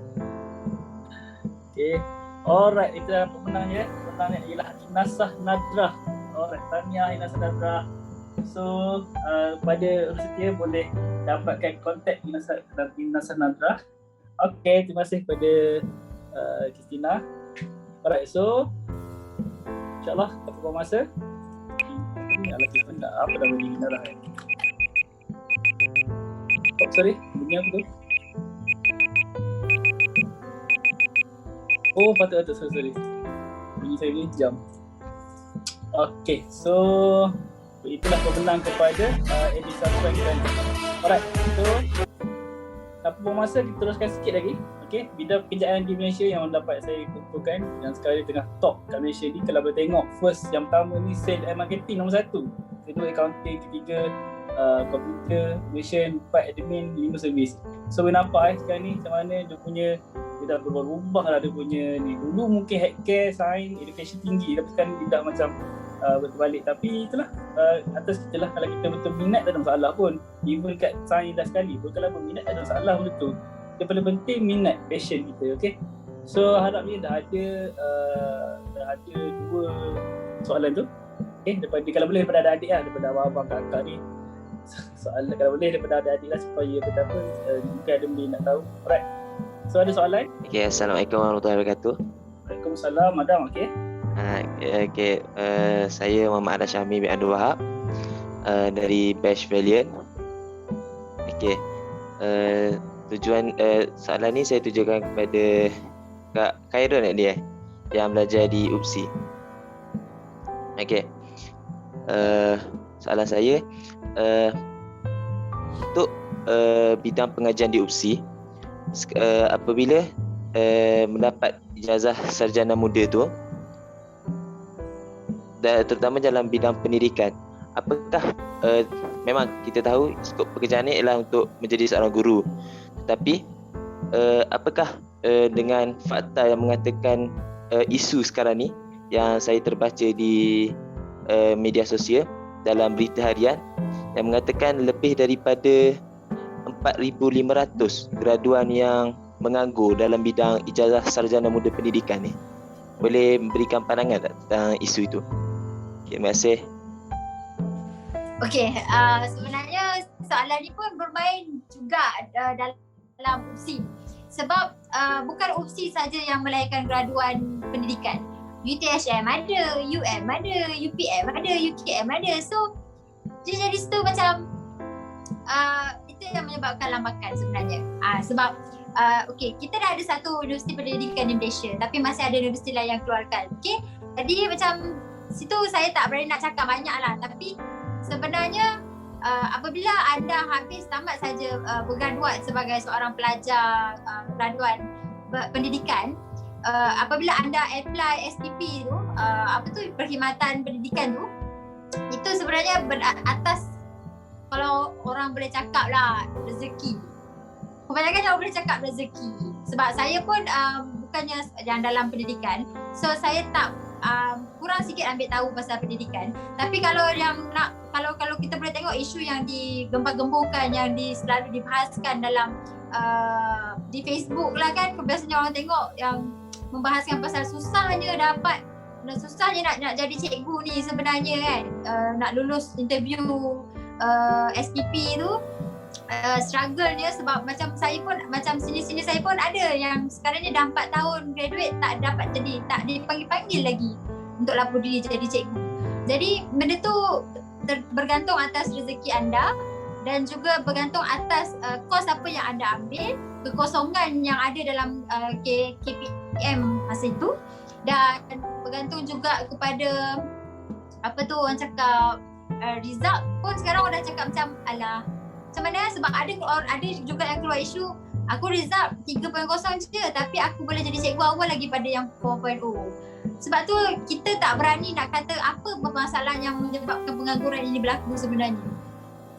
Okay. Alright, itu adalah pemenangnya. Pemenangnya ialah Inasah Nadrah. Alright, tahniah Inasah Nadrah. So pada setia boleh dapatkan kontak Inasah Nadrah. Okay, terima kasih kepada Kristina. Alright, so insyaAllah tanpa buang masa, apa dah bunyi Inarah kan? Oh sorry, bunyi apa tu? Oh patut, sorry. Bunyi saya ni jam. Okay, so itulah pemenang kepada Eddie Safran dan alright, so tanpa buang masa kita teruskan sikit lagi. Okay, bidang pekerjaan di Malaysia yang dapat saya kumpulkan yang sekarang tengah top kat Malaysia ni. Kalau boleh tengok, first yang pertama ni sales and marketing nombor 1, kedua accounting, ketiga computer, operation, 4 admin, 5 servis. So boleh nampak sekarang ni macam mana dia dah berubah lah dia punya ni. Dulu mungkin healthcare, science, education tinggi, tapi sekarang dia dah macam berbalik. Tapi itulah atas kita lah, kalau kita betul minat tak ada masalah pun. Even kat science dah sekali pun, kalau minat tak ada masalah pun betul. Yang paling penting minat, passion kita. Okay, so harapnya dah ada 2 soalan tu. Okay, kalau boleh daripada adik-adik lah, daripada abang-abang kakak ni. Soalan kalau boleh daripada adik-adik lah, supaya mungkin ada benda nak tahu. Alright, so ada soalan? Okay, Assalamualaikum warahmatullahi wabarakatuh. Waalaikumsalam, Madam. Okay. Saya Muhammad Syami bin Abdul Wahab dari Batch Valiant. Okay, tujuan soalan ni saya tujukan kepada Kak Khairul dia yang belajar di UPSI. Okay, soalan saya untuk bidang pengajian di UPSI, apabila mendapat ijazah sarjana muda tu, dan terutama dalam bidang pendidikan, apakah memang kita tahu skop pekerjaan ni ialah untuk menjadi seorang guru, tetapi apakah dengan fakta yang mengatakan isu sekarang ni yang saya terbaca di media sosial dalam berita harian yang mengatakan lebih daripada 4,500 graduan yang menganggur dalam bidang ijazah sarjana muda pendidikan ni. Boleh memberikan pandangan tak tentang isu itu? Okay, terima kasih. Okay, sebenarnya soalan ni pun bermain juga dalam UPSI. Sebab bukan UPSI saja yang melahirkan graduan pendidikan. UTHM ada, UM ada, UPM ada, UKM ada. So, dia jadi situ macam itu yang menyebabkan lambakan sebenarnya. Sebab okay, kita dah ada satu universiti pendidikan di Malaysia, tapi masih ada universiti lain yang keluarkan. Okay, jadi macam situ saya tak berani nak cakap banyak lah. Tapi sebenarnya apabila anda habis tamat saja bergraduat sebagai seorang pelajar graduan pendidikan, apabila anda apply SPP tu, perkhidmatan pendidikan tu, itu sebenarnya beratas, kalau orang boleh cakap lah, rezeki. Kebanyakan orang boleh cakap rezeki. Sebab saya pun bukannya yang dalam pendidikan, so saya tak kurang sikit ambil tahu pasal pendidikan. Tapi kalau yang nak, kalau kita boleh tengok isu yang digembar-gemburkan, yang selalu dibahaskan dalam di Facebook lah kan, biasanya orang tengok yang membahaskan pasal susahnya dapat susahnya nak jadi cikgu ni sebenarnya kan. Nak lulus interview SPP tu struggle dia sebab macam saya pun, macam sini-sini saya pun ada yang sekarang ni dah 4 tahun graduate tak dapat jadi, tak dipanggil-panggil lagi untuk lapor diri jadi cikgu. Jadi benda tu bergantung atas rezeki anda dan juga bergantung atas kos apa yang anda ambil, kekosongan yang ada dalam KPM masa itu, dan bergantung juga kepada apa tu orang cakap result pun sekarang orang cakap macam alah macam mana, sebab ada juga yang keluar isu aku result 3.0 je tapi aku boleh jadi cikgu awal lagi pada yang 4.0. Sebab tu kita tak berani nak kata apa masalah yang menyebabkan pengangguran ini berlaku sebenarnya.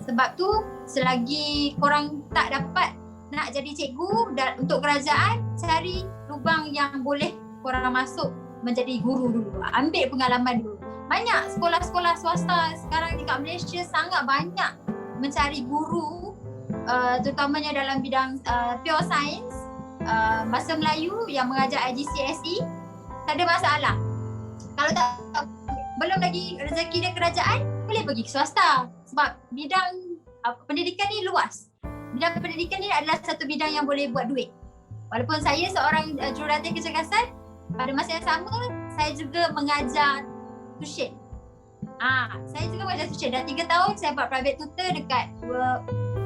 Sebab tu selagi korang tak dapat nak jadi cikgu, dan untuk kerajaan cari lubang yang boleh korang masuk menjadi guru dulu. Ambil pengalaman dulu. Banyak sekolah-sekolah swasta sekarang dekat Malaysia sangat banyak mencari guru, terutamanya dalam bidang pure science, bahasa Melayu yang mengajar IGCSE, tak ada masalah. Kalau tak belum lagi rezeki dia kerajaan, boleh pergi ke swasta. Sebab bidang pendidikan ni luas. Bidang pendidikan ni adalah satu bidang yang boleh buat duit. Walaupun saya seorang jurulatih kecergasan, pada masa yang sama saya juga mengajar tuition. Saya juga mengajar tuition. Dah 3 tahun saya buat private tutor dekat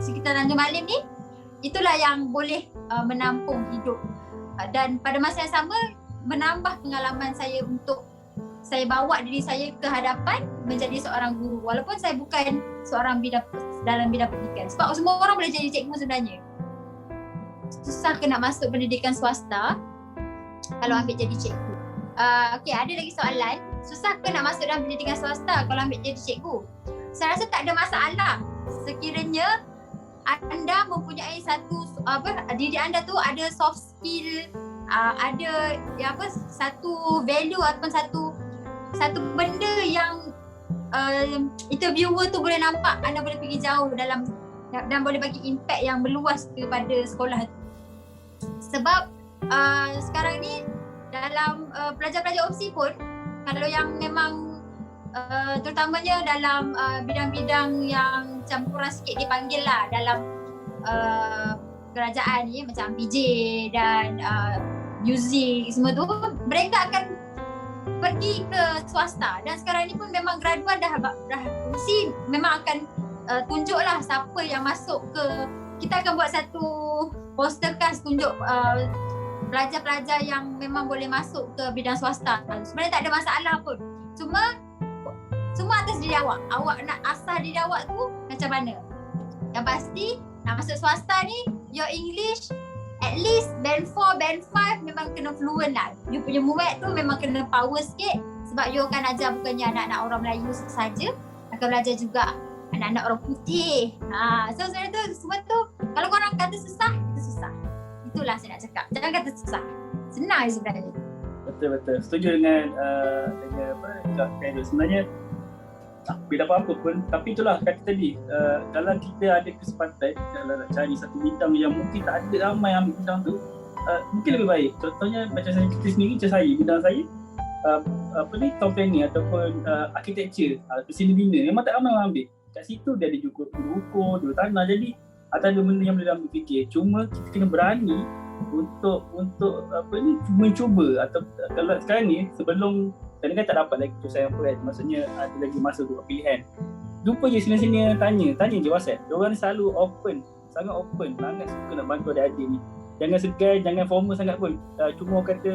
sekitar Tanjung Malim ni. Itulah yang boleh menampung hidup. Dan pada masa yang sama menambah pengalaman saya untuk saya bawa diri saya ke hadapan menjadi seorang guru. Walaupun saya bukan seorang dalam bidang pendidikan. Sebab semua orang boleh jadi cikgu sebenarnya. Susah ke nak masuk pendidikan swasta kalau ambil jadi cikgu. Okey, ada lagi soalan. Susah ke nak masuk dalam pendidikan swasta kalau ambil jadi cikgu? Saya rasa tak ada masalah sekiranya anda mempunyai diri anda tu ada soft skill, ada satu value ataupun satu benda yang interviewer tu boleh nampak anda boleh pergi jauh dalam dan boleh bagi impact yang meluas kepada sekolah tu. Sebab sekarang ni dalam pelajar-pelajar opsi pun, kalau yang memang terutamanya dalam bidang-bidang yang macam kurang sikit dipanggil lah dalam kerajaan ni, macam PJ dan muzik semua tu, mereka akan pergi ke swasta. Dan sekarang ni pun memang graduan dah mesti memang akan tunjuklah siapa yang masuk ke, kita akan buat satu poster cast tunjuk pelajar-pelajar yang memang boleh masuk ke bidang swasta. Sebenarnya tak ada masalah pun. Semua atas diri awak. Awak nak asah diri awak tu macam mana. Yang pasti nak masuk swasta ni, your English at least band 4, band 5 memang kena fluent lah. You punya muat tu memang kena power sikit. Sebab you akan ajar bukannya anak-anak orang Melayu saja, akan belajar juga anak-anak orang putih. So sebenarnya tu, semua tu kalau korang kata susah, itu susah. Itulah saya nak cakap. Jangan kata susah. Senang sebenarnya. Betul. Setuju dengan Kak Khairul. Sebenarnya bila apa-apa pun, tapi itulah kata tadi, kalau kita ada kesempatan kalau nak cari satu bidang yang mungkin tak ada ramai yang ambil bidang tu, mungkin lebih baik. Contohnya macam kita sendiri, macam saya, bidang saya company ataupun architecture, mesin bina, memang tak ramai orang ambil. Kat situ dia ada juga ukur, juru tanah, jadi ada benda yang boleh ambil fikir. Cuma kita kena berani untuk mencuba. Atau kalau sekarang ni, sebelum kadang-kadang tak dapat lagi keputusan yang correct, maksudnya ada lagi masa untuk pilihan, jumpa je sini-sini, tanya je WhatsApp. Diorang ni selalu open, sangat open, sangat suka nak bantu adik-adik ni. Jangan segan, jangan formal sangat pun. Cuma orang kata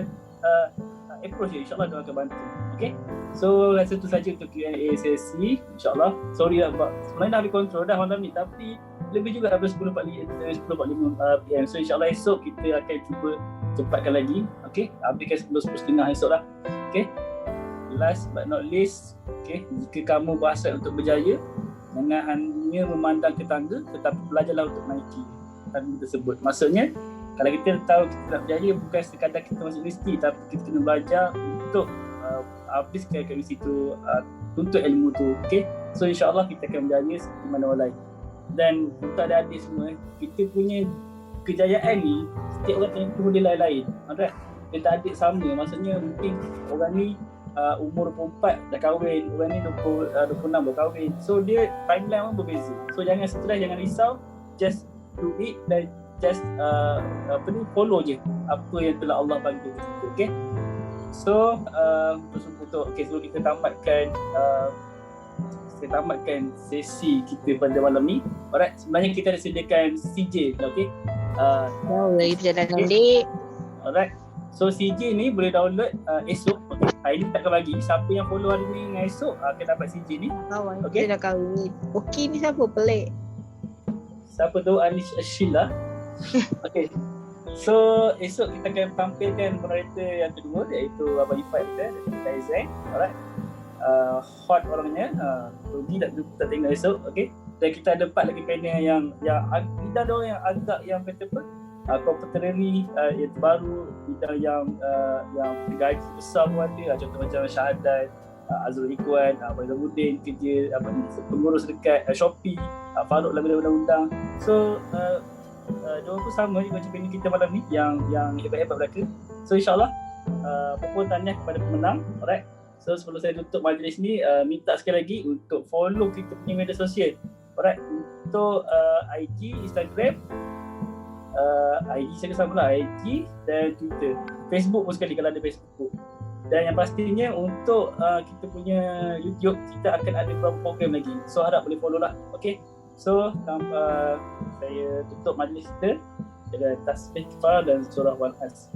approach je, insyaAllah diorang akan bantu. Okay, so rasa tu saja untuk Q&A sesi, insyaAllah. Sorry lah, sebenarnya dah habis kontrol dah malam ni, tapi lebih juga habis 10.45 PM. So insyaAllah esok kita akan cuba cepatkan lagi. Okay, habiskan 10.30 esok lah. Okay, last but not least, okay, jika kamu berhasrat untuk berjaya, jangan hanya memandang ke tangga, tetapi belajarlah untuk menaiki tangga tersebut. Maksudnya, kalau kita tahu kita nak berjaya, bukan sekadar kita masuk universiti, tapi kita kena belajar untuk habiskan kat universiti tu, tuntut ilmu tu. Okay, so insyaAllah kita akan berjaya seperti mana orang lain. Dan untuk adik-adik semua, kita punya kejayaan ni, setiap orang punya dia lain-lain. Dia tak adik sama, maksudnya mungkin orang ni umur 24 dah kahwin, orang ni 26 baru kahwin. So dia timeline pun berbeza. So jangan stres, jangan risau, just do it dan just follow je apa yang telah Allah bagi kita. Okay. So sebelum kita tamatkan sesi kita pada malam ni. Alright, sebenarnya kita ada sediakan CJ, okay? Boleh berjalan dek. Alright. So CJ ni boleh download esok. Okay. Hari ni tak akan bagi. Siapa yang follow hari ni dengan esok akan dapat CJ ni. Kawan Okay. kita dah kahwin. Okey ni siapa pelik? Siapa tu? Anish Ashila. Okay. So esok kita akan tampilkan moderator yang kedua, iaitu Abang Ifat kita, Daizan. Alright. Hot orangnya, rugi tak tengok esok. Okay. Dan kita ada 4 lagi panel yang bidang dia orang yang agak yang kata apa, contemporary, yang terbaru, bidang yang gaji besar pun ada. Contoh macam Syahadat, Azrul Ikhwan, Abang Zamuddin kerja pengurus dekat Shopee, Farouk dalam bidang undang-undang. So diorang pun sama juga macam panel kita malam ni yang hebat-hebat belaka. So insyaAllah mohon tahniah kepada pemenang. Alright. So sebelum saya tutup majlis ni, minta sekali lagi untuk follow kita punya media sosial. Alright, untuk IG, Instagram, IG saya sama lah, IG dan Twitter. Facebook pun sekali kalau ada Facebook. Dan yang pastinya untuk kita punya YouTube, kita akan ada beberapa program lagi. So harap boleh follow lah. Okay. So saya tutup majlis kita dengan tasbih kifar dan surah Wal-As.